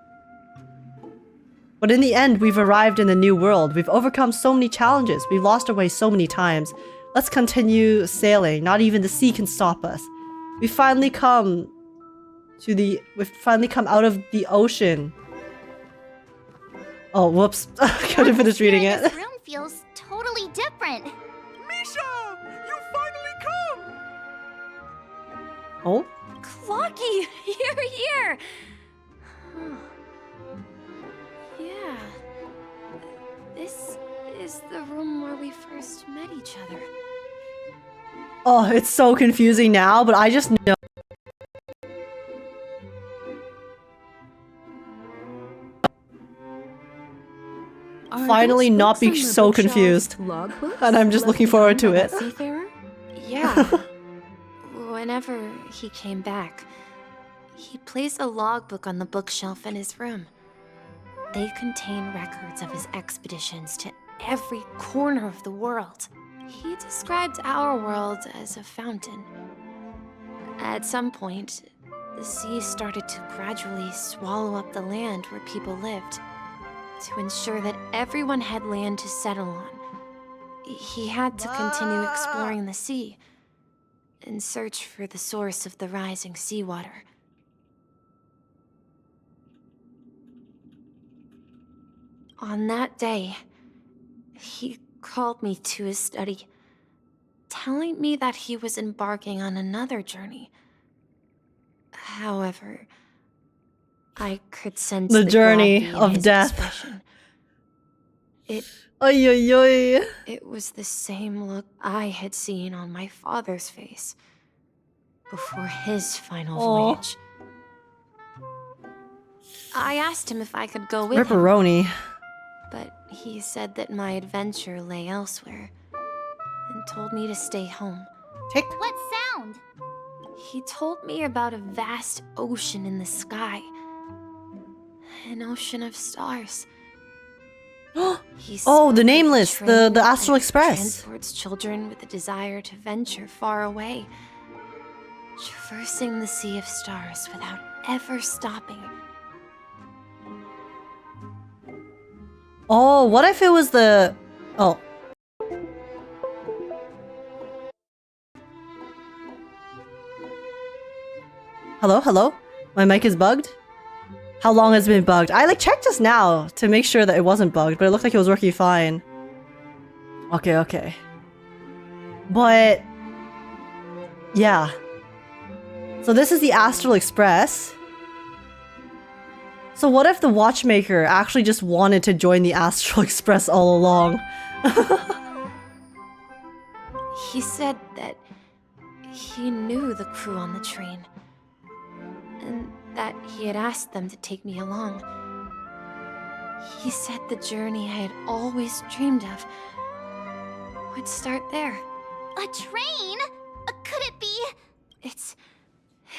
But in the end, we've arrived in the new world. We've overcome so many challenges. We've lost our way so many times. Let's continue sailing. Not even the sea can stop us. We've finally come out of the ocean. Oh, whoops. I couldn't finish reading it. This room feels totally different. Misha! You finally come! Oh? Clocky! You're here! Yeah. This is the room where we first met each other. Oh, it's so confusing now, but I just know. Finally not be so confused. And I'm just looking forward to it. Yeah. Whenever he came back, he placed a logbook on the bookshelf in his room. They contain records of his expeditions to every corner of the world. He described our world as a fountain. At some point, the sea started to gradually swallow up the land where people lived. To ensure that everyone had land to settle on, he had to continue exploring the sea and search for the source of the rising seawater. On that day, he called me to his study, telling me that he was embarking on another journey. However, I could sense the journey gravity in of his death. expression. Oy, oy, oy. It was the same look I had seen on my father's face before his final voyage. I asked him if I could go with Ripperoni. him, but he said that my adventure lay elsewhere and told me to stay home. Tick. What sound? He told me about a vast ocean in the sky. An ocean of stars. Oh, the Nameless, the Astral Express. Transports children with a desire to venture far away, traversing the sea of stars without ever stopping. Oh, what if it was the... Oh. Hello, hello? My mic is bugged? How long has it been bugged? I checked just now to make sure that it wasn't bugged, but it looked like it was working fine. Okay, okay. But... yeah. So this is the Astral Express. So what if the Watchmaker actually just wanted to join the Astral Express all along? He said that he knew the crew on the train, and that he had asked them to take me along. He said the journey I had always dreamed of would start there. A train? Could it be?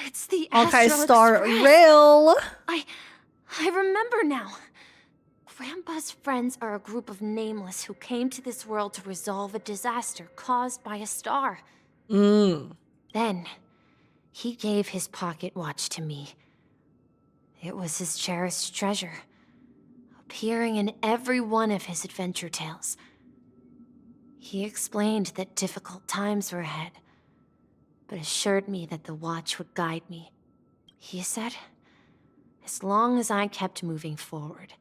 It's the Honkai Astral Star Express. Rail. I remember now. Grandpa's friends are a group of nameless who came to this world to resolve a disaster caused by a star. Then, he gave his pocket watch to me. It was his cherished treasure, appearing in every one of his adventure tales. He explained that difficult times were ahead, but assured me that the watch would guide me. He said, as long as I kept moving forward,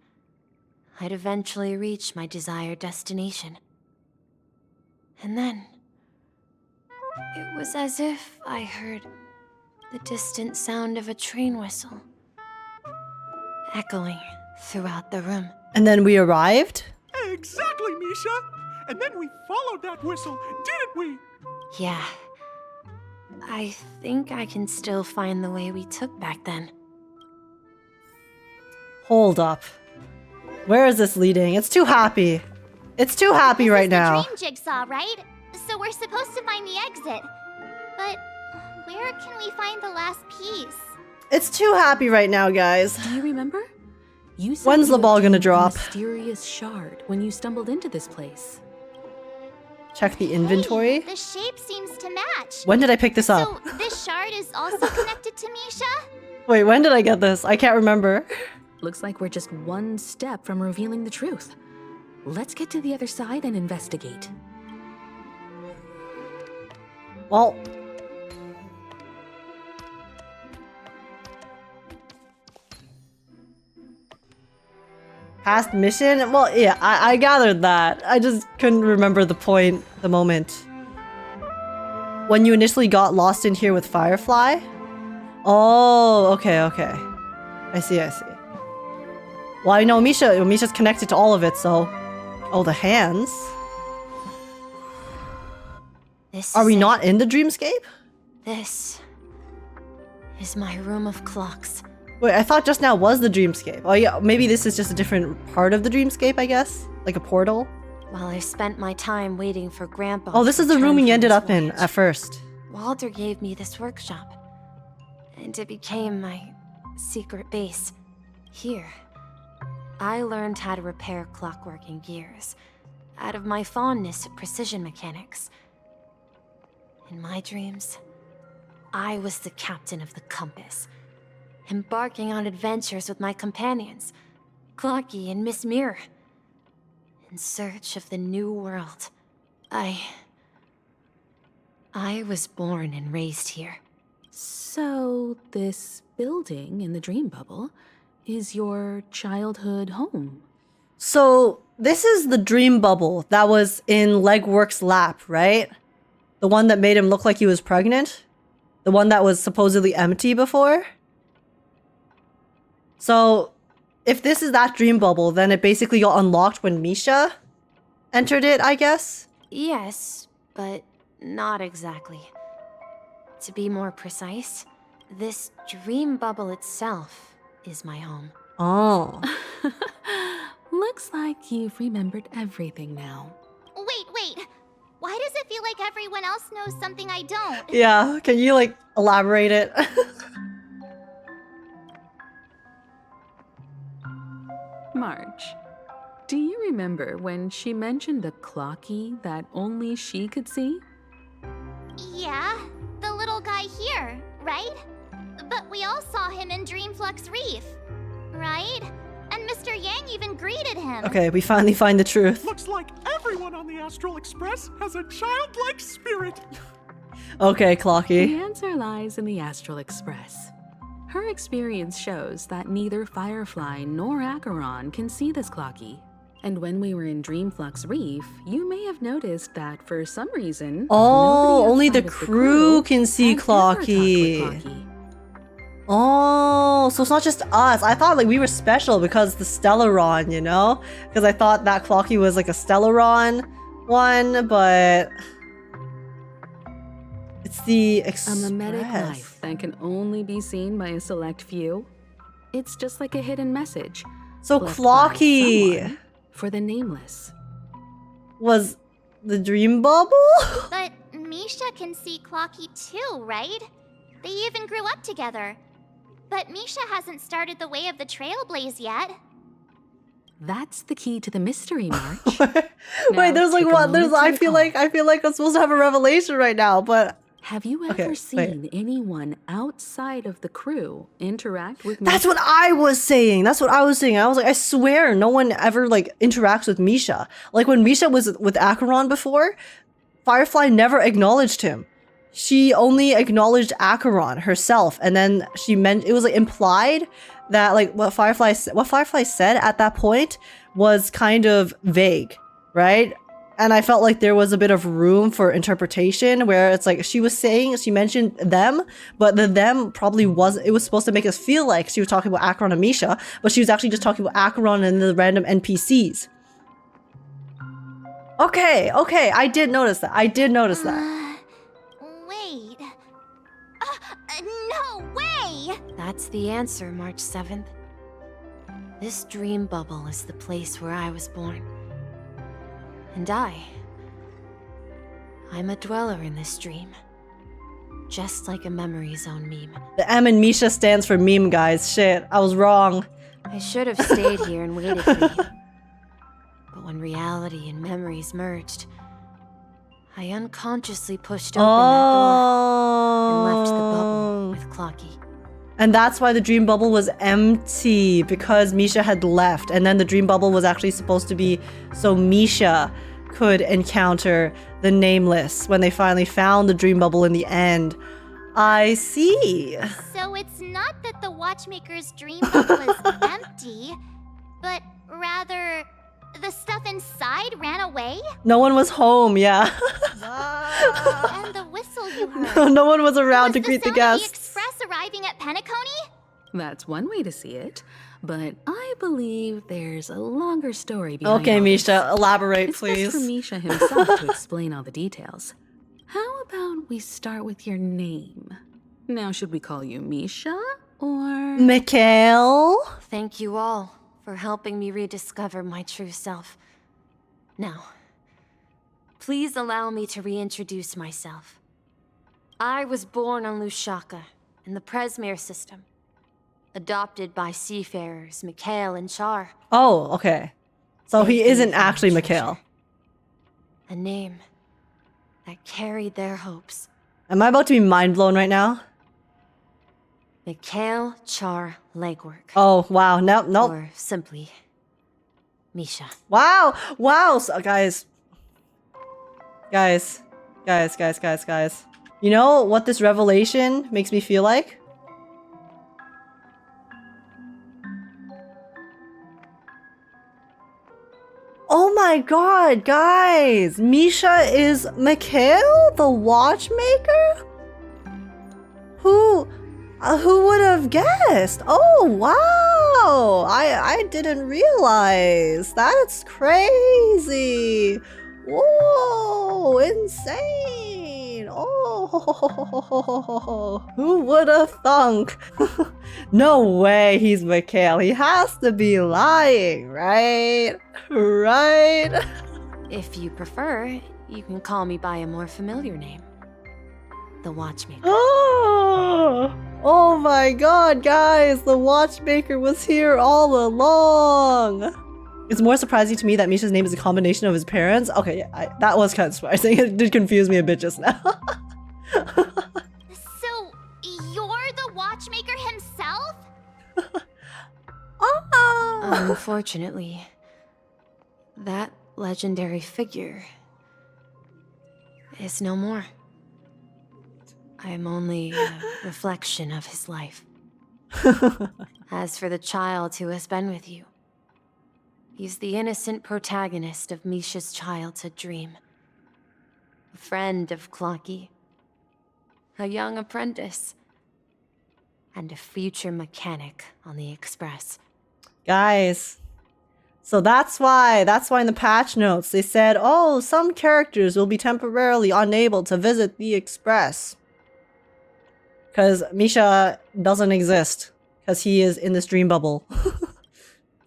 I'd eventually reach my desired destination. And then, it was as if I heard the distant sound of a train whistle, echoing throughout the room. And then we arrived? Exactly, Misha! And then we followed that whistle, didn't we? Yeah. I think I can still find the way we took back then. Hold up. Where is this leading? It's too happy. It's too happy right now. Dream jigsaw, right? So we're supposed to find the exit. But where can we find the last piece? It's too happy right now, guys. Do you remember? You said When's you the ball gonna obtained drop? a mysterious shard when you stumbled into this place. Check the inventory. The shape seems to match. When did I pick this up? So this shard is also connected to Misha? Wait, when did I get this? I can't remember. Looks like we're just one step from revealing the truth. Let's get to the other side and investigate. Well, past mission? Well, yeah, I gathered that. I just couldn't remember the point, the moment. When you initially got lost in here with Firefly? Oh, okay, okay. I see, I see. Well, I know Misha's connected to all of it, so... Oh, the hands. Are we not in the dreamscape? This is my room of clocks. Wait, I thought just now was the dreamscape. Oh yeah, maybe this is just a different part of the dreamscape, I guess? Like a portal? While I spent my time waiting for Grandpa. Oh, this is the room we ended up in at first. Walter gave me this workshop, and it became my secret base. Here, I learned how to repair clockwork and gears, out of my fondness of precision mechanics. In my dreams, I was the captain of the compass, embarking on adventures with my companions, Clocky and Miss Mirror, in search of the new world. I was born and raised here. So, this building in the dream bubble is your childhood home? So, this is the dream bubble that was in Legwork's lap, right? The one that made him look like he was pregnant? The one that was supposedly empty before? So, if this is that dream bubble, then it basically got unlocked when Misha entered it, I guess? Yes, but not exactly. To be more precise, this dream bubble itself is my home. Oh. Looks like you've remembered everything now. Wait. Why does it feel like everyone else knows something I don't? Yeah, can you, like, elaborate it? Marge, do you remember when she mentioned a clocky that only she could see? Yeah, the little guy here, right? But we all saw him in Dreamflux Reef, right? And Mr. Yang even greeted him. Okay, we finally find the truth. Looks like everyone on the Astral Express has a childlike spirit. Okay, Clocky. The answer lies in the Astral Express. Her experience shows that neither Firefly nor Acheron can see this clocky. And when we were in Dreamflux Reef, you may have noticed that for some reason... Oh, only the outside of crew can see has ever talked with Clocky. Clocky. Oh, so it's not just us. I thought like we were special because the Stellaron, you know? Because I thought that Clocky was like a Stellaron one, but it's the Express. A mimetic life that can only be seen by a select few. It's just like a hidden message. So left by Clocky someone for the nameless. was the dream bubble? But Misha can see Clocky too, right? They even grew up together. But Misha hasn't started the way of the Trailblaze yet. That's the key to the mystery, March. Wait, there's like what? There's I feel like I'm supposed to have a revelation right now, but have you ever seen anyone outside of the crew interact with That's what I was saying. That's what I was saying. I was like, I swear no one ever like interacts with Misha. Like when Misha was with Acheron before, Firefly never acknowledged him. She only acknowledged Acheron herself, and then she meant it was like implied that like what Firefly said at that point was kind of vague, right? And I felt like there was a bit of room for interpretation where it's like she mentioned them, but the them probably wasn't, it was supposed to make us feel like she was talking about Acheron and Misha, but she was actually just talking about Acheron and the random NPCs. Okay, I did notice that. Wait. No way! That's the answer, March 7th. This dream bubble is the place where I was born. And I'm a dweller in this dream. Just like a memory zone meme. The M in Misha stands for meme, guys. Shit, I was wrong. I should have stayed here and waited for you. But when reality and memories merged, I unconsciously pushed open that door and left the bubble with Clocky. And that's why the dream bubble was empty, because Misha had left. And then the dream bubble was actually supposed to be so Misha could encounter the Nameless when they finally found the dream bubble in the end. I see. So it's not that the Watchmaker's dream bubble is empty, but rather the stuff inside ran away? No one was home, yeah. And the whistle you heard. No one was around to greet the guests. The express arriving at PENACONY? That's one way to see it, but I believe there's a longer story behind Okay, all Misha, this. elaborate, It's please. best for Misha himself to explain all the details. How about we start with your name? Now, should we call you Misha or Mikhail? Thank you all for helping me rediscover my true self. Now, please allow me to reintroduce myself. I was born on Lushaka in the Presmere system, adopted by seafarers Mikhail and Char. Oh, okay. So he isn't actually Mikhail. A name that carried their hopes. Am I about to be mind blown right now? Mikhail Char Legwork. Oh, wow. Nope. Or simply, Misha. Wow. So, guys. You know what this revelation makes me feel like? Oh my god, guys! Misha is Mikhail, the Watchmaker? Who would have guessed? Oh, wow! I didn't realize. That's crazy. Whoa, insane. Oh, who would have thunk? No way he's Mikhail. He has to be lying, right? Right? If you prefer, you can call me by a more familiar name. The Watchmaker. Oh my god, guys! The Watchmaker was here all along! It's more surprising to me that Misha's name is a combination of his parents. Okay, yeah, that was kind of surprising. It did confuse me a bit just now. So, you're the Watchmaker himself? Unfortunately, that legendary figure is no more. I am only a reflection of his life. As for the child who has been with you, he's the innocent protagonist of Misha's childhood dream. A friend of Clocky, a young apprentice, and a future mechanic on the Express. Guys, so that's why in the patch notes they said, oh, some characters will be temporarily unable to visit the Express. Because Misha doesn't exist. Because he is in this dream bubble.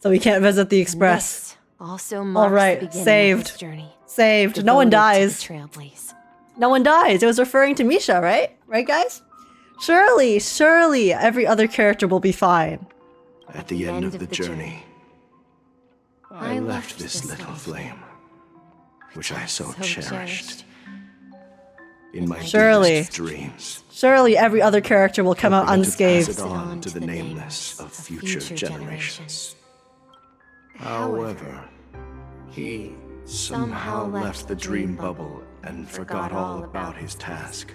So he can't visit the Express. This also marks the beginning of his journey. Saved. No one dies. Trailblaze. No one dies. It was referring to Misha, right? Right, guys? Surely every other character will be fine. At the end of the journey, I left this little flame, which I so cherished in my deepest dreams. Surely every other character will come out unscathed. Pass it on to the nameless of future generations. However, he somehow left the dream bubble and forgot all about his task.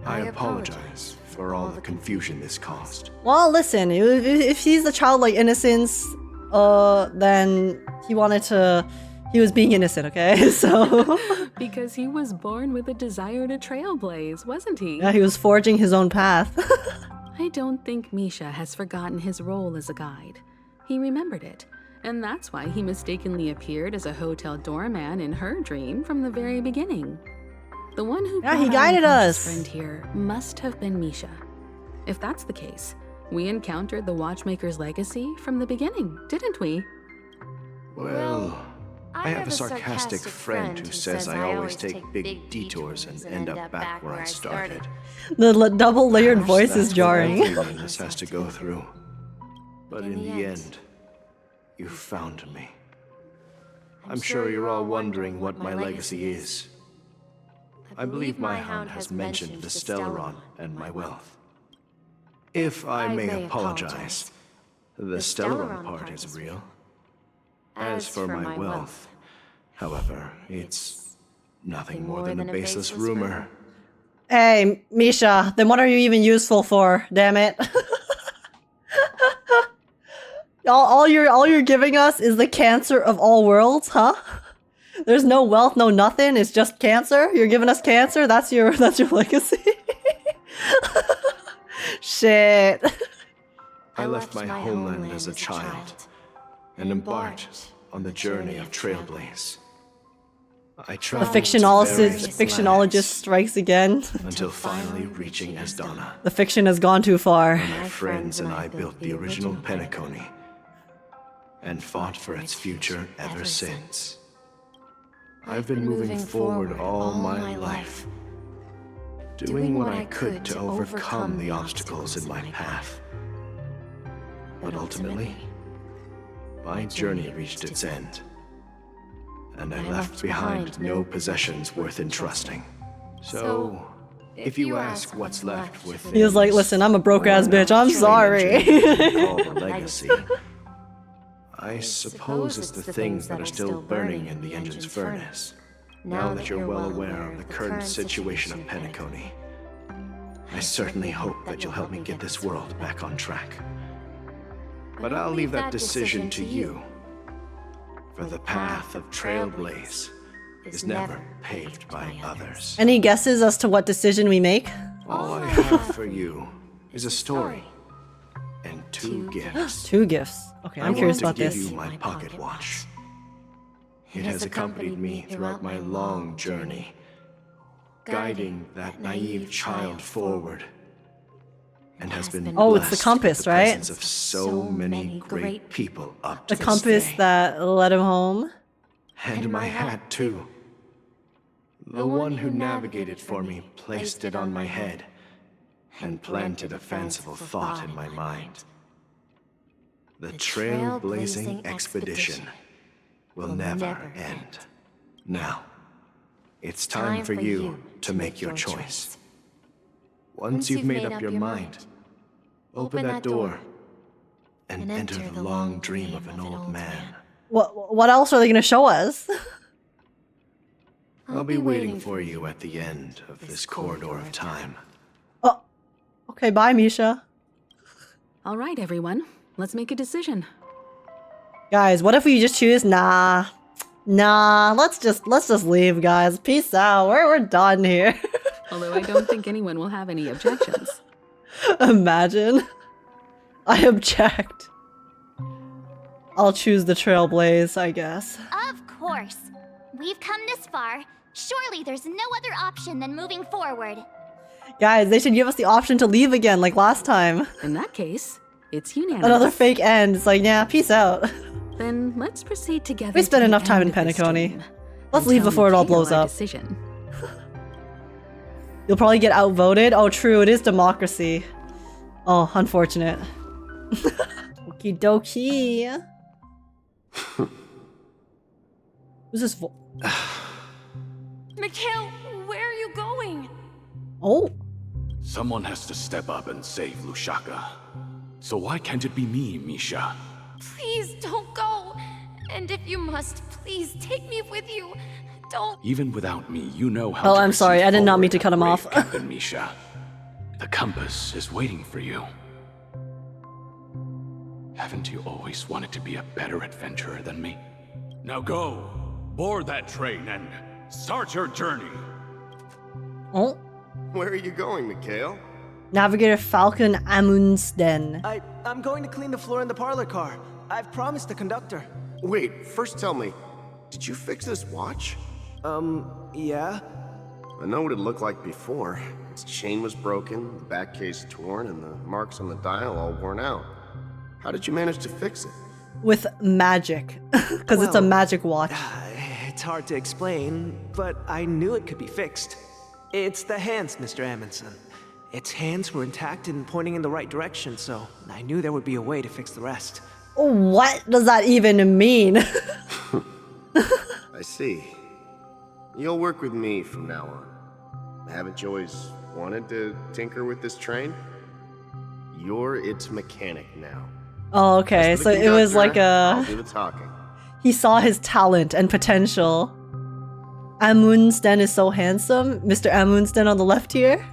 I apologize for all the confusion this caused. Well, listen, if he's the childlike innocence, then he was being innocent, okay? So Because he was born with a desire to trailblaze, wasn't he? yeah, he was forging his own path. I don't think Misha has forgotten his role as a guide. He remembered it, and that's why he mistakenly appeared as a hotel doorman in her dream from the very beginning. The one who Yeah, he brought our guided unconscious us. friend here must have been Misha. If that's the case, we encountered the Watchmaker's legacy from the beginning, didn't we? Well, I have a sarcastic friend who says I always take big detours and end up back where I started. The double layered voice is That's what jarring. everyone in this has to go through. But in the end, you found me. I'm sure you're all wondering what my legacy is. I believe my hound has mentioned the Stellaron and my wealth. If I may apologize, the Stellaron part is real. As for my wealth, however, it's nothing more than a baseless rumor. Hey, Misha, then what are you even useful for? Damn it. all you're giving us is the cancer of all worlds, huh? There's no wealth, no nothing. It's just cancer. You're giving us cancer. That's your legacy. Shit. I left my homeland as a child and embarked on the journey of Trailblaze. I The traveled fictionologist strikes again. until finally reaching Asdana. The fiction has gone too far. My friends and I built the original PENACONY and fought for its future ever since. I've been moving forward all my life, doing what I could to overcome the obstacles in my path. But ultimately, my journey reached its end, and I left behind no possessions worth entrusting. So, if you ask what's left with He was like, listen, I'm a broke ass bitch. I'm sorry. called a legacy, I suppose it's the things that are still burning in the engine's furnace. Now that you're well aware of the current situation of PENACONY, I certainly hope that you'll help me get this world back on track. But I'll leave that decision to you, for the path of Trailblaze is never paved by others. Any guesses as to what decision we make? All I have for you is a story and 2 gifts. 2 gifts. Okay, I'm curious about I want this. to give you my pocket watch. It has accompanied me throughout my long journey, guiding that naive child forward, and has been Oh, it's the blessed compass, with the right? presence of so many great people up to The this compass day. that led him home. And my hat, too. The one who navigated for me placed it on my head and planted a fanciful thought in my mind. The trailblazing expedition will never end. Now, it's time for you to make your choice. Once you've made up your mind, open that door and enter the long dream of an old man. What else are they gonna show us? I'll be waiting for you at the end of this corridor of time. Oh, okay. Bye, Misha. All right, everyone. Let's make a decision. Guys, what if we just choose? Nah. Let's just leave, guys. Peace out. We're done here. Although I don't think anyone will have any objections. Imagine. I object. I'll choose the Trailblaze, I guess. Of course. We've come this far. Surely there's no other option than moving forward. Guys, they should give us the option to leave again, like last time. In that case, it's unanimous. Another fake end. It's like, yeah, peace out. Then let's proceed together. We spent to the enough time in end of this PENACONY. dream Let's leave until before we it all take our blows up. Decision. You'll probably get outvoted. Oh, true. It is democracy. Oh, unfortunate. Okie dokie. Who's this? Mikhail, where are you going? Oh. Someone has to step up and save Lushaka. So why can't it be me, Misha? Please don't go. And if you must, please take me with you. Don't. Even without me, you know how Oh, to I'm sorry. proceed I did not mean to forward, cut him brave off. Captain Misha. The compass is waiting for you. Haven't you always wanted to be a better adventurer than me? Now go, board that train and start your journey. Oh. Where are you going, Mikhail? Navigator Falcon Amundsen. I'm going to clean the floor in the parlor car. I've promised the conductor. Wait, first tell me, did you fix this watch? Yeah? I know what it looked like before. Its chain was broken, the back case torn, and the marks on the dial all worn out. How did you manage to fix it? With magic. Because it's a magic watch. It's hard to explain, but I knew it could be fixed. It's the hands, Mr. Amundsen. Its hands were intact and pointing in the right direction, so I knew there would be a way to fix the rest. What does that even mean? I see. You'll work with me from now on. Haven't you always wanted to tinker with this train? You're its mechanic now. Oh, okay. So it was like I'll do the talking. he saw his talent and potential. Amundsen is so handsome. Mr. Amundsen on the left here.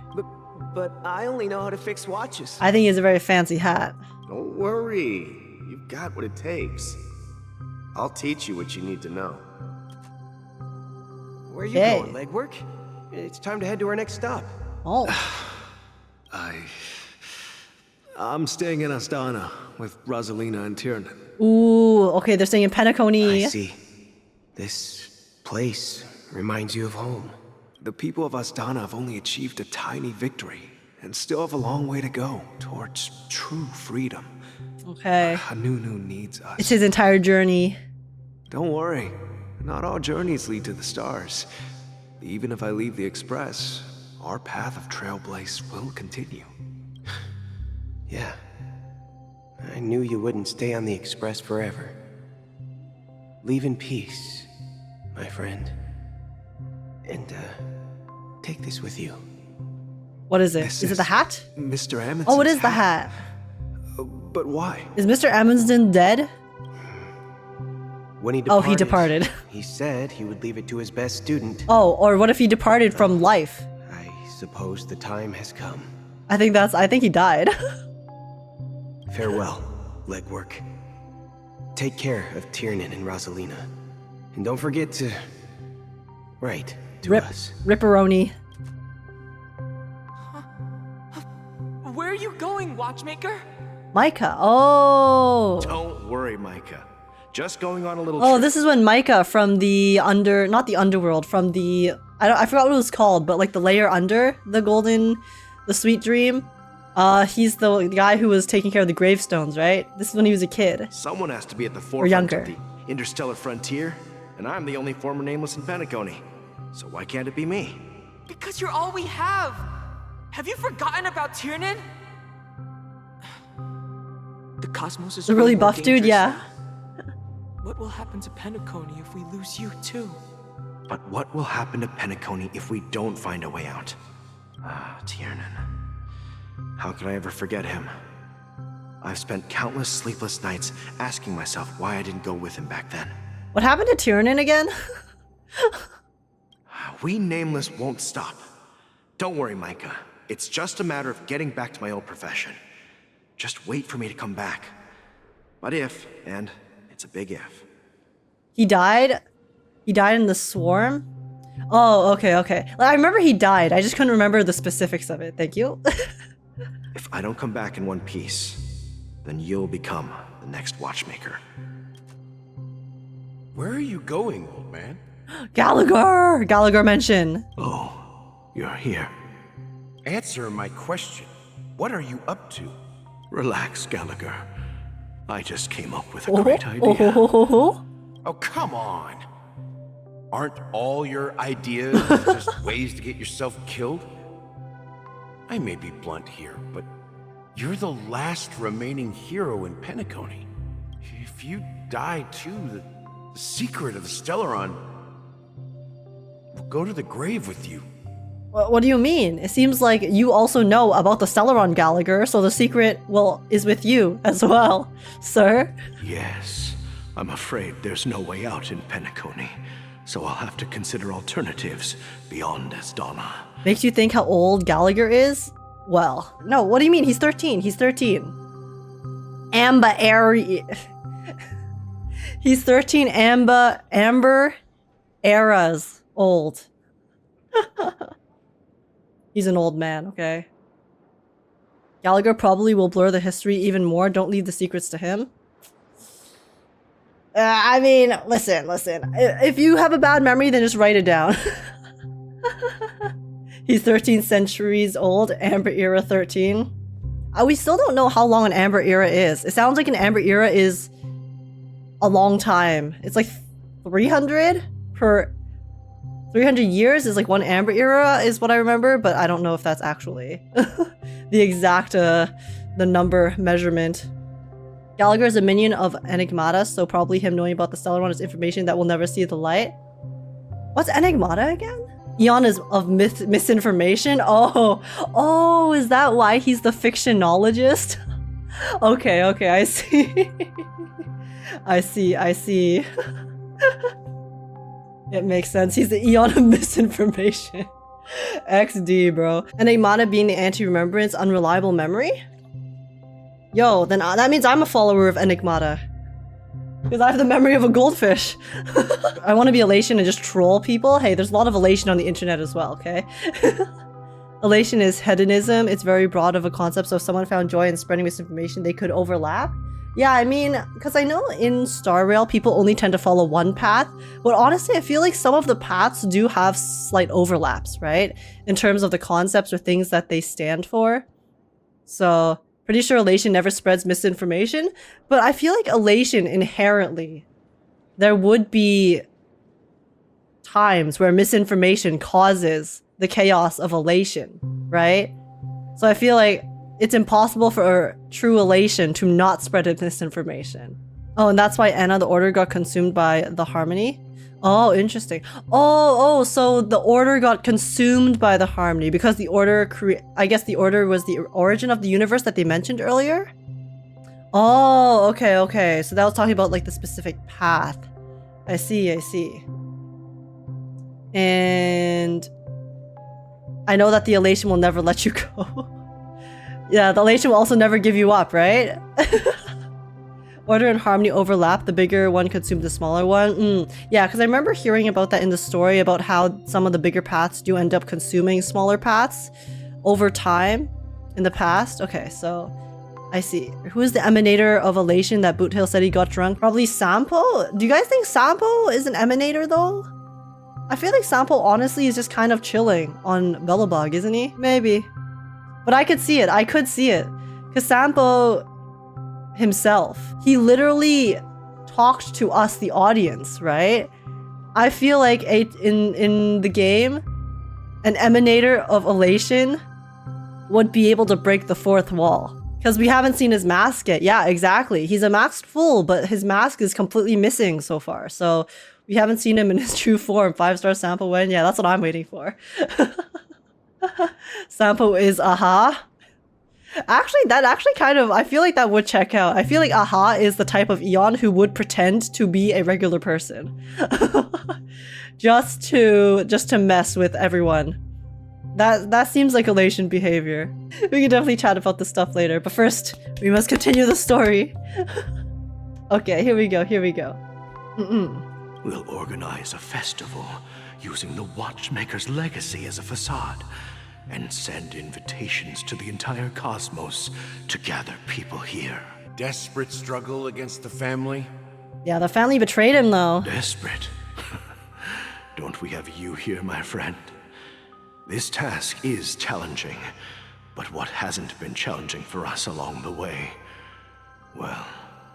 But I only know how to fix watches. I think he has a very fancy hat. Don't worry. You've got what it takes. I'll teach you what you need to know. Where are you going, legwork? It's time to head to our next stop. Oh. I'm staying in Astana with Rosalina and Tiernan. Ooh, okay, they're staying in Penacony. I see. This place reminds you of home. The people of Astana have only achieved a tiny victory and still have a long way to go towards true freedom. Okay. Hanu needs us. It's his entire journey. Don't worry. Not all journeys lead to the stars. Even if I leave the Express, our path of Trailblaze will continue. Yeah. I knew you wouldn't stay on the Express forever. Leave in peace, my friend. And, take this with you. What is it? Is it the hat? Mr. Amundsen's Oh, it is the hat. But why? Is Mr. Amundsen dead? When he Oh, he departed. He said he would leave it to his best student. Oh, or what if he departed from life? I suppose the time has come. I think he died. Farewell, legwork. Take care of Tiernan and Rosalina. And don't forget to write to us. Ripperoni. Where are you going, Watchmaker? Micah. Oh. Don't worry, Micah. Just going on a little Oh, trip. this is when Micah from the not the underworld, from the I forgot what it was called, but like the layer under the sweet dream. He's the guy who was taking care of the gravestones, right? This is when he was a kid. Someone has to be at the Or forefront younger. of the interstellar frontier, and I'm the only former nameless in Penacony. So why can't it be me? Because you're all we have. Have you forgotten about Tiernan? The cosmos is The really way more buff dude, dangerous yeah. now. What will happen to Penacony if we lose you too? But what will happen to Penacony if we don't find a way out? Tiernan. How could I ever forget him? I've spent countless sleepless nights asking myself why I didn't go with him back then. What happened to Tiernan again? We Nameless won't stop. Don't worry, Micah. It's just a matter of getting back to my old profession. Just wait for me to come back. But if, and it's a big if. He died? He died in the swarm? Oh, okay. I remember he died. I just couldn't remember the specifics of it. Thank you. If I don't come back in one piece, then you'll become the next Watchmaker. Where are you going, old man? Gallagher! Gallagher mention. Oh, you're here. Answer my question. What are you up to? Relax, Gallagher. I just came up with a Oh, great idea. Oh, come on. Aren't all your ideas just ways to get yourself killed? I may be blunt here, but you're the last remaining hero in PENACONY. If you die too, the secret of the Stellaron will go to the grave with you. What do you mean? It seems like you also know about the Stellaron, Gallagher, so the secret, well, is with you as well, sir. Yes, I'm afraid there's no way out in PENACONY, so I'll have to consider alternatives beyond Asdana. Makes you think how old Gallagher is? Well, no, what do you mean? He's 13. He's 13. He's 13 Amber eras old. He's an old man, okay? Gallagher probably will blur the history even more. Don't leave the secrets to him. I mean, listen. If you have a bad memory, then just write it down. He's 13 centuries old, Amber Era 13. We still don't know how long an Amber Era is. It sounds like an Amber Era is a long time. It's like 300 years is like one Amber Era is what I remember, but I don't know if that's actually the exact the number measurement. Gallagher is a minion of Enigmata, so probably him knowing about the Stellaron is information that will never see the light. What's Enigmata again? Eon is of misinformation? Oh, is that why he's the fictionologist? Okay, I see. I see. It makes sense. He's the Eon of misinformation. XD, bro. Enigmata being the anti-remembrance, unreliable memory? Yo, then that means I'm a follower of Enigmata. Because I have the memory of a goldfish. I want to be elation and just troll people. Hey, there's a lot of elation on the internet as well, okay? Elation is hedonism. It's very broad of a concept, so if someone found joy in spreading misinformation, they could overlap. Yeah, I mean, because I know in starrail, people only tend to follow one path, but honestly, I feel like some of the paths do have slight overlaps, right? In terms of the concepts or things that they stand for. So, pretty sure elation never spreads misinformation, but I feel like elation inherently, there would be times where misinformation causes the chaos of elation, right? So I feel like it's impossible for true elation to not spread misinformation. Oh, and that's why Anna, the order, got consumed by the harmony? Oh, interesting. Oh, so the order got consumed by the harmony because the order I guess the order was the origin of the universe that they mentioned earlier? Oh, okay. So that was talking about like the specific path. I see. And I know that the elation will never let you go. Yeah, the elation will also never give you up, right? Order and harmony overlap. The bigger one consumed the smaller one. Yeah, because I remember hearing about that in the story about how some of the bigger paths do end up consuming smaller paths over time in the past. Okay, so I see. Who is the emanator of elation that Boothill said he got drunk? Probably Sampo? Do you guys think Sampo is an emanator though? I feel like Sampo honestly is just kind of chilling on Belobog, isn't he? Maybe. But I could see it. Because Sampo himself, he literally talked to us, the audience, right? I feel like in the game, an emanator of elation would be able to break the fourth wall. Because we haven't seen his mask yet. Yeah, exactly. He's a masked fool, but his mask is completely missing so far. So we haven't seen him in his true form. 5-star Sampo win. Yeah, that's what I'm waiting for. Sampo is aha. Actually, I feel like that would check out. I feel like aha is the type of Eon who would pretend to be a regular person. just to mess with everyone. That seems like elation behavior. We can definitely chat about this stuff later, but first, we must continue the story. Okay, here we go. We'll organize a festival using the Watchmaker's legacy as a facade and send invitations to the entire cosmos to gather people here. Desperate struggle against the family? Yeah, the family betrayed him though. Desperate? Don't we have you here, my friend? This task is challenging, but what hasn't been challenging for us along the way? Well,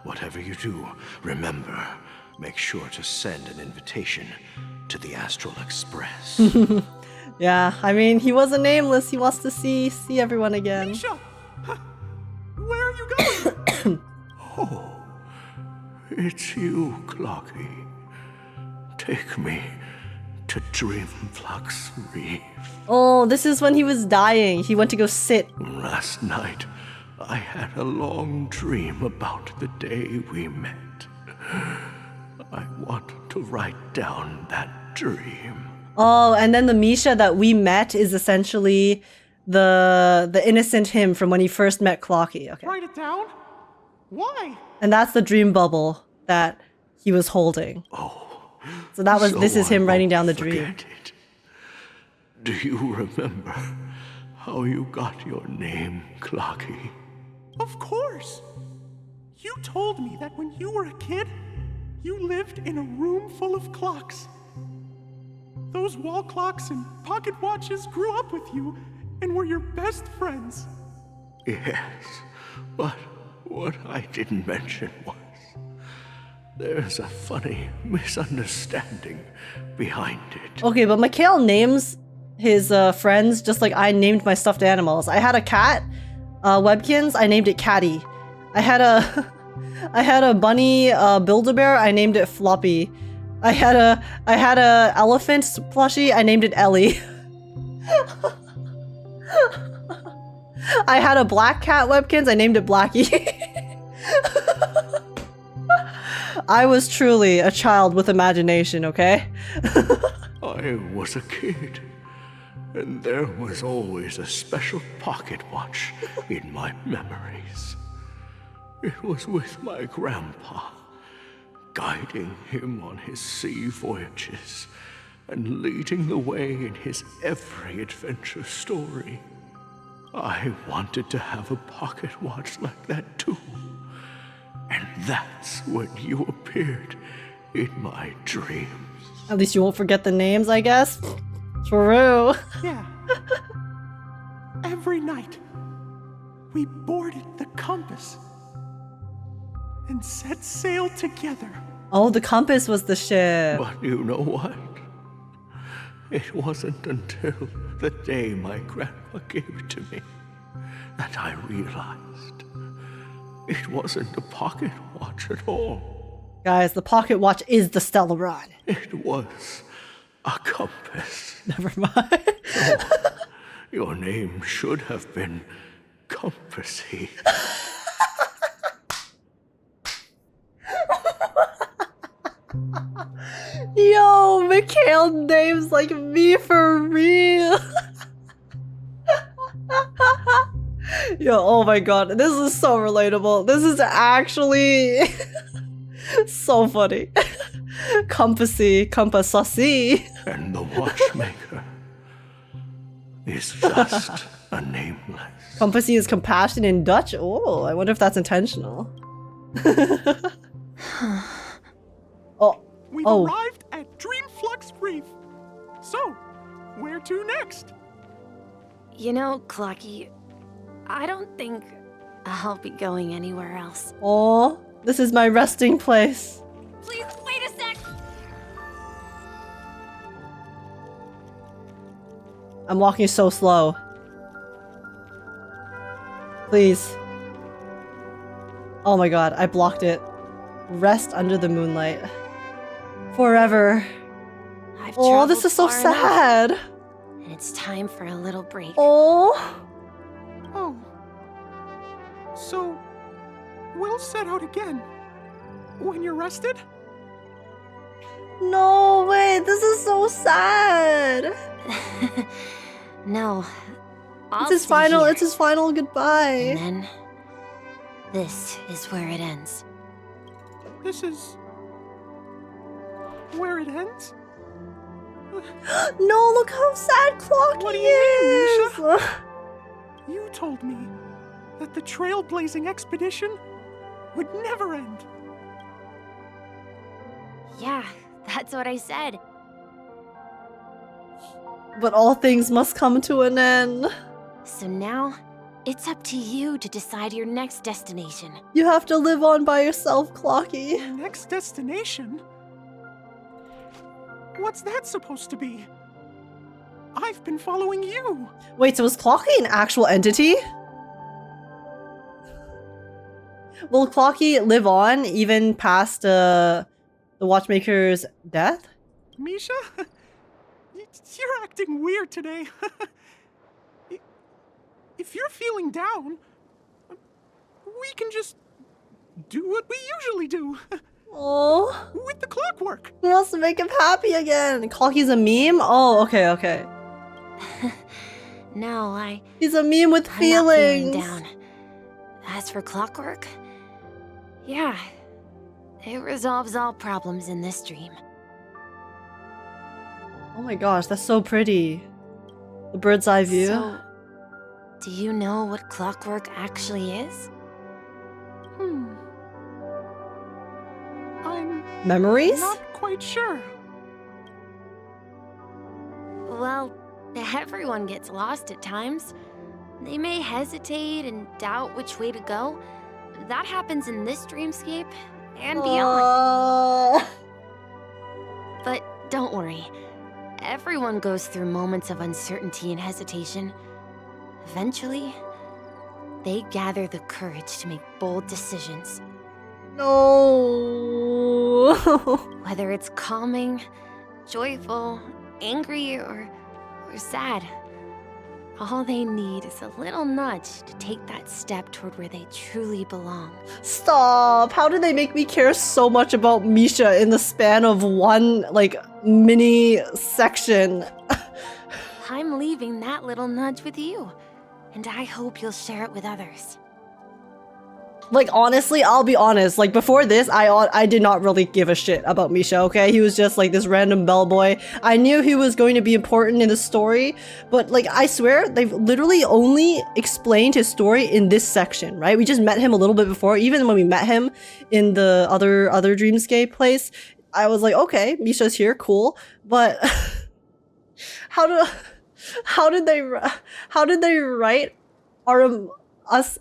whatever you do, remember, make sure to send an invitation to the Astral Express. Yeah, I mean, he wasn't nameless. He wants to see everyone again. Misha! Where are you going? Oh, it's you, Clocky. Take me to Dreamflux Reef. Oh, this is when he was dying. He went to go sit. Last night, I had a long dream about the day we met. I want to write down that dream. Oh, and then the Misha that we met is essentially the innocent him from when he first met Clocky. Okay. Write it down? Why? And that's the dream bubble that he was holding. Oh. So that was this is him I writing won't down the dream. forget it. Do you remember how you got your name, Clocky? Of course! You told me that when you were a kid, you lived in a room full of clocks. Those wall clocks and pocket watches grew up with you and were your best friends. Yes, but what I didn't mention was there's a funny misunderstanding behind it. Okay, but Mikhail names his friends just like I named my stuffed animals. I had a cat, Webkins, I named it Catty. I had a bunny, Build-A-Bear, I named it Floppy. I had a elephant plushie, I named it Ellie. I had a black cat, Webkins, I named it Blackie. I was truly a child with imagination, okay? I was a kid, and there was always a special pocket watch in my memories. It was with my grandpa, guiding him on his sea voyages and leading the way in his every adventure story. I wanted to have a pocket watch like that too. And that's when you appeared in my dreams. At least you won't forget the names, I guess. True. Yeah. Every night, we boarded the compass and set sail together. Oh, the compass was the ship. But you know what? It wasn't until the day my grandpa gave it to me that I realized it wasn't a pocket watch at all. Guys, the pocket watch is the Stellaron. It was a compass. Never mind. So, your name should have been Compassy. Yo, Mikhail names like me for real. Yo, oh my god, this is so relatable. This is actually so funny. Compassy, Compassy. And the Watchmaker is just a nameless. Compassy is compassion in Dutch. Oh, I wonder if that's intentional. We've arrived at Dreamflux Reef. So, where to next? You know, Clocky, I don't think I'll be going anywhere else. Oh, this is my resting place. Please, wait a sec! I'm walking so slow. Please. Oh my god, I blocked it. Rest under the moonlight. Forever. Oh, this is so sad. And it's time for a little break. Oh. Oh. So, we'll set out again. When you're rested? No, wait, this is so sad. No. It's his final goodbye. And then this is where it ends. This is where it ends? No, look how sad Clocky What do you is. mean, Misha? You told me that the trailblazing expedition would never end. Yeah, that's what I said. But all things must come to an end. So now, it's up to you to decide your next destination. You have to live on by yourself, Clocky. Next destination? What's that supposed to be? I've been following you. Wait, so is Clocky an actual entity? Will Clocky live on even past the Watchmaker's death? Misha? You're acting weird today. If you're feeling down, we can just do what we usually do. Oh, with the clockwork. Who wants to make him happy again? Clocky's a meme? Oh, okay, okay. No, He's a meme with I'm feelings. not feeling down. As for clockwork, yeah, it resolves all problems in this dream. Oh my gosh, that's so pretty. The bird's eye view. So, do you know what clockwork actually is? I'm Memories? not quite sure. Well, everyone gets lost at times. They may hesitate and doubt which way to go. That happens in this dreamscape and beyond. But don't worry. Everyone goes through moments of uncertainty and hesitation. Eventually, they gather the courage to make bold decisions. No. Whether it's calming, joyful, angry, or sad, all they need is a little nudge to take that step toward where they truly belong. Stop! How did they make me care so much about Misha in the span of one, like, mini section? I'm leaving that little nudge with you, and I hope you'll share it with others. Like, honestly, I'll be honest. Like, before this, I did not really give a shit about Misha, okay? He was just, like, this random bellboy. I knew he was going to be important in the story, but, like, I swear, they've literally only explained his story in this section, right? We just met him a little bit before. Even when we met him in the other Dreamscape place, I was like, okay, Misha's here, cool. But how did they write us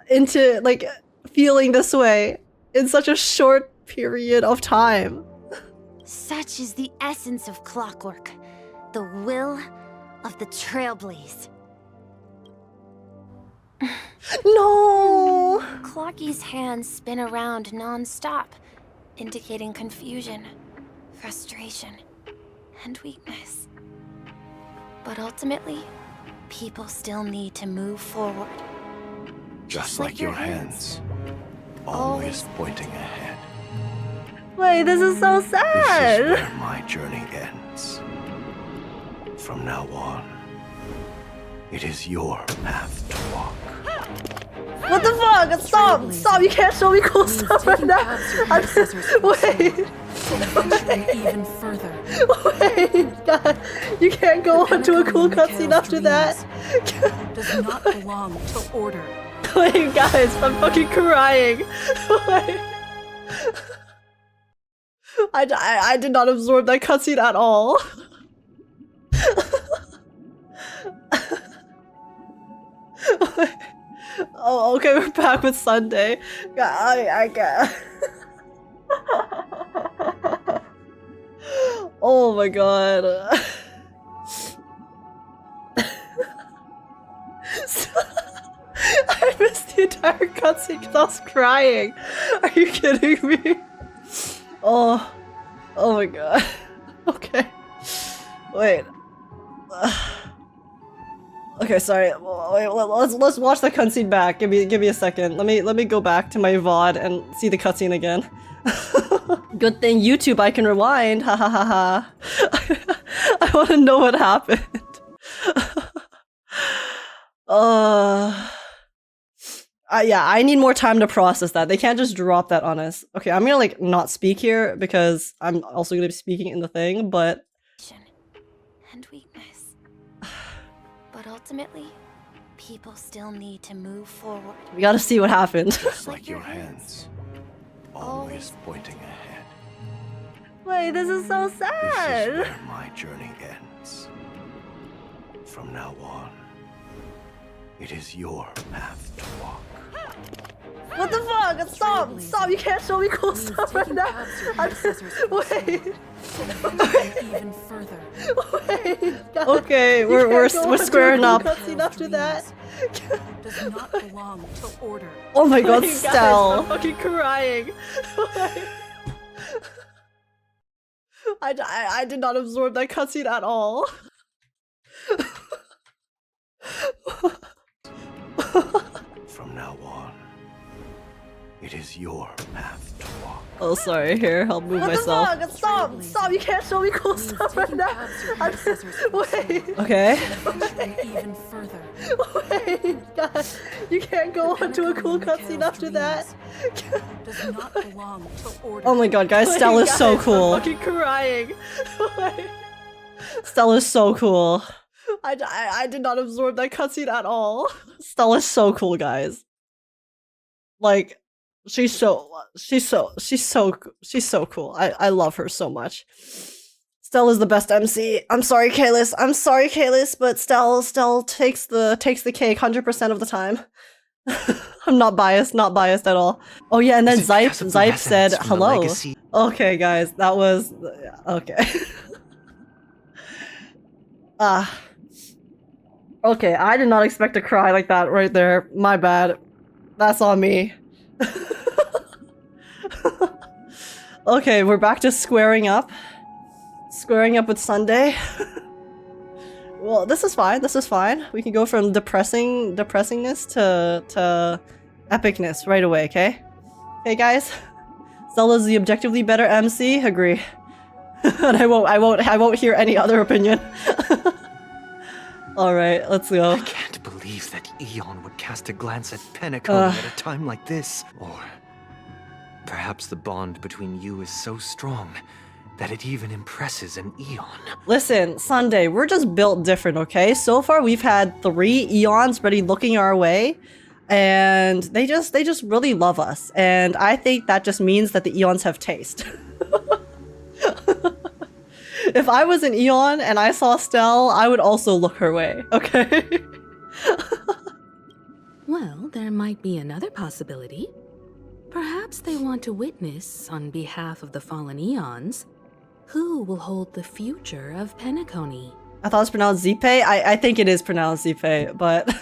into, like, feeling this way in such a short period of time? Such is the essence of clockwork, the will of the Trailblaze. No! Clocky's hands spin around non-stop, indicating confusion, frustration, and weakness. But ultimately, people still need to move forward. Just like your hands, always pointing ahead. Wait, this is so This is sad! where my journey ends. From now on, it is your path to walk. What the fuck? Stop! Stop! You can't show me cool stuff right now! Wait! Even further. Wait! God, you can't go on to a cool cutscene after that! Does not belong to order. Wait, guys, I'm fucking crying! Wait. I did not absorb that cutscene at all. Oh, okay, we're back with Sunday. I get. Oh my god. I missed the entire cutscene because I was crying. Are you kidding me? Oh my god. Okay. Wait. Okay, sorry. Wait, let's watch the cutscene back. Give me a second. Let me go back to my VOD and see the cutscene again. Good thing YouTube I can rewind. Ha ha ha ha. I want to know what happened. Yeah, I need more time to process that. They can't just drop that on us. Okay, I'm gonna like not speak here because I'm also gonna be speaking in the thing, but And weakness. But ultimately, people still need to move forward. we gotta see what happened. Just like your hands, always pointing ahead. Wait, this is so This is sad. where my journey ends. From now on, it is your path to walk. What the fuck? Stop! Stop! You can't show me cool stuff right now! Wait! Even further. Wait! Okay, we're squaring up. After that. Does not belong to order. Oh my god, Wait, Stell! guys, I'm fucking crying! I did not absorb that cutscene at all. From now on, it is your path to walk. Oh, sorry. Here, I'll move myself. What the fuck? Stop! Stop! You can't show me cool stuff right now. Wait. Okay. Even further. Wait, God, you can't go on to a cool cutscene after that. Does not belong to order. Oh my god, guys, Stell is so cool. I'm fucking crying. Stell is so cool. I did not absorb that cutscene at all. Stell is so cool, guys. Like, she's so cool. I love her so much. Stell is the best MC. I'm sorry, Kalis, but Stell takes the cake 100% of the time. I'm not biased at all. Oh yeah, and then Zype said hello. Okay, guys, that was okay. Okay, I did not expect to cry like that right there. My bad. That's on me. Okay, we're back to squaring up. Squaring up with Sunday. Well, this is fine. We can go from depressingness to epicness right away, okay? Okay, guys? Stella's the objectively better MC, agree. And I won't hear any other opinion. Alright, let's go. I can't believe that Eon would cast a glance at PENACONY at a time like this. Or perhaps the bond between you is so strong that it even impresses an Eon. Listen, Sunday, we're just built different, okay? So far we've had 3 Eons ready looking our way, and they just really love us. And I think that just means that the Eons have taste. If I was an Eon and I saw Stell, I would also look her way, okay? Well, there might be another possibility. Perhaps they want to witness, on behalf of the fallen Eons, who will hold the future of PENACONY. I thought it was pronounced Zipe. I think it is pronounced Zipe, but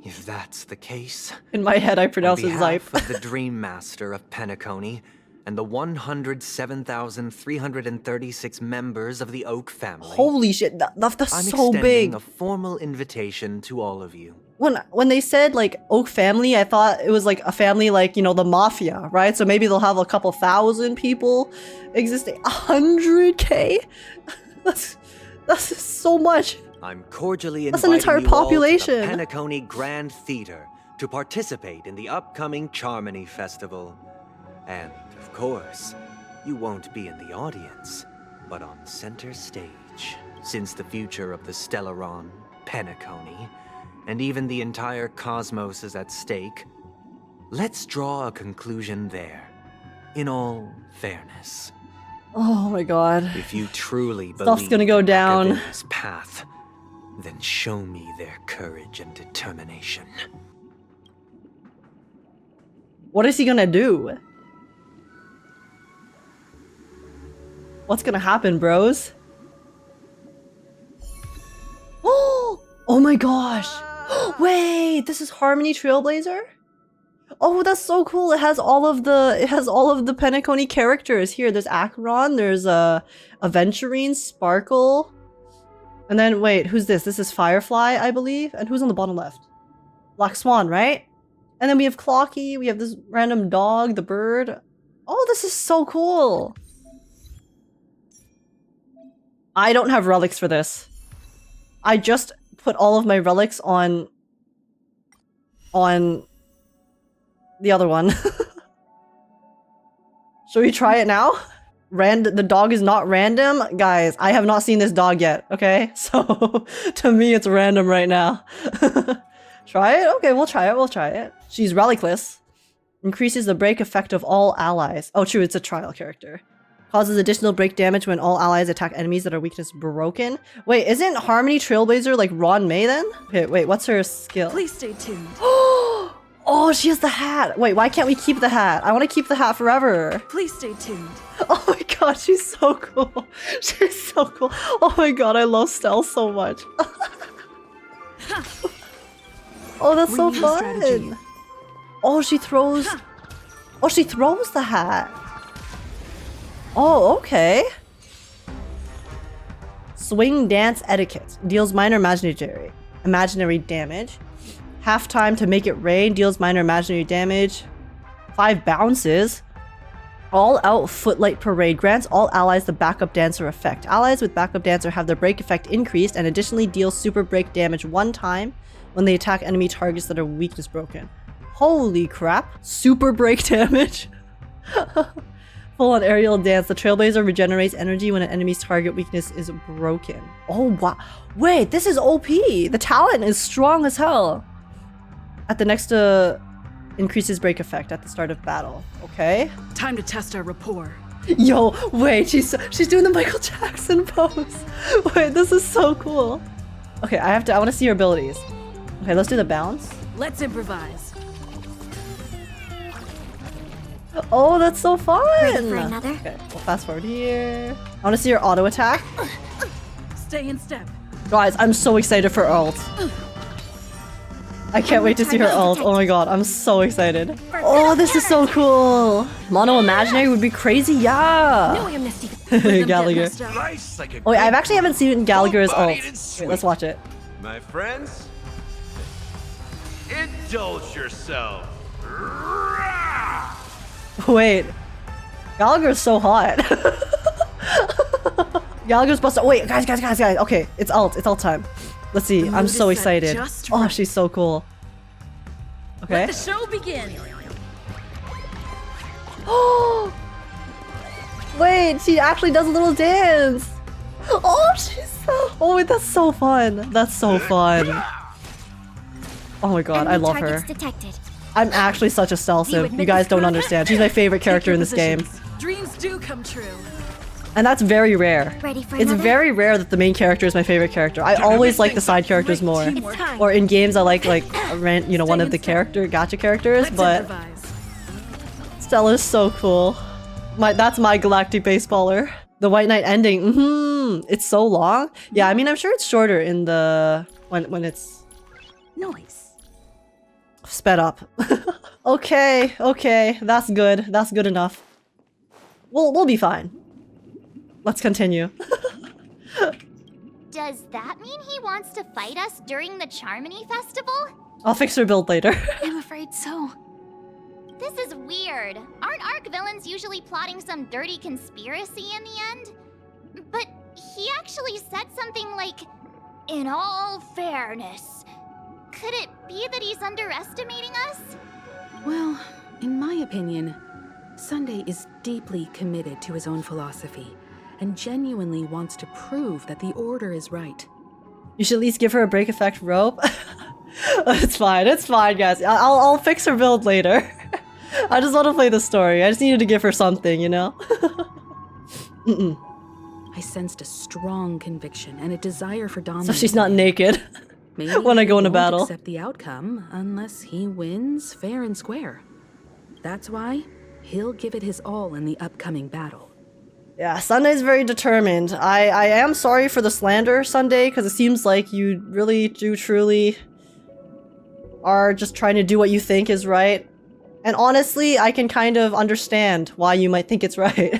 If that's the case, in my head I pronounce it on behalf Zype. of the Dreammaster of PENACONY and the 107,336 members of the Oak family. Holy shit, that's I'm so extending big. a formal invitation to all of you. When they said like Oak family, I thought it was like a family like, you know, the mafia, right? So maybe they'll have a couple thousand people existing. 100K? That's so much. I'm cordially That's an inviting entire you all population. to the PENACONY Grand Theater to participate in the upcoming Charmony Festival. And, of course, you won't be in the audience, but on center stage, since the future of the Stellaron, PENACONY, and even the entire cosmos is at stake. Let's draw a conclusion there, in all fairness. Oh my god. If you truly Stuff's believe gonna go in down. Academia's path, then show me their courage and determination. What is he gonna do? What's gonna happen, bros? Oh my gosh! Wait, this is Harmony Trailblazer? Oh, that's so cool! It has all of the PENACONY characters here. There's Acheron, there's Aventurine, Sparkle, and then wait, who's this? This is Firefly, I believe, and who's on the bottom left? Black Swan, right? And then we have Clocky. We have this random dog, the bird. Oh, this is so cool! I don't have relics for this. I just put all of my relics on the other one. Should we try it now? The dog is not random? Guys, I have not seen this dog yet, okay? So, to me, it's random right now. Try it? Okay, we'll try it. She's relicless. Increases the break effect of all allies. Oh, true, it's a trial character. Causes additional break damage when all allies attack enemies that are weakness broken. Wait, isn't Harmony Trailblazer like Ron May then? Okay, wait, what's her skill? Please stay tuned. Oh, she has the hat. Wait, why can't we keep the hat? I want to keep the hat forever. Please stay tuned. Oh my god, she's so cool. She's so cool. Oh my god, I love Stell so much. Oh, that's so fun. Oh, she throws... Oh, she throws the hat. Oh, okay. Swing dance etiquette. Deals minor imaginary damage. Half time to make it rain. Deals minor imaginary damage. 5 bounces. All out footlight parade. Grants all allies the backup dancer effect. Allies with backup dancer have their break effect increased and additionally deals super break damage 1 time when they attack enemy targets that are weakness broken. Holy crap. Super break damage. Full on aerial dance. The Trailblazer regenerates energy when an enemy's target weakness is broken. Oh wow. Wait, this is OP. The talent is strong as hell. At the next increases break effect at the start of battle. Okay. Time to test our rapport. Yo, wait, she's doing the Michael Jackson pose. Wait, this is so cool. Okay, I want to see her abilities. Okay, let's do the bounce. Let's improvise. Oh, that's so fun. Ready for another? Okay, we'll fast forward here. I want to see her auto attack. Stay in step. Guys, I'm so excited for ult. I can't wait to see her ult. Oh my god, I'm so excited. Oh, this is so cool. Mono imaginary would be crazy. Yeah. No amnesty. Gallagher. Oh, wait, I actually haven't seen Gallagher's ult. Wait, let's watch it. My friends, indulge yourself. Wait. Gallagher's so hot. Gallagher's busted. Wait, guys. Okay, it's ult time. Let's see. I'm so excited. Oh, she's so cool. Okay. Let the show begin. Oh! Wait, she actually does a little dance. Oh, she's so... Oh, wait, that's so fun. That's so fun. Oh my god, I love her. Detected. I'm actually such a Stell simp. You guys don't understand. She's my favorite character in this game. Dreams do come true. And that's very rare. Ready for It's another? very rare that the main character is my favorite character. I always like the side characters more. Or in games I like one of the gacha characters, but Stella's so cool. That's my galactic baseballer. The White Knight ending. It's so long. Yeah, I mean I'm sure it's shorter in the when it's sped up. Okay, that's good. That's good enough. We'll be fine. Let's continue. Does that mean he wants to fight us during the Charmony Festival? I'll fix her build later. I'm afraid so. This is weird. Aren't Arc villains usually plotting some dirty conspiracy in the end? But he actually said something like, "In all fairness." Could it be that he's underestimating us? Well, in my opinion, Sunday is deeply committed to his own philosophy and genuinely wants to prove that the order is right. You should at least give her a break effect rope. It's fine, guys. I'll fix her build later. I just want to play the story. I just needed to give her something, you know? I sensed a strong conviction and a desire for dominance. So she's not naked Maybe when I go into he won't battle. accept the outcome unless he wins fair and square. That's why he'll give it his all in the upcoming battle. Yeah, Sunday's very determined. I am sorry for the slander, Sunday, because it seems like you really do truly are just trying to do what you think is right. And honestly, I can kind of understand why you might think it's right.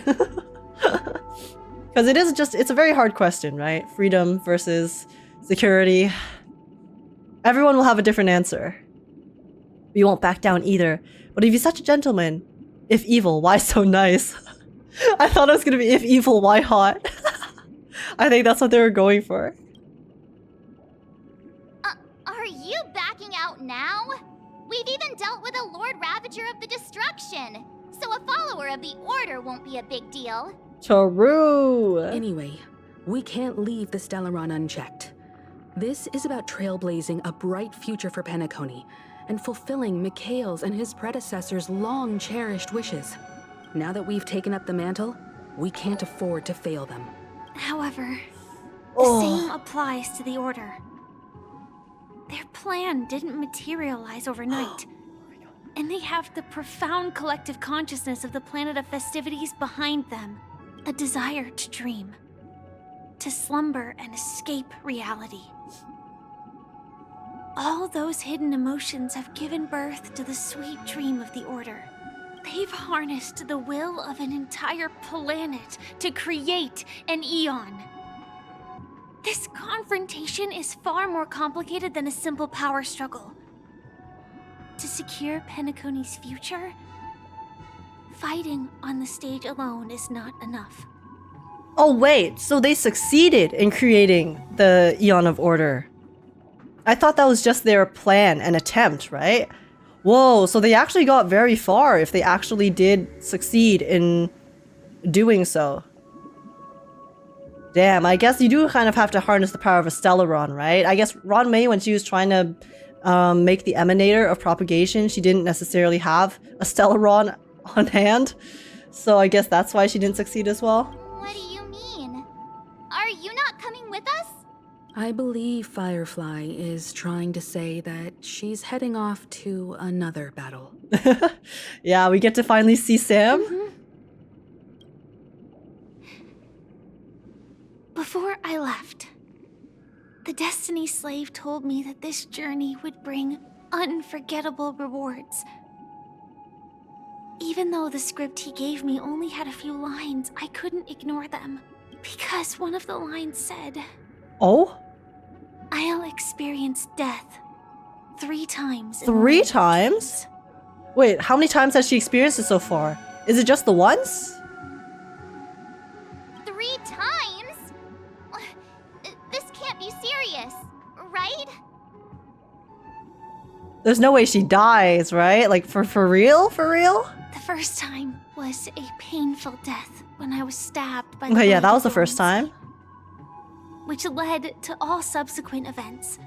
Because it's a very hard question, right? Freedom versus security. Everyone will have a different answer. We won't back down either. But if he's such a gentleman, if evil, why so nice? I thought it was gonna be if evil, why hot? I think that's what they were going for. Are you backing out now? We've even dealt with a Lord Ravager of the Destruction, so a follower of the Order won't be a big deal. True. Anyway, we can't leave the Stellaron unchecked. This is about trailblazing a bright future for PENACONY and fulfilling Mikhail's and his predecessors' long-cherished wishes. Now that we've taken up the mantle, we can't afford to fail them. However, the same applies to the Order. Their plan didn't materialize overnight. And they have the profound collective consciousness of the planet of festivities behind them. A desire to dream. To slumber and escape reality. All those hidden emotions have given birth to the sweet dream of the Order. They've harnessed the will of an entire planet to create an eon. This confrontation is far more complicated than a simple power struggle. To secure PENACONY's future, fighting on the stage alone is not enough. Oh wait, so they succeeded in creating the Eon of Order. I thought that was just their plan and attempt, right? Whoa, so they actually got very far if they actually did succeed in doing so. Damn, I guess you do kind of have to harness the power of a Stellaron, right? I guess Ron May, when she was trying to make the Emanator of propagation, she didn't necessarily have a Stellaron on hand. So I guess that's why she didn't succeed as well. What do you mean? Are you not coming with us? I believe Firefly is trying to say that she's heading off to another battle. Yeah, we get to finally see Sam. Before I left, the Destiny Slave told me that this journey would bring unforgettable rewards. Even though the script he gave me only had a few lines, I couldn't ignore them. Because one of the lines said, Oh? I'll experience death 3 times. 3 times? Wait, how many times has she experienced it so far? Is it just the once? 3 times? This can't be serious, right? There's no way she dies, right? Like, for real? For real? The first time was a painful death when I was stabbed by the Okay, yeah, blade that of was the first thorns, time. which led to all subsequent events.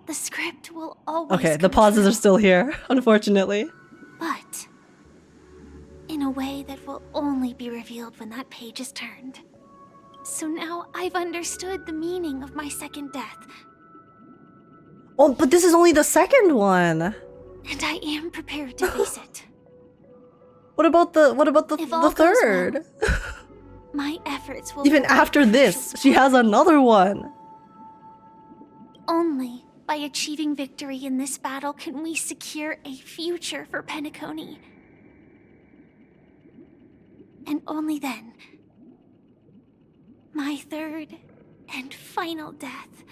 The script will always Okay, the come pauses true, are still here, unfortunately. but in a way that will only be revealed when that page is turned. So now I've understood the meaning of my second death, Oh, but this is only the second one. and I am prepared to face it. What about the If all goes third? My efforts will Even be after this, she has another one. only by achieving victory in this battle can we secure a future for PENACONY. And only then, my third and final death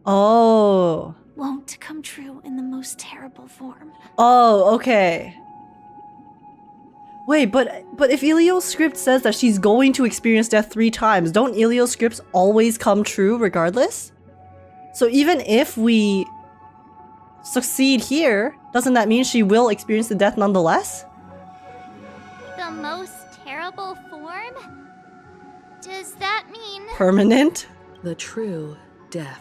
Oh. won't come true in the most terrible form. Oh, okay. Wait, but if Elio's script says that she's going to experience death 3 times, don't Elio's scripts always come true regardless? So even if we succeed here, doesn't that mean she will experience the death nonetheless? The most terrible form? Does that mean... Permanent? The true death.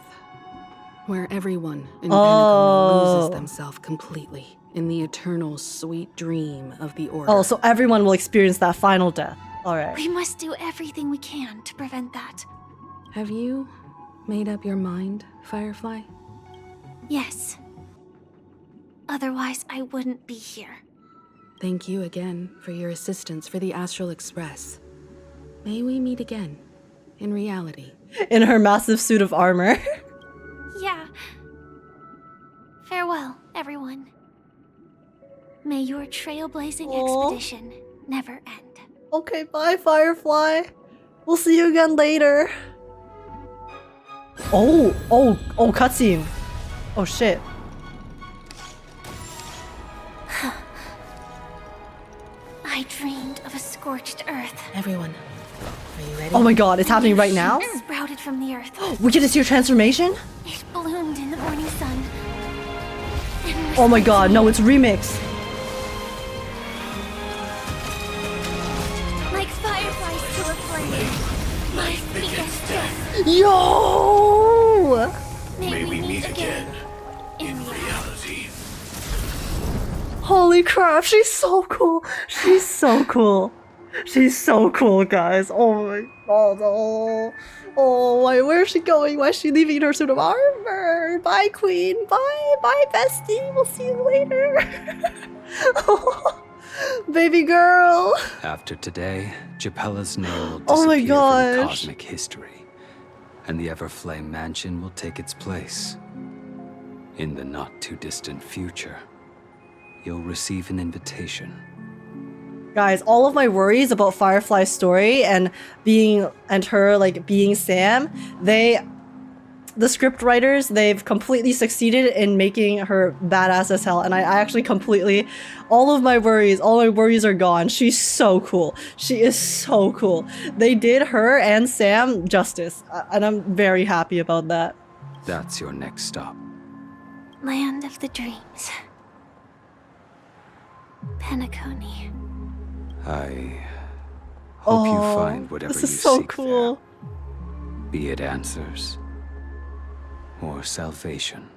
Where everyone in Oh. PENACONY loses themselves completely in the eternal sweet dream of the Order. Oh, so everyone will experience that final death. Alright. We must do everything we can to prevent that. Have you made up your mind, Firefly? Yes. Otherwise, I wouldn't be here. Thank you again for your assistance for the Astral Express. May we meet again, in reality. In her massive suit of armor. Yeah. Farewell, everyone. May your trailblazing expedition never end. Okay, bye, Firefly. We'll see you again later. Oh, cutscene. Oh, shit. I dreamed of a scorched earth. Everyone, are you ready? Oh my god, it's happening right now? Sprouted from the earth. We get to see her transformation? It bloomed in the morning sun. Oh my god, no, it's remix. Like fireflies to a flame. My biggest death. Yo! May we meet again. In reality. Holy crap, she's so cool. She's so cool. She's so cool, guys. Oh my god. Oh, where is she going? Why is she leaving her suit of armor? Bye, queen. Bye. Bye, bestie. We'll see you later. Oh, baby girl. After today, Japella's name will Oh my disappear from gosh. cosmic history, and the Everflame Mansion will take its place. In the not-too-distant future, you'll receive an invitation. Guys, all of my worries about Firefly's story and her like being Sam, the script writers, they've completely succeeded in making her badass as hell, and I actually completely, all my worries are gone. She's so cool. She is so cool. They did her and Sam justice, and I'm very happy about that. That's your next stop. Land of the Dreams. PENACONY. I hope you find whatever this you is so seek cool. there, be it answers or salvation.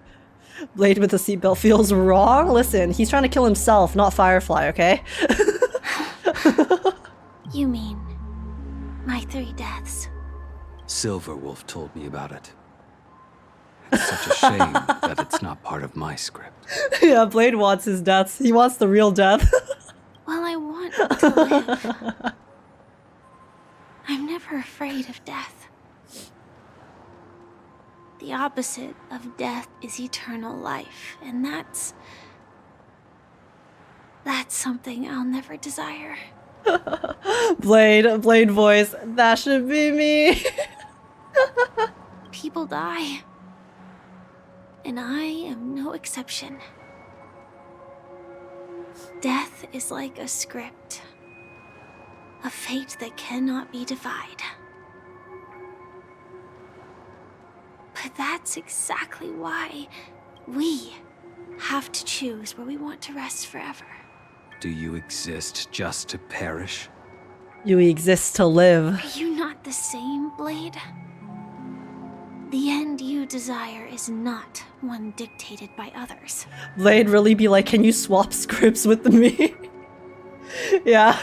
Blade with the seatbelt feels wrong. Listen, he's trying to kill himself, not Firefly, okay? You mean my 3 deaths? Silverwolf told me about it. It's such a shame that it's not part of my script. Yeah, Blade wants his deaths. He wants the real death. Well, I want to live. I'm never afraid of death. The opposite of death is eternal life, and that's something I'll never desire. Blade voice. That should be me. People die, and I am no exception. Death is like a script, a fate that cannot be defied. But that's exactly why we have to choose where we want to rest forever. Do you exist just to perish? You exist to live. Are you not the same, Blade? The end you desire is not one dictated by others. Blade really be like, can you swap scripts with me? Yeah.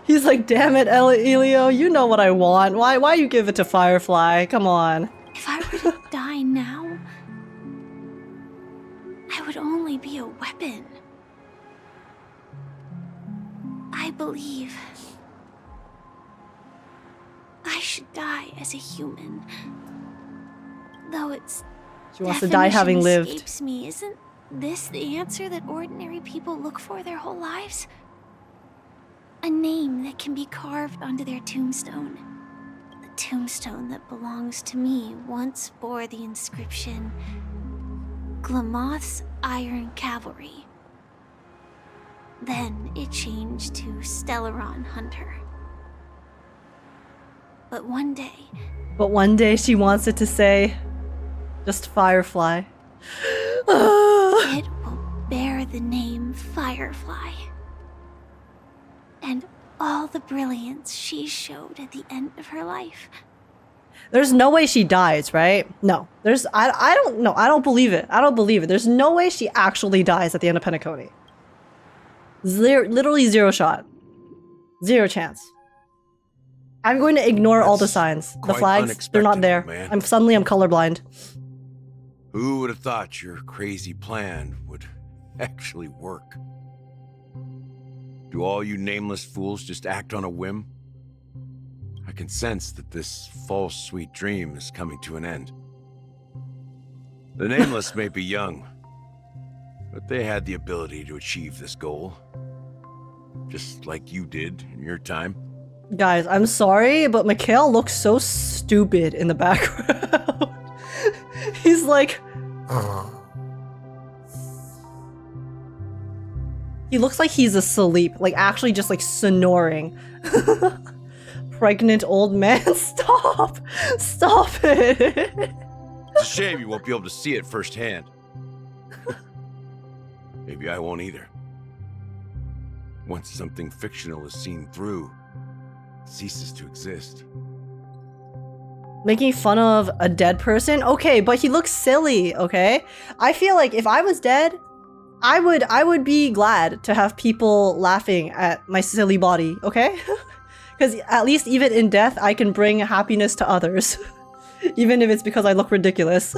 He's like, damn it, Elio, you know what I want. Why you give it to Firefly? Come on. If I were to die now, I would only be a weapon. I believe I should die as a human. Though it's She wants to die having lived. escapes me. Isn't this the answer that ordinary people look for their whole lives? A name that can be carved onto their tombstone. The tombstone that belongs to me once bore the inscription, Glamoth's Iron Cavalry. Then it changed to Stellaron Hunter. But one day she wants it to say, just Firefly. it will bear the name Firefly. And all the brilliance she showed at the end of her life. There's no way she dies, right? No. I don't know. I don't believe it. I don't believe it. There's no way she actually dies at the end of PENACONY. Literally zero shot. Zero chance. I'm going to ignore all the signs. The flags, they're not there. man. I'm colorblind. Who would have thought your crazy plan would actually work? Do all you nameless fools just act on a whim? I can sense that this false sweet dream is coming to an end. The nameless may be young, but they had the ability to achieve this goal. Just like you did in your time. Guys, I'm sorry, but Mikhail looks so stupid in the background. He's like... He looks like he's asleep, like actually just like snoring. Pregnant old man, stop! Stop it! It's a shame you won't be able to see it firsthand. Maybe I won't either. Once something fictional is seen through, it ceases to exist. Making fun of a dead person? Okay, but he looks silly, okay? I feel like if I was dead, I would be glad to have people laughing at my silly body, okay? Because at least even in death, I can bring happiness to others. Even if it's because I look ridiculous.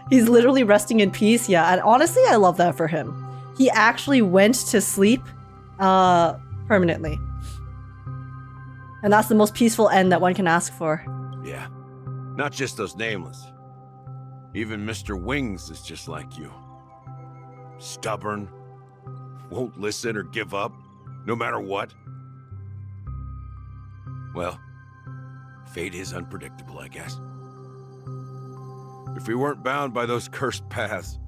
He's literally resting in peace, yeah, and honestly, I love that for him. He actually went to sleep permanently. And that's the most peaceful end that one can ask for. Yeah, not just those nameless. Even Mr. Wings is just like you. Stubborn, won't listen or give up, no matter what. Well, fate is unpredictable, I guess. If we weren't bound by those cursed paths,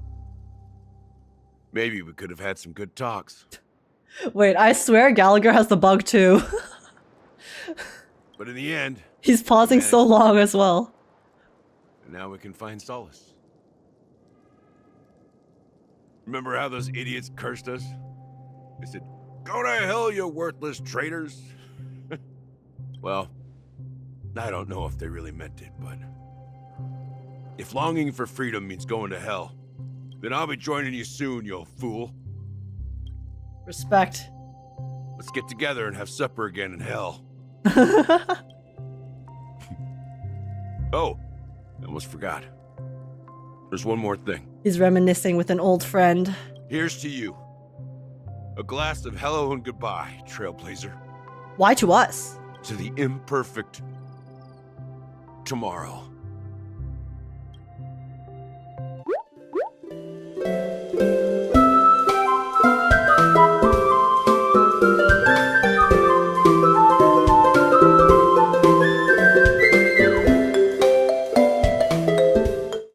maybe we could have had some good talks. Wait, I swear Gallagher has the bug too. But in the end... He's pausing so long as well. And now we can find solace. Remember how those idiots cursed us? They said, "Go to hell, you worthless traitors." Well, I don't know if they really meant it, but... if longing for freedom means going to hell, then I'll be joining you soon, you fool. Respect. Let's get together and have supper again in hell. Oh, I almost forgot. There's one more thing. He's reminiscing with an old friend. Here's to you. A glass of hello and goodbye, Trailblazer. Why to us? To the imperfect tomorrow.